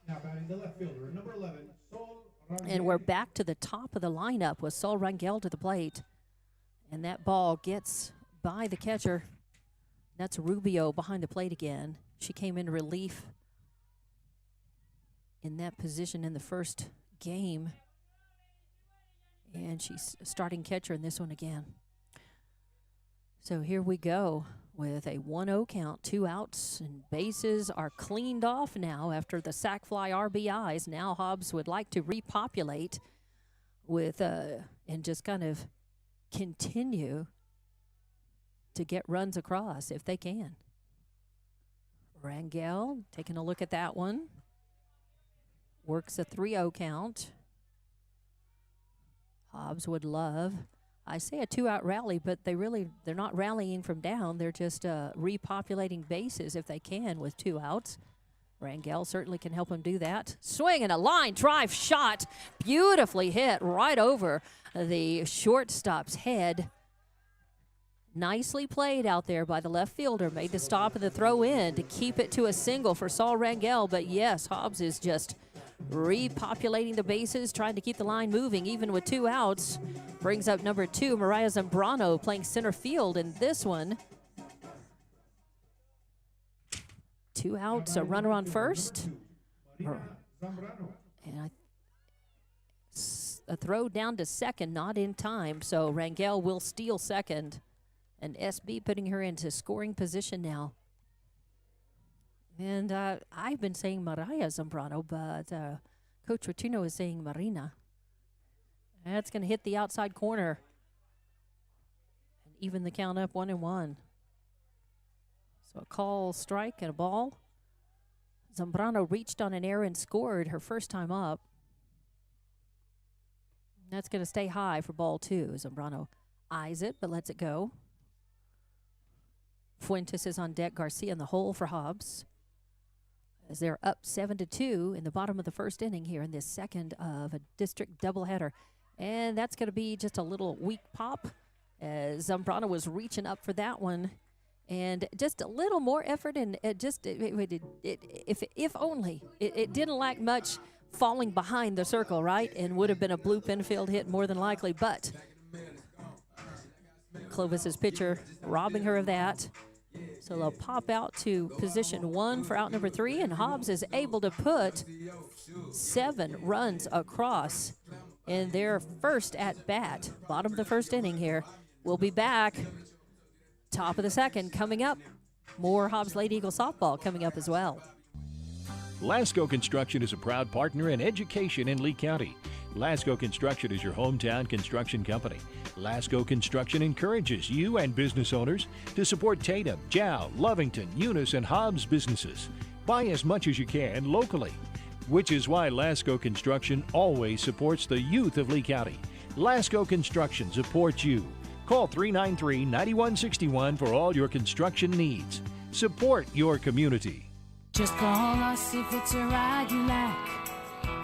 Speaker 8: Now batting the left fielder, number 11, Sol Rangel.
Speaker 4: And we're back to the top of the lineup with Sol Rangel to the plate. And that ball gets by the catcher. That's Rubio behind the plate again. She came in relief in that position in the first game. And she's starting catcher in this one again. So here we go with a 1-0 count, 2 outs, and bases are cleaned off now after the sac fly RBIs. Now Hobbs would like to repopulate with and just kind of continue to get runs across if they can. Rangel taking a look at that one. Works a 3-0 count. Hobbs would love, I say a 2-out rally, but they're not rallying from down. They're just repopulating bases if they can with 2 outs. Rangel certainly can help them do that. Swing and a line drive shot. Beautifully hit right over the shortstop's head. Nicely played out there by the left fielder. Made the stop and the throw in to keep it to a single for Sol Rangel. But yes, Hobbs is just repopulating the bases, trying to keep the line moving even with 2 outs. Brings up number 2, Mariah Zambrano, playing center field in this one. 2 outs, a runner on first. And a throw down to second, not in time. So Rangel will steal second. And SB putting her into scoring position now. And I've been saying Mariah Zambrano, but Coach Rotuno is saying Marina. That's going to hit the outside corner. And even the count up 1-1. So a call, strike, and a ball. Zambrano reached on an error and scored her first time up. That's going to stay high for ball 2. Zambrano eyes it, but lets it go. Fuentes is on deck. Garcia in the hole for Hobbs, as they're up 7-2 in the bottom of the first inning here in this second of a district doubleheader. And that's going to be just a little weak pop, as Zambrano was reaching up for that one. And just a little more effort, and if only. It didn't lack much falling behind the circle, right? And would have been a blue pinfield hit more than likely. But Clovis's pitcher robbing her of that. So they'll pop out to position 1 for out number 3, and Hobbs is able to put 7 runs across in their first at bat. Bottom of the first inning here. We'll be back. Top of the second coming up. More Hobbs Lady Eagle softball coming up as well.
Speaker 3: Lasco Construction is a proud partner in education in Lee County. Lasco Construction is your hometown construction company. Lasco Construction encourages you and business owners to support Tatum, Jow, Lovington, Eunice, and Hobbs businesses. Buy as much as you can locally, which is why Lasco Construction always supports the youth of Lee County. Lasco Construction supports you. Call 393-9161 for all your construction needs. Support your community.
Speaker 1: Just call us if it's a ride you like.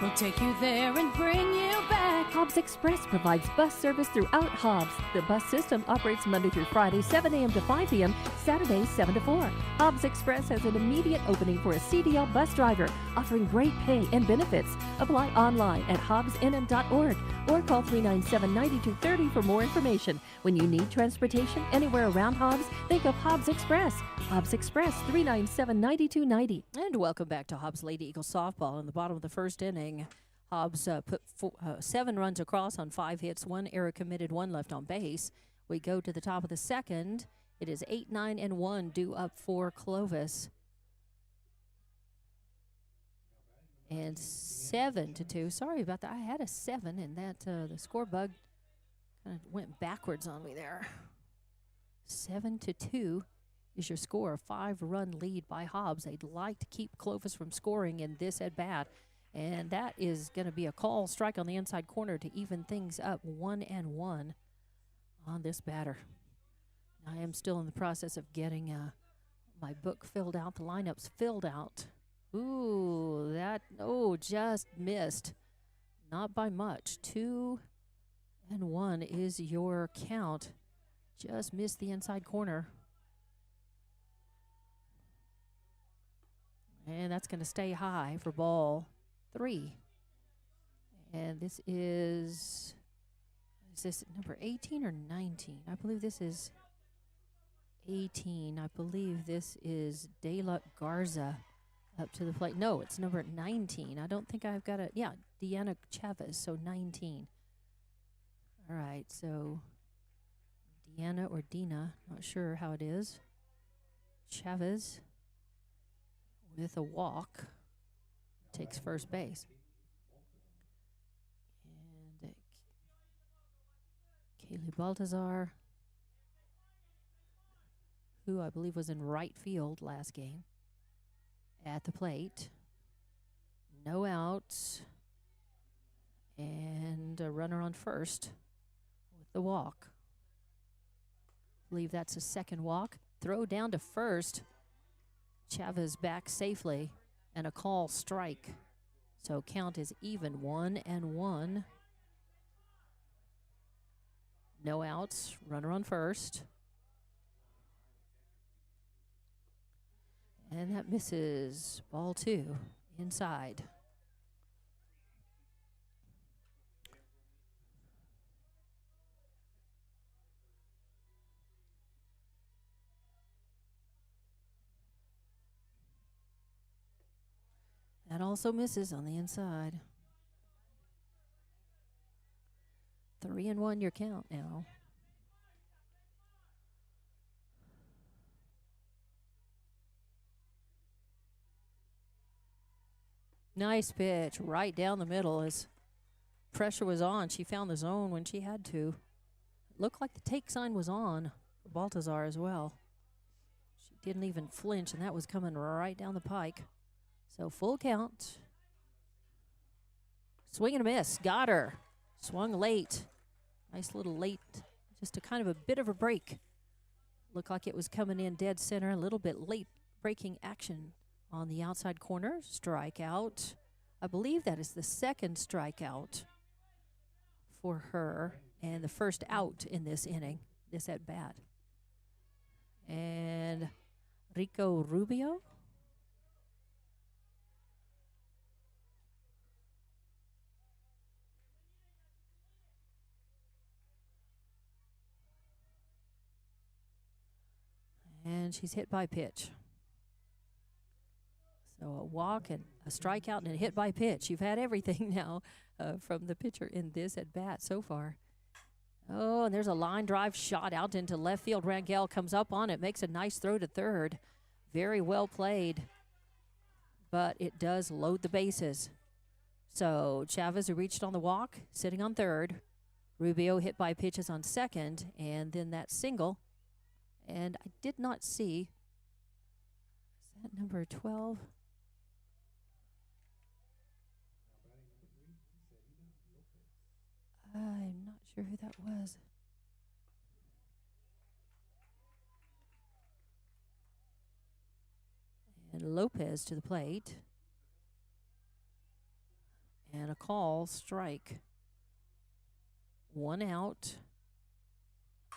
Speaker 1: We'll take you there and bring you back.
Speaker 7: Hobbs Express provides bus service throughout Hobbs. The bus system operates Monday through Friday, 7 a.m. to 5 p.m., Saturdays, 7 to 4. Hobbs Express has an immediate opening for a CDL bus driver, offering great pay and benefits. Apply online at hobbsnm.org or call 397-9230 for more information. When you need transportation anywhere around Hobbs, think of Hobbs Express. Hobbs Express, 397-9290.
Speaker 4: And welcome back to Hobbs Lady Eagle softball. In the bottom of the first inning, Hobbs put 7 runs across on 5 hits, 1 error committed, 1 left on base. We go to the top of the second. It is 8-9 and 1 due up for Clovis. And 7-2. Sorry about that. I had a 7, and that the score bug kind of went backwards on me there. 7-2 is your score. A 5-run lead by Hobbs. They'd like to keep Clovis from scoring in this at bat. And that is going to be a call strike on the inside corner to even things up 1-1 on this batter. I am still in the process of getting my book filled out, the lineups filled out. Ooh, just missed. Not by much. 2-1 is your count. Just missed the inside corner. And that's going to stay high for ball 3. And this is this number 18 or 19? I believe this is 18. I believe this is De La Garza up to the plate. No, it's number 19. I don't think I've got it. Yeah, Deanna Chavez, so 19. All right, so Deanna or Dina, not sure how it is. Chavez with a walk takes first base. And Kaylee Baltazar, who I believe was in right field last game, at the plate. No outs. And a runner on first with the walk. I believe that's a second walk. Throw down to first. Chavez back safely. And a call strike. So count is even 1-1. No outs. Runner on first. And that misses. Ball 2 inside. That also misses on the inside. 3-1 your count now. Nice pitch right down the middle as pressure was on. She found the zone when she had to. It looked like the take sign was on for Baltazar as well. She didn't even flinch, and that was coming right down the pike. So full count. Swing and a miss. Got her. Swung late. Nice little late. Just a kind of a bit of a break. Looked like it was coming in dead center. A little bit late breaking action on the outside corner. Strikeout. I believe that is the second strikeout for her. And the first out in this inning. This at bat. And Rico Rubio. And she's hit by pitch. So a walk and a strikeout and a hit by pitch. You've had everything now from the pitcher in this at bat so far. Oh, and there's a line drive shot out into left field. Rangel comes up on it, makes a nice throw to third. Very well played. But it does load the bases. So Chavez, who reached on the walk, sitting on third. Rubio hit by pitches on second. And then that single. And I did not see, is that number 12? I'm not sure who that was. And Lopez to the plate. And a call, strike. One out.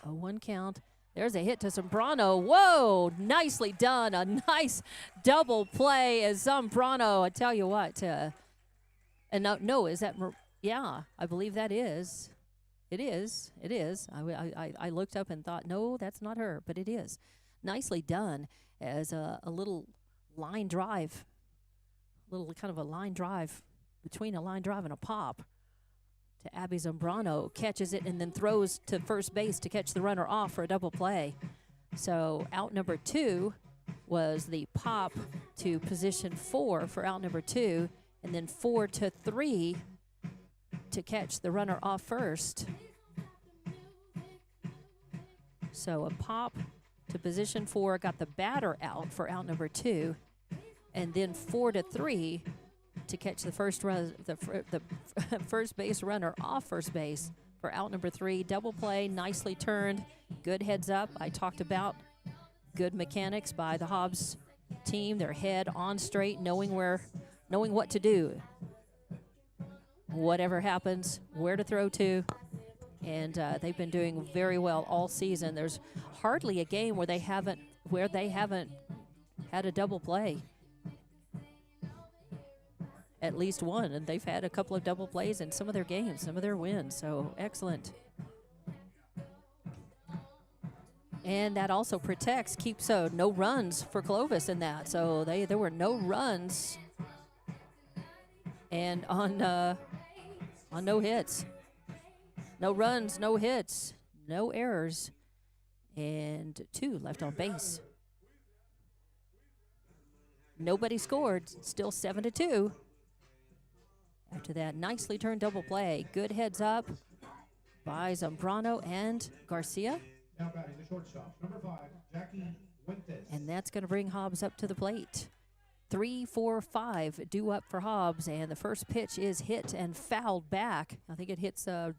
Speaker 4: A 1 count. There's a hit to Zambrano. Whoa, nicely done. A nice double play as Zambrano. I tell you what. And no, is that? Yeah, I believe that is. It is. It is. I looked up and thought, no, that's not her, but it is. Nicely done as a little line drive. Little kind of a line drive between a line drive and a pop to Abby Zambrano. Catches it and then throws to first base to catch the runner off for a double play. So out number 2 was the pop to position 4 for out number 2, and then 4 to 3 to catch the runner off first. So a pop to position 4 got the batter out for out number 2, and then 4 to 3 to catch the first first base runner off first base for out number 3. Double play, nicely turned, good heads up. I talked about good mechanics by the Hobbs team. Their head on straight, knowing what to do. Whatever happens, where to throw to, and they've been doing very well all season. There's hardly a game where they haven't had a double play. At least one, and they've had a couple of double plays in some of their games, some of their wins. So excellent. And that also keeps no runs for Clovis in that. So there were no runs, and on no hits, no runs, no hits, no errors, and 2 left on base. Nobody scored. Still 7-2. After that nicely turned double play, good heads up by Zambrano and Garcia.
Speaker 8: Now batting the shortstop, number 5, Jackie Fuentes.
Speaker 4: And that's going to bring Hobbs up to the plate. 3-4-5 due up for Hobbs, and the first pitch is hit and fouled back. I think it hits the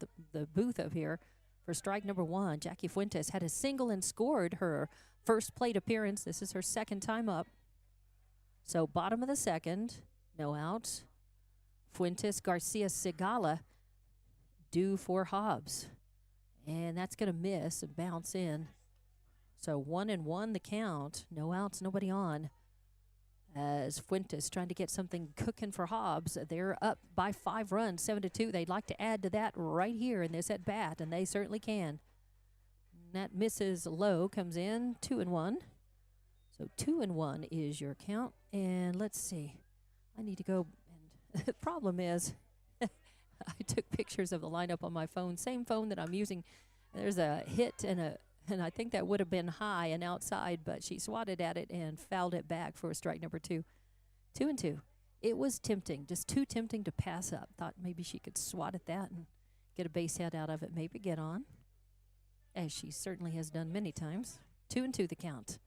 Speaker 4: booth up here for strike number 1. Jackie Fuentes had a single and scored her first plate appearance. This is her second time up. So bottom of the second, no outs. Fuentes, Garcia, Segala due for Hobbs. And that's going to miss and bounce in. So 1-1 the count. No outs, nobody on. As Fuentes trying to get something cooking for Hobbs. They're up by 5 runs, 7-2. They'd like to add to that right here in this at bat, and they certainly can. And that misses low, comes in 2-1. So 2-1 is your count. And let's see. I need to go. The problem is, I took pictures of the lineup on my phone, same phone that I'm using. There's a hit and I think that would have been high and outside, but she swatted at it and fouled it back for strike number 2. 2-2. It was tempting, just too tempting to pass up. Thought maybe she could swat at that and get a base hit out of it, maybe get on, as she certainly has done many times. 2-2 the count.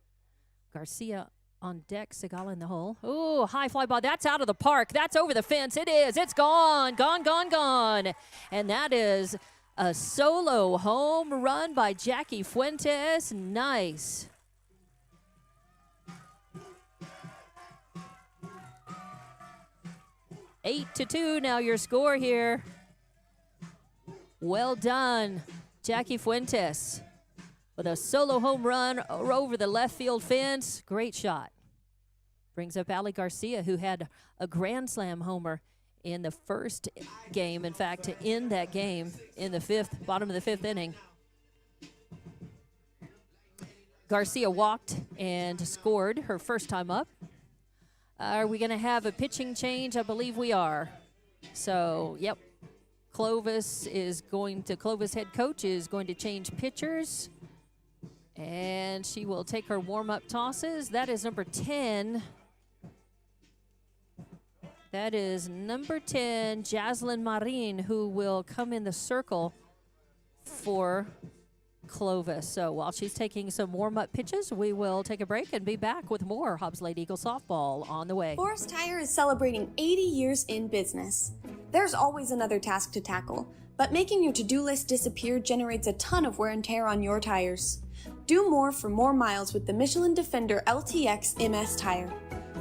Speaker 4: Garcia on deck, Segala in the hole. Oh, high fly ball. That's out of the park. That's over the fence. It is. It's gone. Gone. And that is a solo home run by Jackie Fuentes. Nice. Eight to 2 now your score here. Well done, Jackie Fuentes. With a solo home run over the left field fence. Great shot. Brings up Ali Garcia, who had a grand slam homer in the first game. In fact, to end that game in the bottom of the fifth inning. Garcia walked and scored her first time up. Are we going to have a pitching change? I believe we are. So, yep. Clovis head coach is going to change pitchers. And she will take her warm-up tosses. That is number 10. That is number 10, Jaslyn Marin, who will come in the circle for Clovis. So while she's taking some warm-up pitches, we will take a break and be back with more Hobbs Lady Eagle softball on the way.
Speaker 2: Forest Tire is celebrating 80 years in business. There's always another task to tackle, but making your to-do list disappear generates a ton of wear and tear on your tires. Do more for more miles with the Michelin Defender LTX MS tire.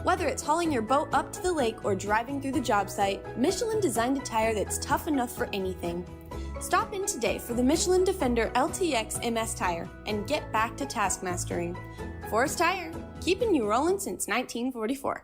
Speaker 2: Whether it's hauling your boat up to the lake or driving through the job site, Michelin designed a tire that's tough enough for anything. Stop in today for the Michelin Defender LTX MS tire and get back to taskmastering. Forest Tire, keeping you rolling since 1944.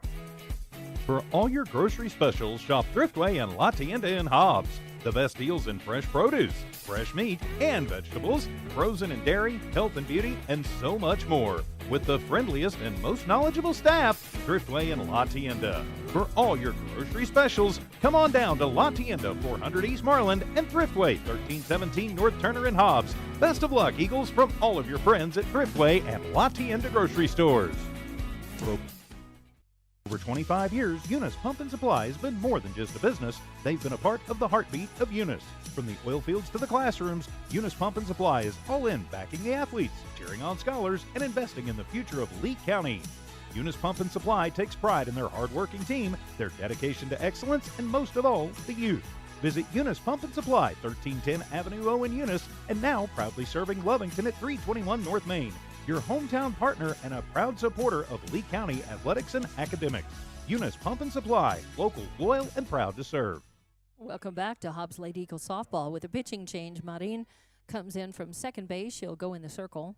Speaker 6: For all your grocery specials, shop Thriftway and La Tienda in Hobbs. The best deals in fresh produce, fresh meat and vegetables, frozen and dairy, health and beauty, and so much more. With the friendliest and most knowledgeable staff, Thriftway and La Tienda. For all your grocery specials, come on down to La Tienda, 400 East Marland, and Thriftway, 1317 North Turner in Hobbs. Best of luck, Eagles, from all of your friends at Thriftway and La Tienda grocery stores. For 25 years, Eunice Pump and Supply has been more than just a business. They've been a part of the heartbeat of Eunice. From the oil fields to the classrooms, Eunice Pump and Supply is all in backing the athletes, cheering on scholars, and investing in the future of Lee County. Eunice Pump and Supply takes pride in their hard-working team, their dedication to excellence, and most of all, the youth. Visit Eunice Pump and Supply, 1310 Avenue O in Eunice, and now proudly serving Lovington at 321 North Main. Your hometown partner and a proud supporter of Lee County athletics and academics. Eunice Pump and Supply, local, loyal, and proud to serve.
Speaker 4: Welcome back to Hobbs Lady Eagles softball with a pitching change. Marin comes in from second base. She'll go in the circle.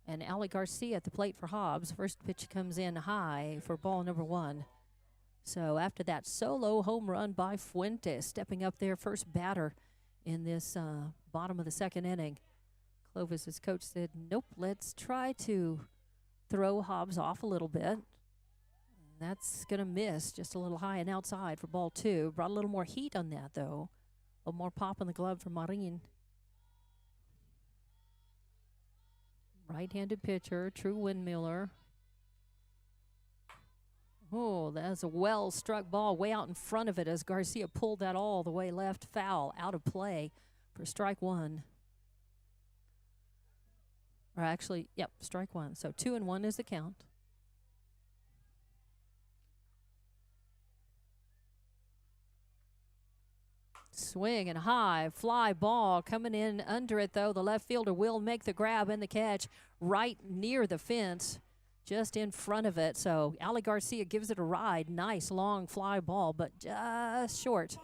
Speaker 4: And Ali Garcia at the plate for Hobbs. First pitch comes in high for ball number 1. So after that solo home run by Fuentes, stepping up there, first batter in this bottom of the second inning. Clovis' coach said, nope, let's try to throw Hobbs off a little bit. That's going to miss just a little high and outside for ball 2. Brought a little more heat on that, though. A little more pop in the glove for Marin. Right-handed pitcher, true windmiller. Oh, that's a well-struck ball way out in front of it as Garcia pulled that all the way left, foul, out of play for strike 1. Or actually, yep, strike 1. So 2-1 is the count. Swing and high, fly ball coming in under it, though. The left fielder will make the grab and the catch right near the fence, just in front of it. So Ali Garcia gives it a ride. Nice long fly ball, but just short.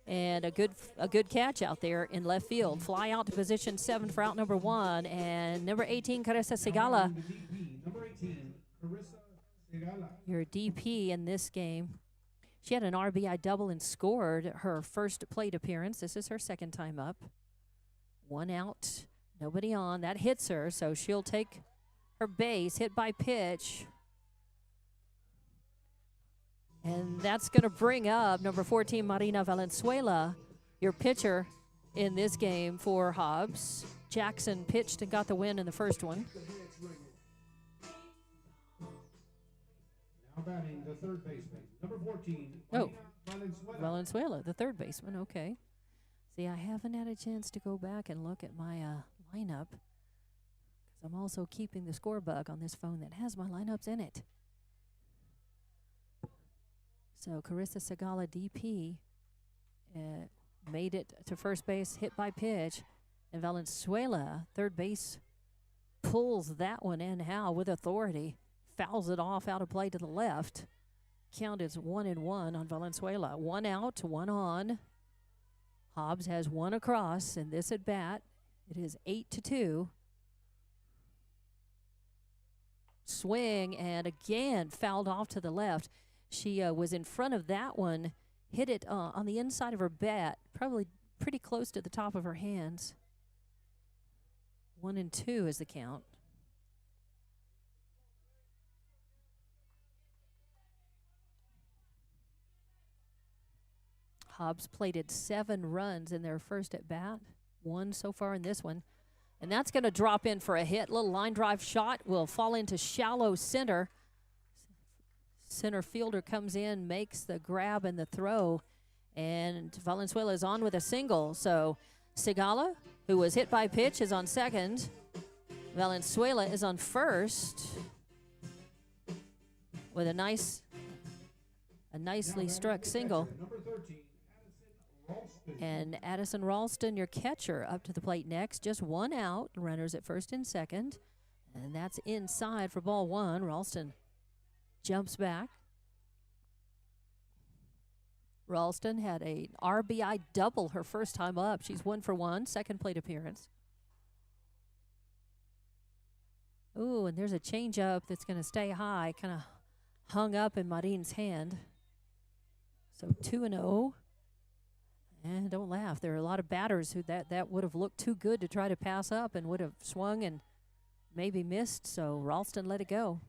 Speaker 4: And a good catch out there in left field. Fly out to position 7 for out number 1. And number 18, Carissa Segala. Your DP in this game. She had an RBI double and scored her first plate appearance. This is her second time up. 1 out, nobody on. That hits her, so she'll take her base, hit by pitch. And that's going to bring up number 14, Marina Valenzuela, your pitcher in this game for Hobbs. Jackson pitched and got the win in the first one.
Speaker 8: Now batting the third baseman, number 14, Valenzuela.
Speaker 4: Valenzuela, the third baseman, okay. See, I haven't had a chance to go back and look at my lineup because I'm also keeping the score bug on this phone that has my lineups in it. So Carissa Segala, DP, made it to first base, hit by pitch. And Valenzuela, third base, pulls that one in how with authority. Fouls it off out of play to the left. Count is 1-1 on Valenzuela. 1 out, 1 on. Hobbs has 1 across in this at bat. It is 8-2. Swing and again fouled off to the left. She was in front of that one, hit it on the inside of her bat, probably pretty close to the top of her hands. 1-2 is the count. Hobbs plated 7 runs in their first at bat, 1 so far in this one. And that's going to drop in for a hit. Little line drive shot will fall into shallow center. Center fielder comes in, makes the grab and the throw, and Valenzuela is on with a single. So Segala, who was hit by pitch, is on second. Valenzuela is on first with a nicely struck single. And Addison Ralston, your catcher, up to the plate next. Just 1 out, runners at first and second. And that's inside for ball 1. Ralston jumps back. Ralston had an RBI double her first time up. She's 1 for 1, second plate appearance. Ooh, and there's a changeup that's going to stay high, kind of hung up in Marin's hand. So 2-0. And don't laugh. There are a lot of batters who that would have looked too good to try to pass up and would have swung and maybe missed. So Ralston let it go.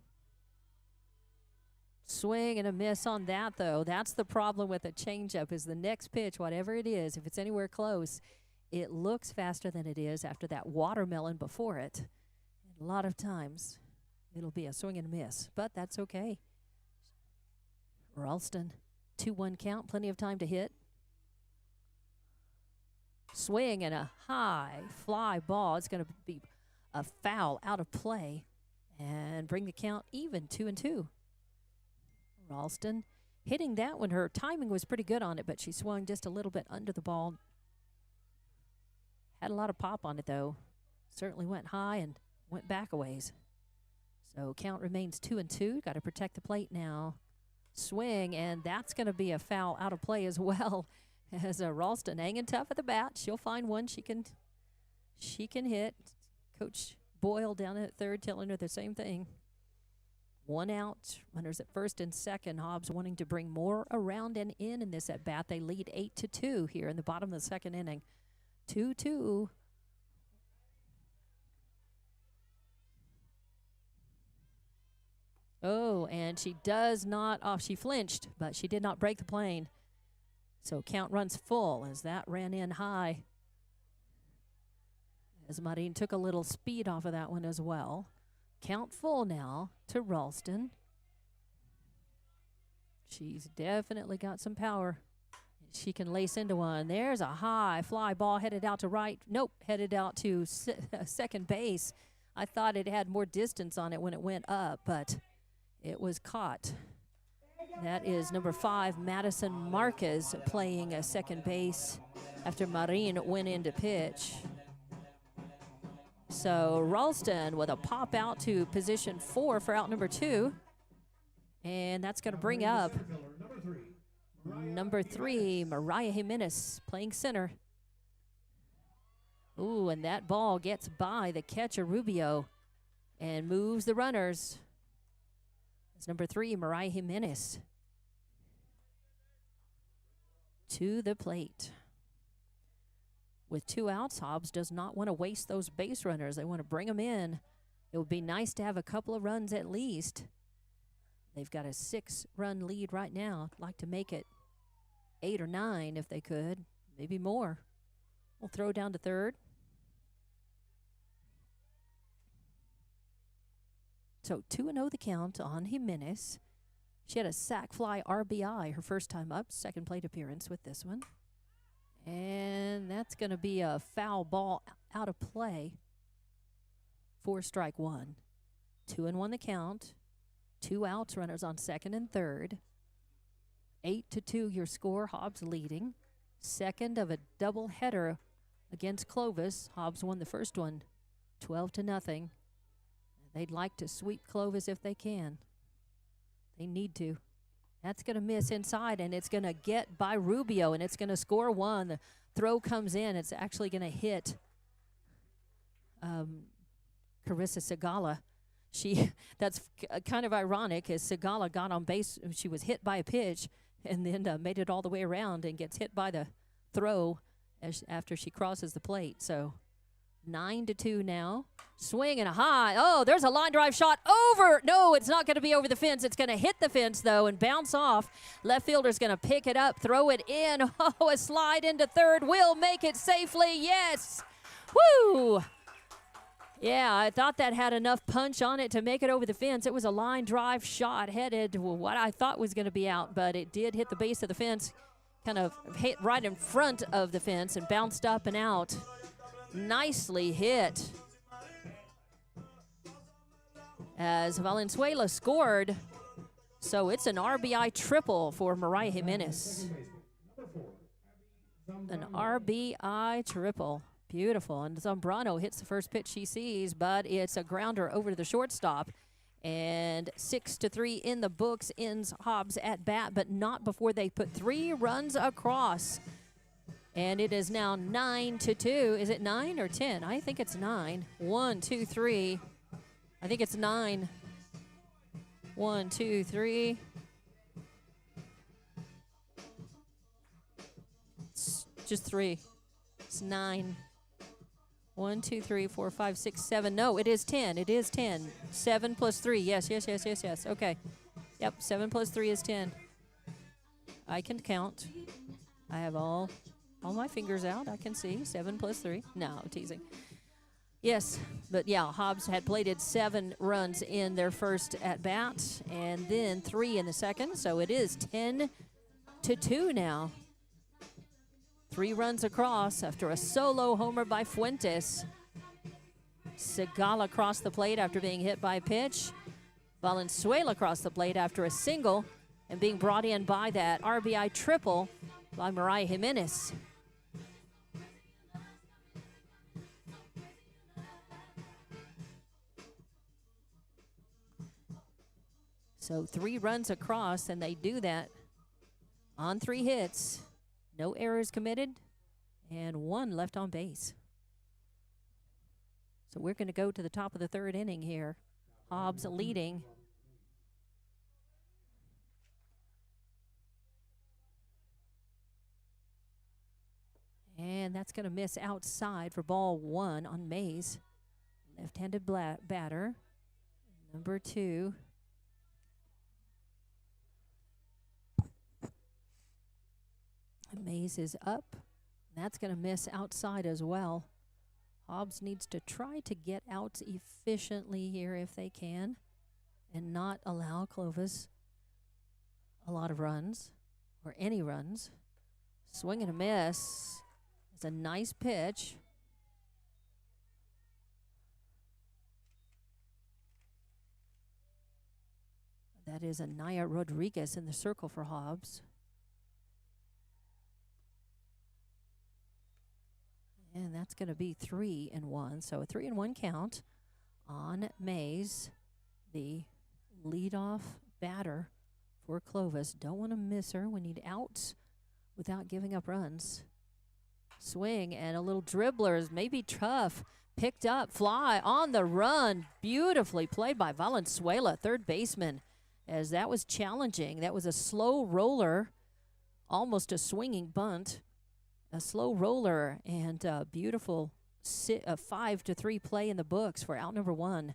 Speaker 4: Swing and a miss on that, though. That's the problem with a changeup is the next pitch, whatever it is, if it's anywhere close, it looks faster than it is after that watermelon before it. And a lot of times it'll be a swing and a miss, but that's okay. Ralston, 2-1 count, plenty of time to hit. Swing and a high fly ball. It's going to be a foul out of play and bring the count even, 2-2. Ralston hitting that one. Her timing was pretty good on it, but she swung just a little bit under the ball. Had a lot of pop on it, though. Certainly went high and went back a ways. So count remains 2-2. Got to protect the plate now. Swing, and that's going to be a foul out of play as well. As Ralston hanging tough at the bat. She'll find one she can hit. Coach Boyle down at third telling her the same thing. 1 out, runners at first and second. Hobbs wanting to bring more around and in this at bat. They lead 8-2 here in the bottom of the second inning. 2-2. Oh, and she does not off. She flinched, but she did not break the plane. So count runs full as that ran in high. As Marin took a little speed off of that one as well. Count full now to Ralston. She's definitely got some power. She can lace into one. There's a high fly ball headed out to right. Nope, headed out to second base. I thought it had more distance on it when it went up, but it was caught. That is number 5, Madison Marquez, playing a second base after Marin went into pitch. So Ralston with a pop out to position 4 for out number 2. And that's going to bring up number 3, Mariah Jimenez, playing center. Ooh, and that ball gets by the catcher, Rubio, and moves the runners. It's number 3, Mariah Jimenez, to the plate. With 2 outs, Hobbs does not want to waste those base runners. They want to bring them in. It would be nice to have a couple of runs at least. They've got a 6-run lead right now. I'd like to make it 8 or 9 if they could, maybe more. We'll throw down to third. So 2-0 the count on Jimenez. She had a sac fly RBI her first time up, second plate appearance with this one. And that's going to be a foul ball out of play for strike 1. 2-1 the count. 2 outs, runners on second and third. 8-2 your score, Hobbs leading. Second of a double header against Clovis. Hobbs won the first one 12-0. They'd like to sweep Clovis if they can. They need to. That's going to miss inside, and it's going to get by Rubio, and it's going to score 1. The throw comes in. It's actually going to hit Carissa Segala. That's kind of ironic, as Segala got on base. She was hit by a pitch and then made it all the way around and gets hit by the throw after she crosses the plate. So 9-2 now. Swing and a high. Oh, there's a line drive shot over. No, it's not going to be over the fence. It's going to hit the fence, though, and bounce off. Left fielder's going to pick it up, throw it in. Oh, a slide into third. Will make it safely. Yes. Woo. Yeah, I thought that had enough punch on it to make it over the fence. It was a line drive shot headed what I thought was going to be out, but it did hit the base of the fence, kind of hit right in front of the fence and bounced up and out. Nicely hit. As Valenzuela scored, so it's an RBI triple for Mariah Jimenez. An RBI triple. Beautiful. And Zambrano hits the first pitch she sees, but it's a grounder over to the shortstop. And 6-3 in the books ends Hobbs at bat, but not before they put 3 runs across. And it is now 9-2. Is it 9 or 10? I think it's 9. 1, 2, 3. I think it's 9. 1, 2, 3. It's just 3. It's 9. 1, 2, 3, 4, 5, 6, 7. No, it is 10. It is 10. 7 plus 3. Yes. Okay. Yep, 7 plus 3 is 10. I can count. I have all my fingers out. I can see. 7 plus 3. No, teasing. Yes, but yeah, Hobbs had plated 7 runs in their first at-bat and then 3 in the second, so it is 10-2 now. 3 runs across after a solo homer by Fuentes. Segal across the plate after being hit by a pitch. Valenzuela across the plate after a single and being brought in by that RBI triple by Mariah Jimenez. So 3 runs across, and they do that on 3 hits. No errors committed, and 1 left on base. So we're going to go to the top of the 3rd inning here. Hobbs leading. And that's going to miss outside for ball 1 on Mays. Left-handed batter. Number 2. Mays is up. That's going to miss outside as well. Hobbs needs to try to get out efficiently here if they can and not allow Clovis a lot of runs or any runs. Swing and a miss. It's a nice pitch. That is Anaya Rodriguez in the circle for Hobbs. And that's going to be 3-1. So a 3-1 count on Mays, the leadoff batter for Clovis. Don't want to miss her. We need outs without giving up runs. Swing and a little dribbler is maybe tough. Picked up, fly on the run. Beautifully played by Valenzuela, third baseman, as that was challenging. That was a slow roller, almost a swinging bunt. A slow roller and a beautiful 5-3 play in the books for out number 1.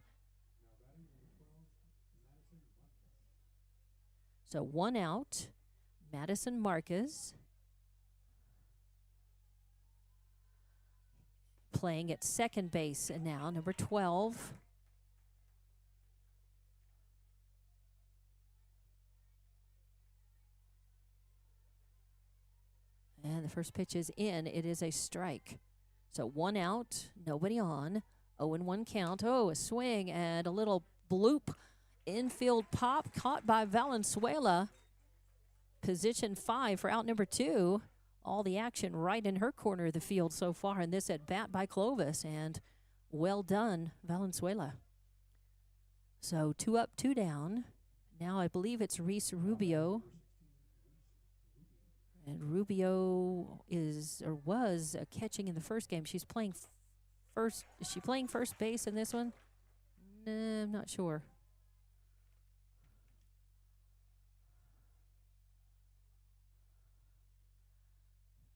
Speaker 4: So 1 out, Madison Marquez playing at second base and now number 12. And the first pitch is in. It is a strike. So 1 out, nobody on. 0-1 count. Oh, a swing and a little bloop. Infield pop caught by Valenzuela. Position 5 for out number 2. All the action right in her corner of the field so far in this at bat by Clovis. And well done, Valenzuela. So 2 up, 2 down. Now I believe it's Reese Rubio. And Rubio was catching in the first game. She's playing first. Is she playing first base in this one? Nah, I'm not sure.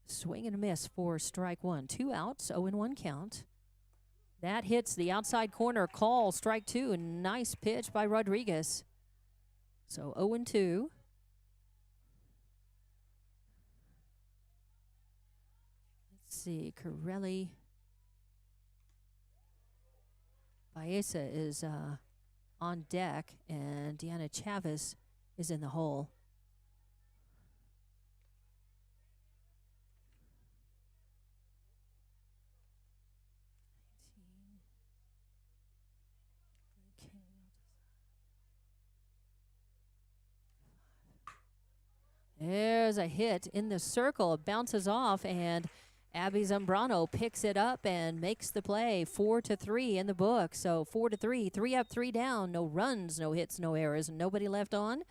Speaker 4: Swing and a miss for strike 1. 2 outs, 0-1 count. That hits the outside corner. Call, strike 2. A nice pitch by Rodriguez. So 0-2. See, Corelli. Baeza is on deck, and Deanna Chavez is in the hole. There's a hit in the circle. It bounces off, and Abby Zambrano picks it up and makes the play. 4-3 in the book. So 4-3, 3 up, 3 down. No runs, no hits, no errors, nobody left on.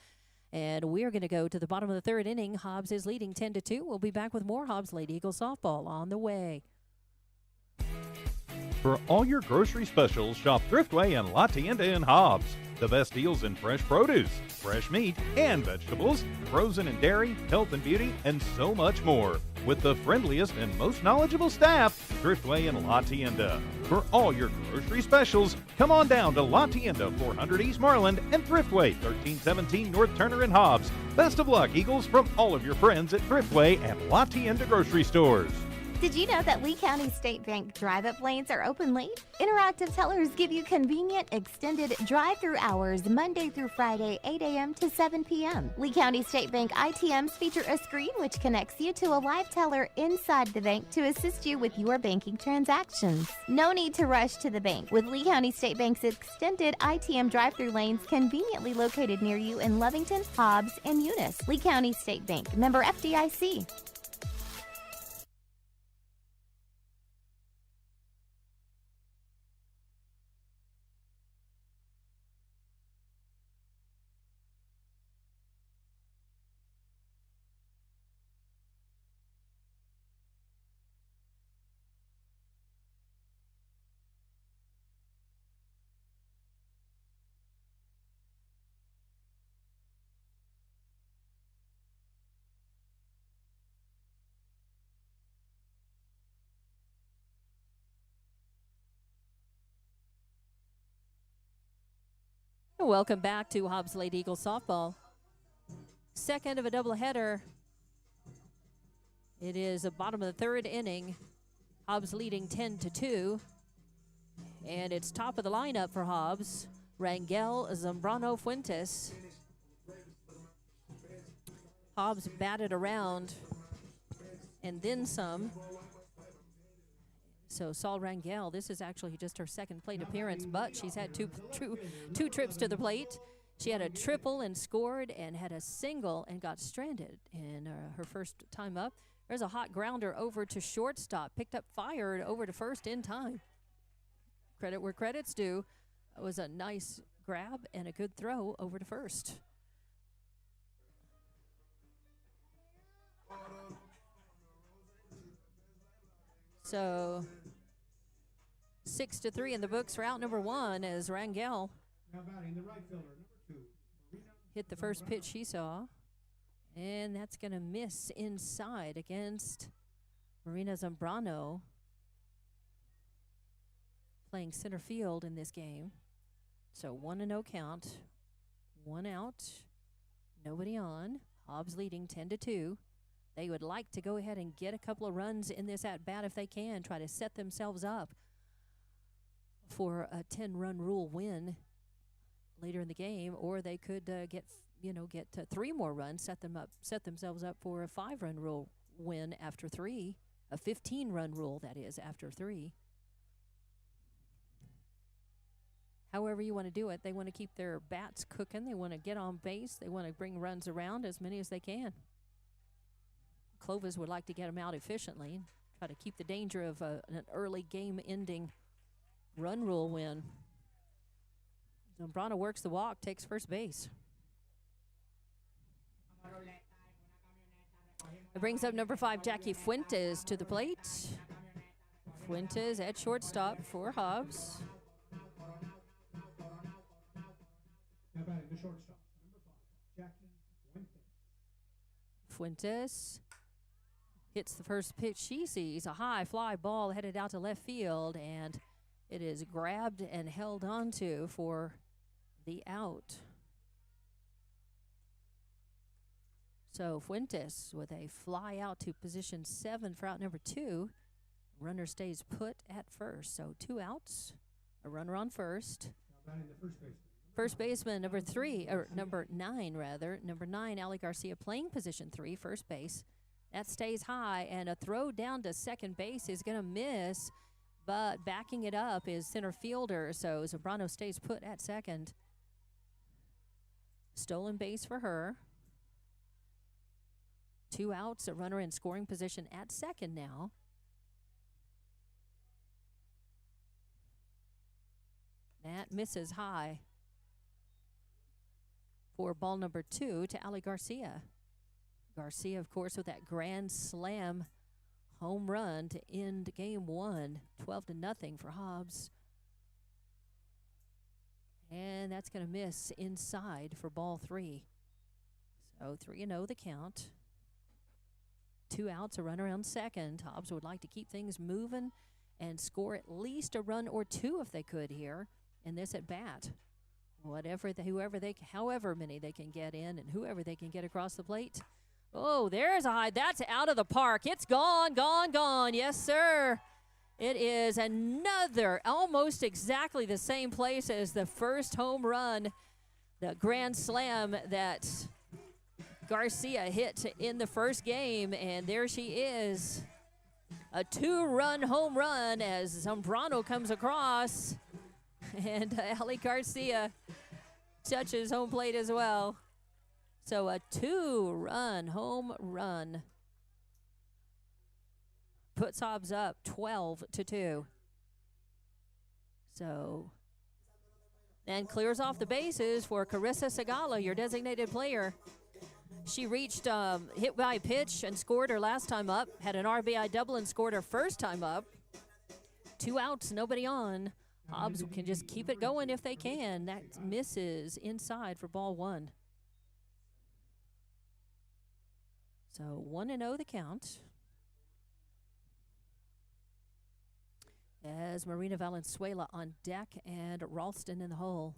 Speaker 4: And we're going to go to the bottom of the third inning. Hobbs is leading 10-2. We'll be back with more Hobbs Lady Eagle softball on the way.
Speaker 6: For all your grocery specials, shop Thriftway and La Tienda in Hobbs. The best deals in fresh produce, fresh meat, and vegetables, frozen and dairy, health and beauty, and so much more. With the friendliest and most knowledgeable staff, Thriftway and La Tienda. For all your grocery specials, come on down to La Tienda, 400 East Marland, and Thriftway, 1317 North Turner in Hobbs. Best of luck, Eagles, from all of your friends at Thriftway and La Tienda grocery stores.
Speaker 5: Did you know that Lee County State Bank drive-up lanes are open late? Interactive tellers give you convenient, extended drive-through hours Monday through Friday, 8 a.m. to 7 p.m. Lee County State Bank ITMs feature a screen which connects you to a live teller inside the bank to assist you with your banking transactions. No need to rush to the bank with Lee County State Bank's extended ITM drive-through lanes conveniently located near you in Lovington, Hobbs, and Eunice. Lee County State Bank, member FDIC.
Speaker 4: Welcome back to Hobbs Lady Eagle softball. Second of a doubleheader. It is the bottom of the third inning. Hobbs leading 10-2. And it's top of the lineup for Hobbs. Rangel Zambrano Fuentes. Hobbs batted around and then some. So Saul Rangel, this is actually just her second plate appearance, but she's had two trips to the plate. She had a triple and scored, and had a single and got stranded in her first time up. There's a hot grounder over to shortstop, picked up, fired over to first in time. Credit where credit's due. It was a nice grab and a good throw over to first. So 6-3 in the books for out number one as Rangel
Speaker 8: Now batting the right fielder, number 2.
Speaker 4: hit the first pitch she saw. And that's going to miss inside against Marina Zambrano, playing center field in this game. So 1-0 count, 1 out, nobody on. Hobbs leading 10-2. They would like to go ahead and get a couple of runs in this at-bat if they can, try to set themselves up for a 10-run rule win later in the game, or they could get 3 more runs, set themselves up for a 5-run rule win after 3, a 15-run rule, that is, after 3. However you want to do it, they want to keep their bats cooking. They want to get on base. They want to bring runs around, as many as they can. Clovis would like to get them out efficiently, try to keep the danger of an early game-ending run rule win. Zambrano works the walk, takes first base. It brings up number 5, Jackie Fuentes, to the plate. Fuentes at shortstop for Hobbs.
Speaker 8: Now batting the shortstop, number 5, Jackie Fuentes.
Speaker 4: Fuentes hits the first pitch she sees, a high fly ball headed out to left field, and it is grabbed and held onto for the out. So Fuentes with a fly out to position 7 for out number 2. Runner stays put at first. So 2 outs, a runner on first.
Speaker 8: Now batting the first baseman.
Speaker 4: First baseman, number 9 rather. Number 9, Ali Garcia, playing position 3, first base. That stays high, and a throw down to second base is going to miss, but backing it up is center fielder, so Zambrano stays put at second. Stolen base for her. 2 outs, a runner in scoring position at second now. that misses high for ball number 2 to Ali Garcia. Garcia, of course, with that grand slam home run to end game 1, 12-0 for Hobbs. And that's going to miss inside for ball 3. So 3-0 the count. 2 outs, a runner on second. Hobbs would like to keep things moving and score at least a run or 2 if they could here in this at bat. However many they can get in and whoever they can get across the plate. Oh, there's a high. That's out of the park. It's gone, gone, gone. Yes, sir. It is another, almost exactly the same place as the first home run, the grand slam that Garcia hit in the first game. And there she is. A 2-run home run as Zambrano comes across. And Ali Garcia touches home plate as well. So a 2-run home run puts Hobbs up 12-2. So, and clears off the bases for Carissa Segala, your designated player. She reached hit by pitch and scored her last time up, had an RBI double and scored her first time up. 2 outs, nobody on. Hobbs can just keep it going if they can. That misses inside for ball 1. So 1-0 the count. As Marina Valenzuela on deck and Ralston in the hole.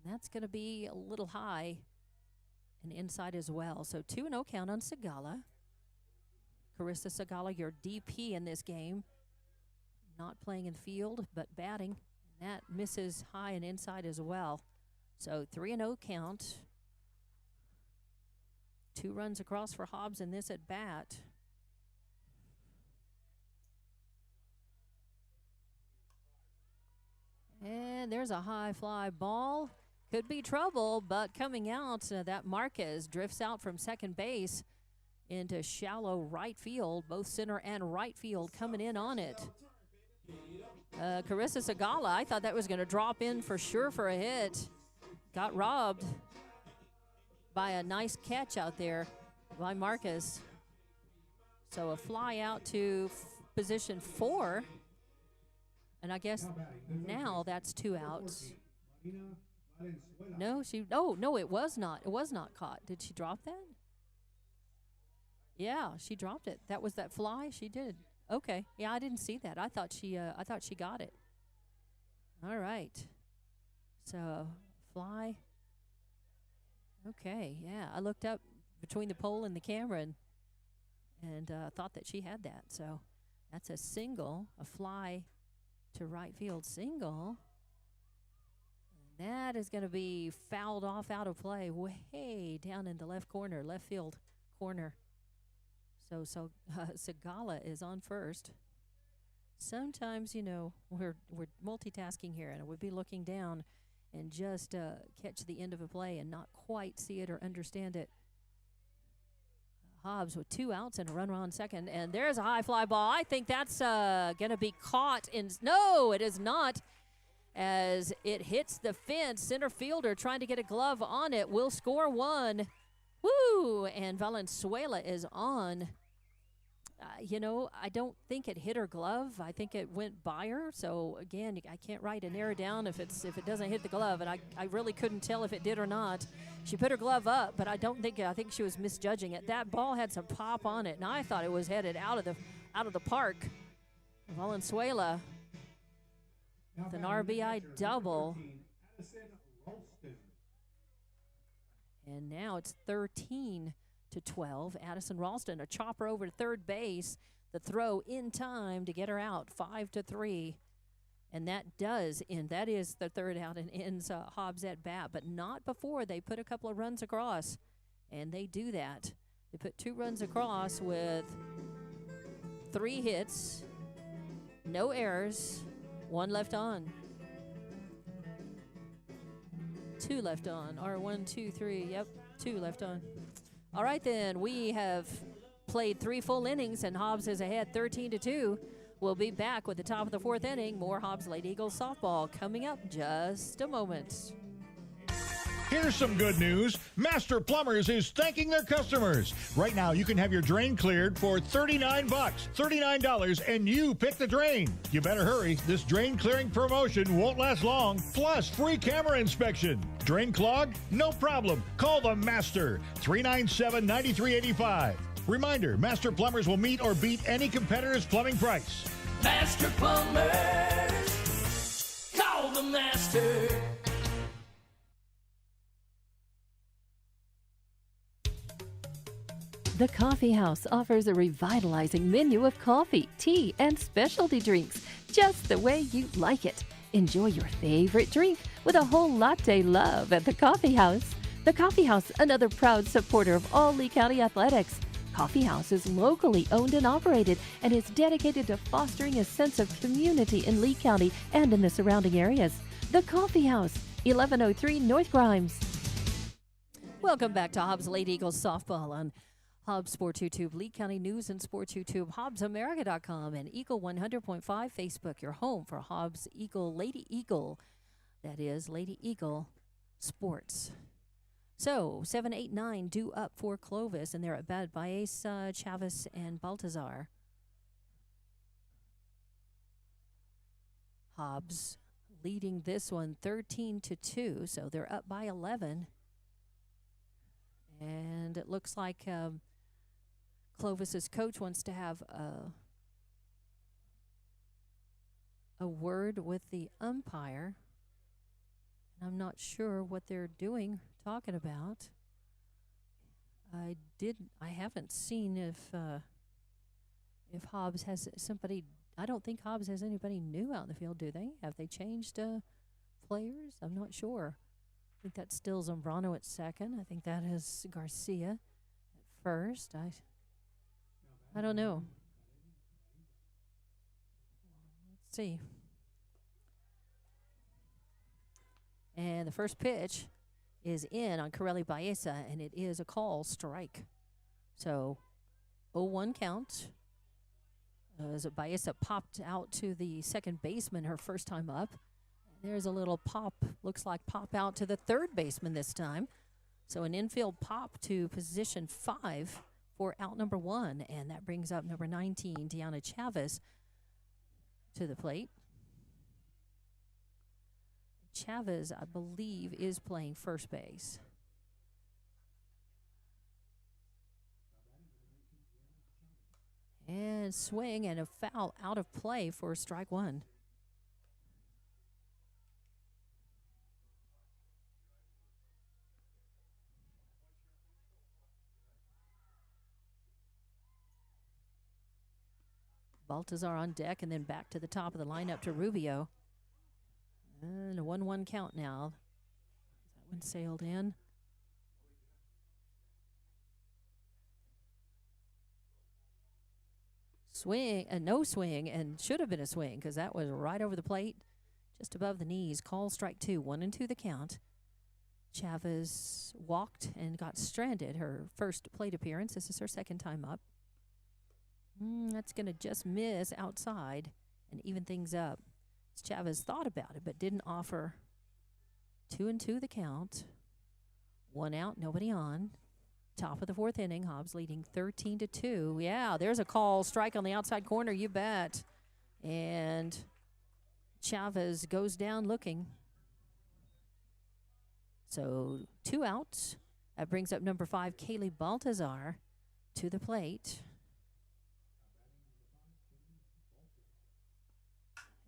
Speaker 4: And that's going to be a little high and inside as well. So 2-0 count on Segala. Carissa Segala, your DP in this game. Not playing in field, but batting. And that misses high and inside as well. So 3-0 count. 2 runs across for Hobbs in this at bat. And there's a high fly ball. Could be trouble, but coming out, that Marquez drifts out from second base into shallow right field. Both center and right field coming in on it. Carissa Segala, I thought that was going to drop in for sure for a hit. Got robbed by a nice catch out there by Marquez. So a fly out to position 4. And I guess now that's 2 outs. No, no, it was not. It was not caught. Did she drop that? Yeah, she dropped it. That was that fly? She did. Okay. Yeah, I didn't see that. I thought she got it. All right. So, fly. Okay, yeah. I looked up between the pole and the camera and thought that she had that. So, that's a single, a fly to right field single. And that is going to be fouled off out of play way down in the left field corner. So Segala is on first. Sometimes, we're multitasking here, and we'd be looking down and just catch the end of a play and not quite see it or understand it. Hobbs with 2 outs and a runner on second, and there's a high fly ball. I think that's going to be caught in. No, it is not, as it hits the fence. Center fielder trying to get a glove on it will score 1. Woo! And Valenzuela is on. I don't think it hit her glove. I think it went by her. So, again, I can't write an error down if it doesn't hit the glove, and I really couldn't tell if it did or not. She put her glove up, but I think she was misjudging it. That ball had some pop on it, and I thought it was headed out of the park. Valenzuela with an RBI double. And now it's 13-12. Addison Ralston, a chopper over to third base. The throw in time to get her out, 5-3. And that does end. That is the third out and ends Hobbs at bat, but not before they put a couple of runs across. And they do that. They put 2 runs across with 3 hits, no errors, 1 left on. 2 left on, or 1, 2, 3, yep, 2 left on. All right, then, we have played 3 full innings, and Hobbs is ahead 13-2. We'll be back with the top of the fourth inning. More Hobbs Lady Eagles softball coming up just a moment.
Speaker 9: Here's some good news. Master Plumbers is thanking their customers. Right now, you can have your drain cleared for $39. $39, and you pick the drain. You better hurry. This drain clearing promotion won't last long. Plus, free camera inspection. Drain clogged? No problem. Call the Master. 397-9385. Reminder, Master Plumbers will meet or beat any competitor's plumbing price.
Speaker 10: Master Plumbers, call the Master.
Speaker 7: The Coffee House offers a revitalizing menu of coffee, tea, and specialty drinks, just the way you like it. Enjoy your favorite drink with a whole latte love at the Coffee House. The Coffee House, another proud supporter of all Lee County athletics. Coffee House is locally owned and operated and is dedicated to fostering a sense of community in Lee County and in the surrounding areas. The Coffee House, 1103 North Grimes.
Speaker 4: Welcome back to Hobbs Lady Eagles softball on Hobbs Sports YouTube, Lee County News and Sports YouTube, HobbsAmerica.com, and Eagle 100.5 Facebook, your home for Hobbs Eagle, Lady Eagle. That is Lady Eagle Sports. So, 7, 8, 9 due up for Clovis, and they're at bat Baeza, Chavez, and Baltazar. Hobbs leading this one 13-2, so they're up by 11. And it looks like Clovis's coach wants to have a word with the umpire. I'm not sure what they're talking about. I haven't seen if Hobbs has somebody. I don't think Hobbs has anybody new out in the field, do they? Have they changed players? I'm not sure. I think that's still Zambrano at second. I think that is Garcia at first. I don't know. Let's see. And the first pitch is in on Corelli Baeza, and it is a call strike. So 0-1 count. As Baeza popped out to the second baseman her first time up. There's a little pop, looks like pop out to the third baseman this time. So an infield pop to position 5 for out number 1, and that brings up number 19, Deanna Chavez, to the plate. Chavez, I believe, is playing first base. And swing and a foul out of play for strike 1. Baltazar on deck, and then back to the top of the lineup to Rubio. And a 1-1 count now. That one sailed in. Swing, no swing, and should have been a swing because that was right over the plate, just above the knees. Call strike 2, 1-2 the count. Chavez walked and got stranded. Her first plate appearance. This is her second time up. That's going to just miss outside and even things up. Chavez thought about it but didn't offer. 2-2 the count. 1 out, nobody on. Top of the fourth inning, Hobbs leading 13-2. Yeah, there's a call strike on the outside corner, you bet. And Chavez goes down looking. So 2 outs. That brings up number 5, Kaylee Baltazar, to the plate.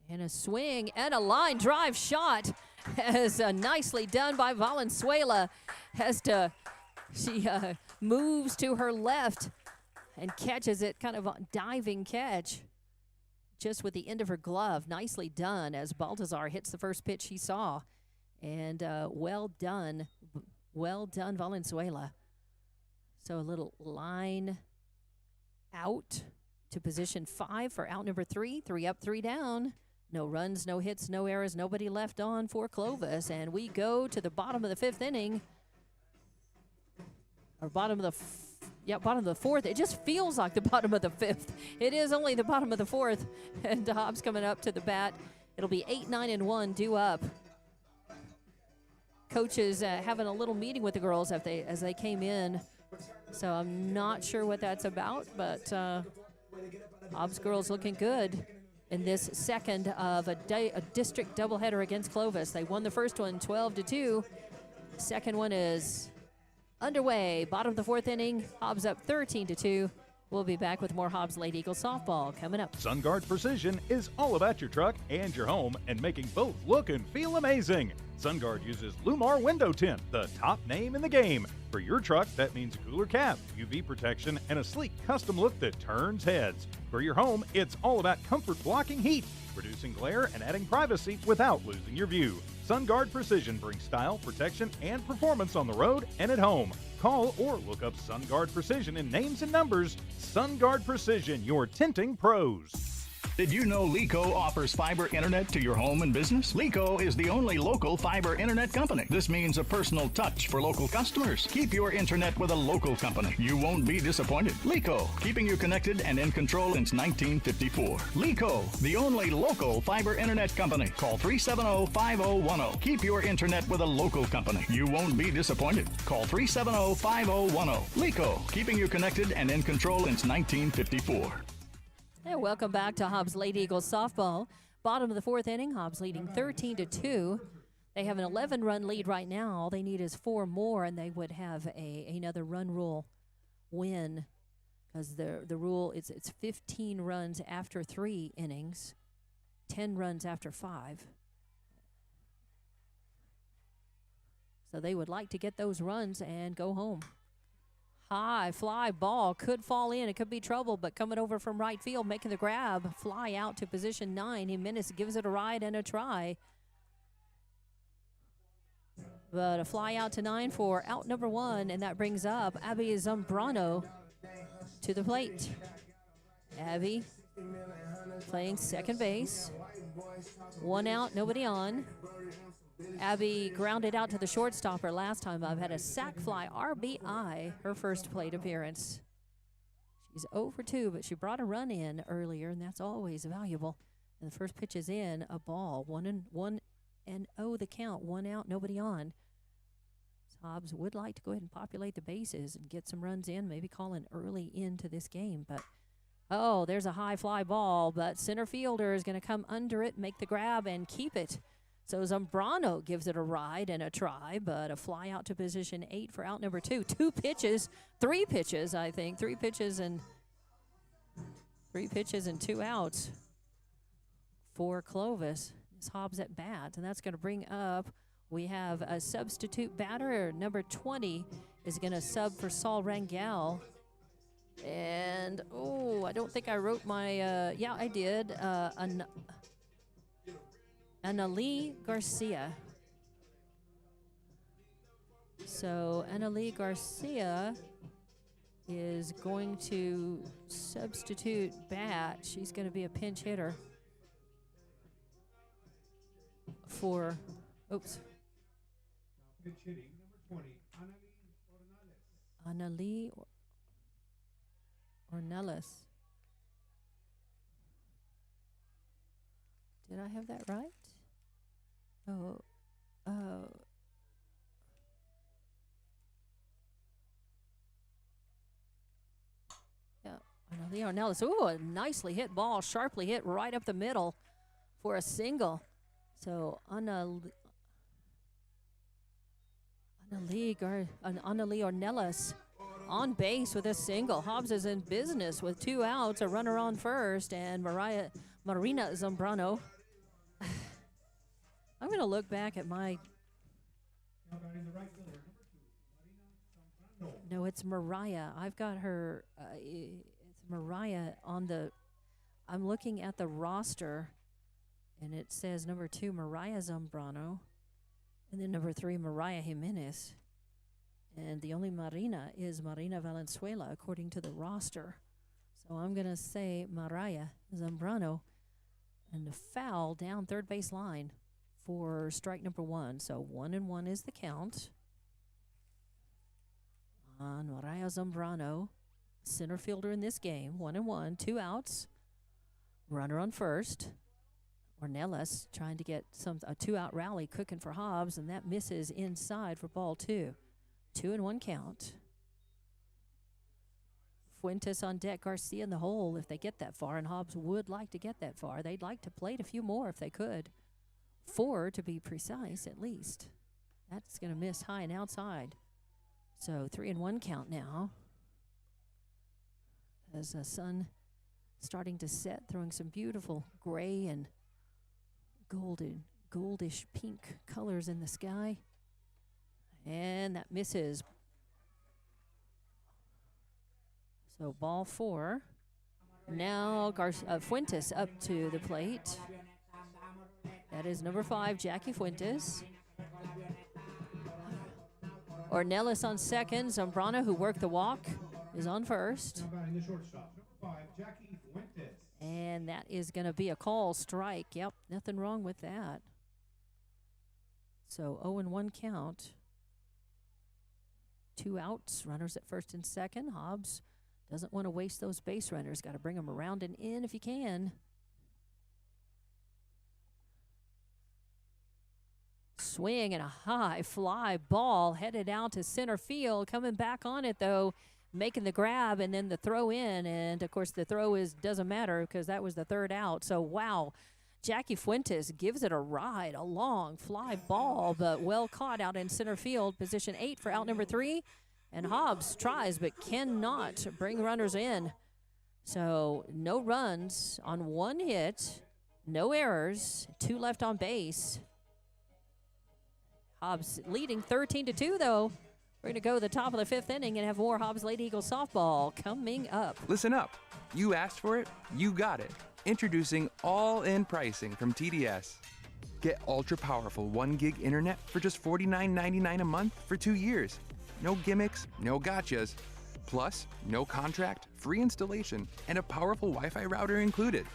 Speaker 4: And a swing and a line drive shot as nicely done by Valenzuela. She moves to her left and catches it, kind of a diving catch just with the end of her glove. Nicely done as Baltazar hits the first pitch he saw. And well done, Valenzuela. So a little line out to position 5 for out number 3. 3 up, 3 down. No runs, no hits, no errors, nobody left on for Clovis. And we go to the bottom of the 5th inning. Or bottom of the Yeah, bottom of the fourth. It just feels like the bottom of the fifth. It is only the bottom of the fourth. And Hobbs coming up to the bat. It'll be 8-9-1 due up. Coaches having a little meeting with the girls as they came in. So I'm not sure what that's about, but Hobbs girls looking good in this second of a district doubleheader against Clovis. They won the first one 12-2. Second one is underway. Bottom of the fourth inning. Hobbs up 13-2. We'll be back with more Hobbs Lady Eagles softball coming up.
Speaker 6: SunGuard Precision is all about your truck and your home and making both look and feel amazing. SunGuard uses Lumar Window Tint, the top name in the game. For your truck, that means a cooler cap, UV protection, and a sleek custom look that turns heads. For your home, it's all about comfort blocking heat, reducing glare, and adding privacy without losing your view. SunGuard Precision brings style, protection, and performance on the road and at home. Call or look up SunGuard Precision in names and numbers. SunGuard Precision, your tinting pros.
Speaker 11: Did you know LECO offers fiber internet to your home and business? LECO is the only local fiber internet company. This means a personal touch for local customers. Keep your internet with a local company. You won't be disappointed. LECO, keeping you connected and in control since 1954. LECO, the only local fiber internet company. Call 370-5010. Keep your internet with a local company. You won't be disappointed. Call 370-5010. LECO, keeping you connected and in control since 1954.
Speaker 4: Hey, welcome back to Hobbs Lady Eagles softball. Bottom of the fourth inning, Hobbs leading 13-2. They have an 11-run lead right now. All they need is 4 more, and they would have another run rule win, because the rule is it's 15 runs after 3 innings, 10 runs after 5. So they would like to get those runs and go home. High fly ball could fall in. It could be trouble, but coming over from right field, making the grab, fly out to position 9. Jimenez gives it a ride and a try. But a fly out to 9 for out number 1, and that brings up Abby Zambrano to the plate. Abby playing second base. 1 out, nobody on. Abby grounded out to the shortstop her last time up, had a sac fly RBI, her first plate appearance. She's 0 for 2, but she brought a run in earlier, and that's always valuable. And the first pitch is in, a ball, 1-0 the count, 1 out, nobody on. So Hobbs would like to go ahead and populate the bases and get some runs in, maybe call an early into this game. But, oh, there's a high fly ball, but center fielder is going to come under it, make the grab, and keep it. So Zambrano gives it a ride and a try, but a fly out to position 8 for out number 2. 3 pitches, I think. 3 pitches and 2 outs for Clovis. It's Hobbs at bat, and that's going to bring up, we have a substitute batter. Number 20 is going to sub for Saul Rangel. And, oh, I don't think I wrote my, yeah, I did. Annalie Garcia. So Annalie Garcia is going to substitute bat. She's going to be a pinch hitter for, oops.
Speaker 8: Pinch hitting, number 20,
Speaker 4: Annalie Ornelas. Did I have that right? Oh. Yeah, Annalie Ornelas. Ooh, a nicely hit ball, sharply hit right up the middle for a single. So Annalie Ornelas on base with a single. Hobbs is in business with 2 outs, a runner on first, and Marina Zambrano. I'm going to look back at my. No, it's Mariah. I've got her. It's Mariah on the. I'm looking at the roster, and it says number 2, Mariah Zambrano, and then number 3, Mariah Jimenez. And the only Marina is Marina Valenzuela, according to the roster. So I'm going to say Mariah Zambrano, and the foul down third base line for strike number 1. So 1-1 is the count on Mariah Zambrano, center fielder in this game. 1-1, 2 outs. Runner on first. Ornelas trying to get a 2-out rally cooking for Hobbs, and that misses inside for ball 2. 2-1 count. Fuentes on deck, Garcia in the hole if they get that far, and Hobbs would like to get that far. They'd like to plate a few more if they could. 4 to be precise, at least. That's going to miss high and outside. So 3-1 count now. As the sun starting to set, throwing some beautiful gray and goldish pink colors in the sky. And that misses. So ball 4. Now Fuentes up to the plate. That is number 5, Jackie Fuentes. Ornelas on second. Zambrano, who worked the walk, is on first. And that is going to be a call strike. Yep, nothing wrong with that. So 0-1 count. 2 outs, runners at first and second. Hobbs doesn't want to waste those base runners. Got to bring them around and in if you can. Swing and a high fly ball headed out to center field. Coming back on it, though, making the grab and then the throw in. And, of course, the throw doesn't matter because that was the 3rd out. So, wow, Jackie Fuentes gives it a ride, a long fly ball, but well caught out in center field. Position 8 for out number 3. And Hobbs tries but cannot bring runners in. So no runs on 1 hit, no errors, 2 left on base. Hobbs leading 13-2, though. We're going to go to the top of the 5th inning and have more Hobbs Lady Eagles softball coming up.
Speaker 12: Listen up. You asked for it, you got it. Introducing all-in pricing from TDS. Get ultra-powerful 1 gig internet for just $49.99 a month for 2 years. No gimmicks, no gotchas. Plus, no contract, free installation, and a powerful Wi-Fi router included.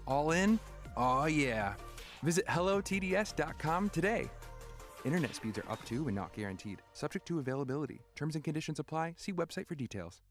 Speaker 12: All in? Oh yeah. Visit hellotds.com today. Internet speeds are up to and not guaranteed. Subject to availability. Terms and conditions apply. See website for details.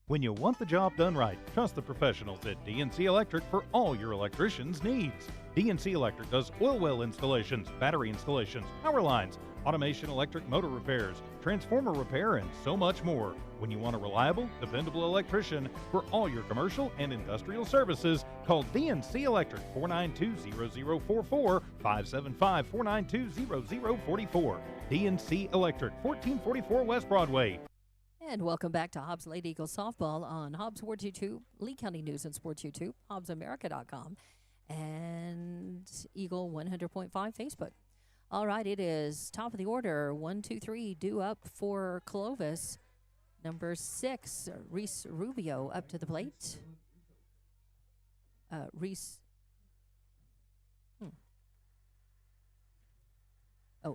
Speaker 6: When you want the job done right, trust the professionals at DNC Electric for all your electrician's needs. DNC Electric does oil well installations, battery installations, power lines, automation electric motor repairs, transformer repair, and so much more. When you want a reliable, dependable electrician for all your commercial and industrial services, call DNC Electric 492-0044, 575-492-0044. DNC Electric, 1444 West Broadway.
Speaker 4: And welcome back to Hobbs Lady Eagles softball on Hobbs Sports YouTube, Lee County News and Sports YouTube, HobbsAmerica.com, and Eagle 100.5 Facebook. All right, it is top of the order. 1, 2, 3 due up for Clovis. Number 6, Reese Rubio up to the plate.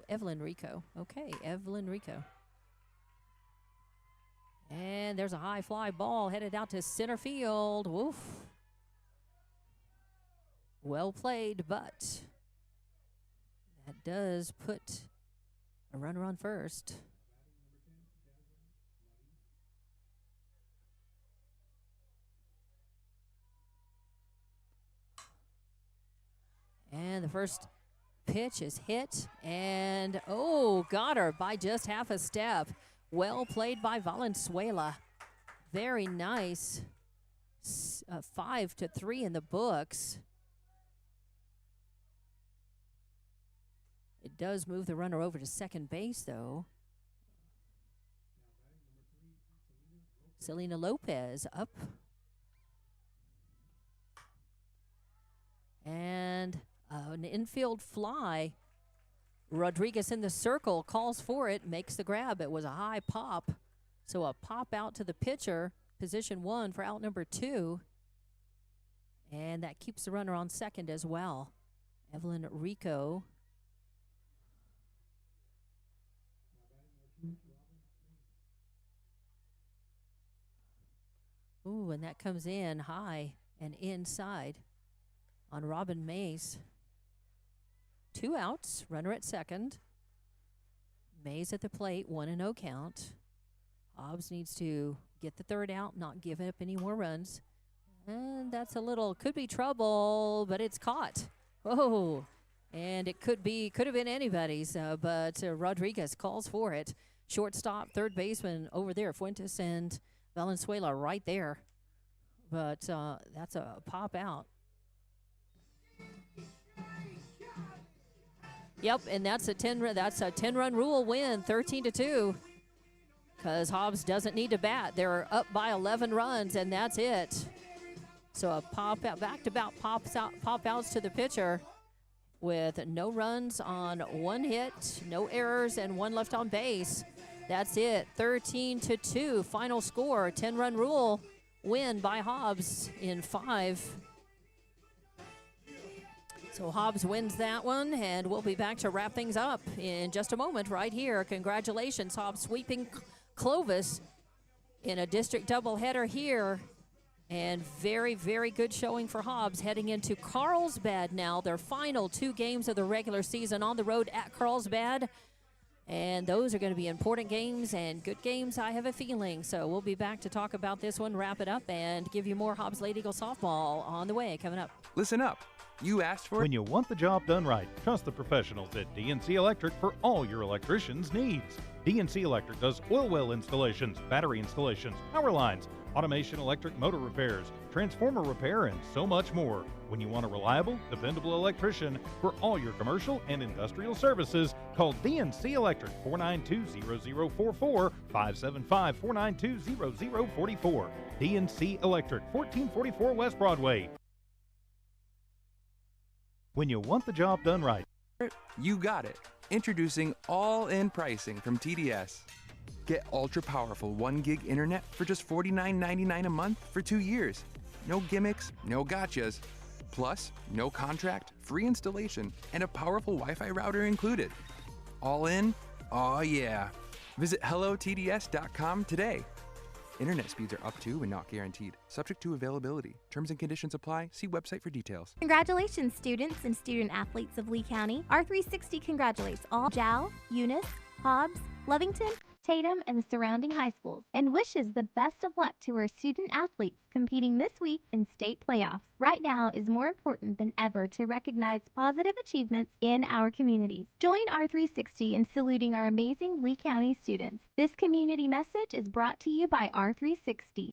Speaker 4: Evelyn Rico. Okay, Evelyn Rico. And there's a high fly ball headed out to center field. Woof. Well played, but that does put a runner on first. And the first pitch is hit, and got her by just half a step. Well played by Valenzuela. Very nice. 5-3 in the books. It does move the runner over to second base, though. Selena Lopez up. And an infield fly. Rodriguez in the circle, calls for it, makes the grab. It was a high pop. So a pop out to the pitcher, position 1 for out number 2. And that keeps the runner on second as well. Evelyn Rico. Ooh, and that comes in high and inside on Robin Mays. 2 outs, runner at second. Mays at the plate, 1-0 count. Hobbs needs to get the third out, not give up any more runs. And that's could be trouble, but it's caught. Oh, and it could have been anybody's, but Rodriguez calls for it. Shortstop, third baseman over there, Fuentes and Valenzuela right there. But that's a pop out. Yep, and that's a 10-run rule win, 13-2. Because Hobbs doesn't need to bat. They're up by 11 runs, and that's it. So a pop out, back-to-back pop outs to the pitcher with no runs on one hit, no errors, and one left on base. That's it, 13-2. Final score, 10-run rule win by Hobbs in 5. So Hobbs wins that one, and we'll be back to wrap things up in just a moment right here. Congratulations, Hobbs sweeping Clovis in a district doubleheader here. And very, very good showing for Hobbs heading into Carlsbad now, their final 2 games of the regular season on the road at Carlsbad. And those are going to be important games and good games, I have a feeling. So we'll be back to talk about this one, wrap it up, and give you more Hobbs Lady Eagle softball on the way coming up.
Speaker 12: Listen up. You asked for it.
Speaker 6: When you want the job done right, trust the professionals at DNC Electric for all your electrician's needs. DNC Electric does oil well installations, battery installations, power lines, automation electric motor repairs, transformer repair, and so much more. When you want a reliable, dependable electrician for all your commercial and industrial services, call DNC Electric 492-0044, 575-492-0044. DNC Electric, 1444 West Broadway. When you want the job done right,
Speaker 12: You got it. Introducing all-in pricing from TDS. Get ultra-powerful 1 gig internet for just $49.99 a month for 2 years. No gimmicks, no gotchas. Plus, no contract, free installation, and a powerful Wi-Fi router included. All in? Oh yeah. Visit hellotds.com today. Internet speeds are up to and not guaranteed. Subject to availability. Terms and conditions apply. See website for details.
Speaker 5: Congratulations, students and student athletes of Lee County. R360 congratulates all Jow, Eunice, Hobbs, Lovington, Tatum, and the surrounding high schools, and wishes the best of luck to our student athletes competing this week in state playoffs. Right now is more important than ever to recognize positive achievements in our communities. Join R360 in saluting our amazing Lee County students. This community message is brought to you by R360.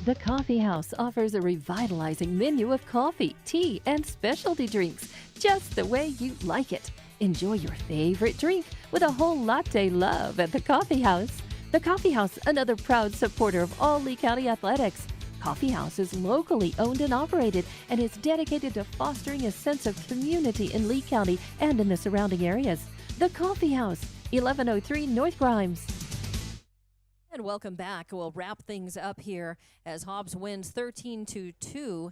Speaker 7: The Coffee House offers a revitalizing menu of coffee, tea, and specialty drinks, just the way you like it. Enjoy your favorite drink with a whole latte love at the Coffee House. The Coffee House, another proud supporter of all Lee County athletics. Coffee House is locally owned and operated and is dedicated to fostering a sense of community in Lee County and in the surrounding areas. The Coffee House, 1103 North Grimes.
Speaker 4: And welcome back. We'll wrap things up here as Hobbs wins 13-2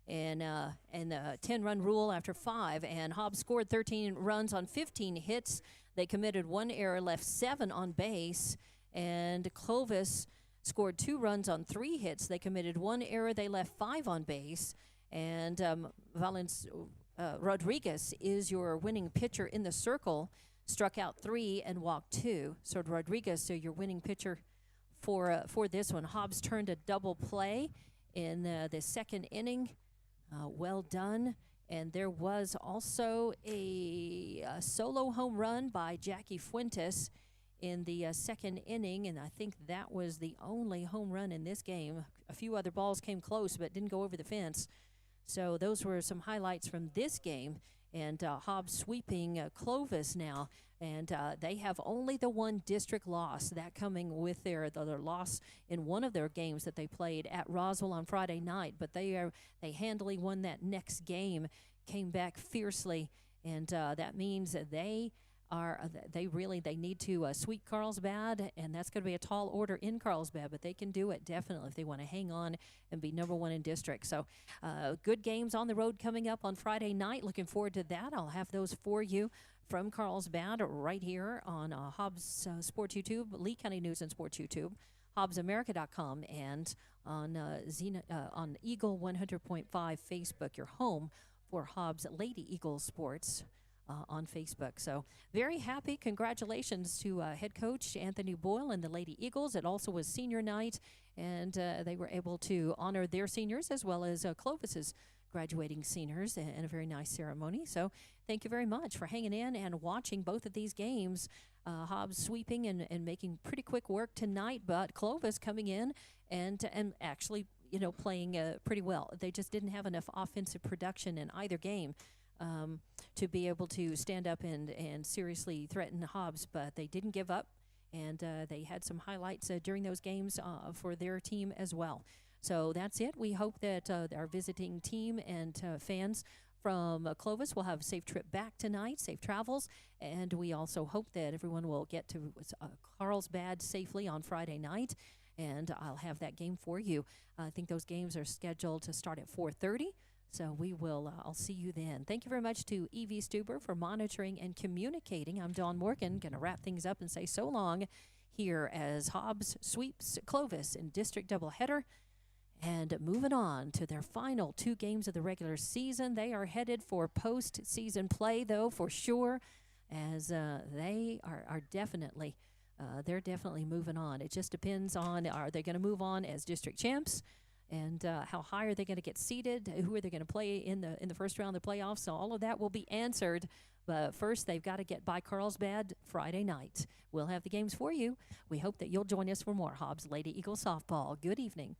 Speaker 4: in the 10-run rule after 5. And Hobbs scored 13 runs on 15 hits. They committed 1 error, left 7 on base. And Clovis scored 2 runs on 3 hits. They committed 1 error. They left 5 on base. And Rodriguez is your winning pitcher in the circle. Struck out 3 and walked 2. So Rodriguez, your winning pitcher for this one. Hobbs turned a double play in the second inning. Well done. And there was also a solo home run by Jackie Fuentes in the second inning, and I think that was the only home run in this game. A few other balls came close but didn't go over the fence. So those were some highlights from this game. And Hobbs sweeping Clovis now. And they have only the 1 district loss, that coming with their loss in one of their games that they played at Roswell on Friday night. But they handily won that next game, came back fiercely, and that means that they need to sweep Carlsbad, and that's going to be a tall order in Carlsbad, but they can do it definitely if they want to hang on and be number 1 in district. So good games on the road coming up on Friday night. Looking forward to that. I'll have those for you from Carlsbad right here on Hobbs Sports YouTube, Lee County News and Sports YouTube, HobbsAmerica.com, and on Eagle 100.5 Facebook, your home for Hobbs Lady Eagle Sports. on Facebook. So very happy. Congratulations to head coach Anthony Boyle and the Lady Eagles. It also was senior night, and they were able to honor their seniors as well as Clovis's graduating seniors in a very nice ceremony. So thank you very much for hanging in and watching both of these games. Hobbs sweeping and making pretty quick work tonight, but Clovis coming in and actually, playing pretty well. They just didn't have enough offensive production in either game to be able to stand up and seriously threaten Hobbs, but they didn't give up, and they had some highlights during those games for their team as well. So that's it. We hope that our visiting team and fans from Clovis will have a safe trip back tonight, safe travels, and we also hope that everyone will get to Carlsbad safely on Friday night, and I'll have that game for you. I think those games are scheduled to start at 4:30. So we will, I'll see you then. Thank you very much to Evie Stuber for monitoring and communicating. I'm Dawn Morgan, going to wrap things up and say so long here as Hobbs sweeps Clovis in district doubleheader. And moving on to their final 2 games of the regular season. They are headed for postseason play, though, for sure, as they are definitely, they're definitely moving on. It just depends on, are they going to move on as district champs? And how high are they going to get seeded? Who are they going to play in the first round of the playoffs? So all of that will be answered. But first, they've got to get by Carlsbad Friday night. We'll have the games for you. We hope that you'll join us for more Hobbs Lady Eagle softball. Good evening.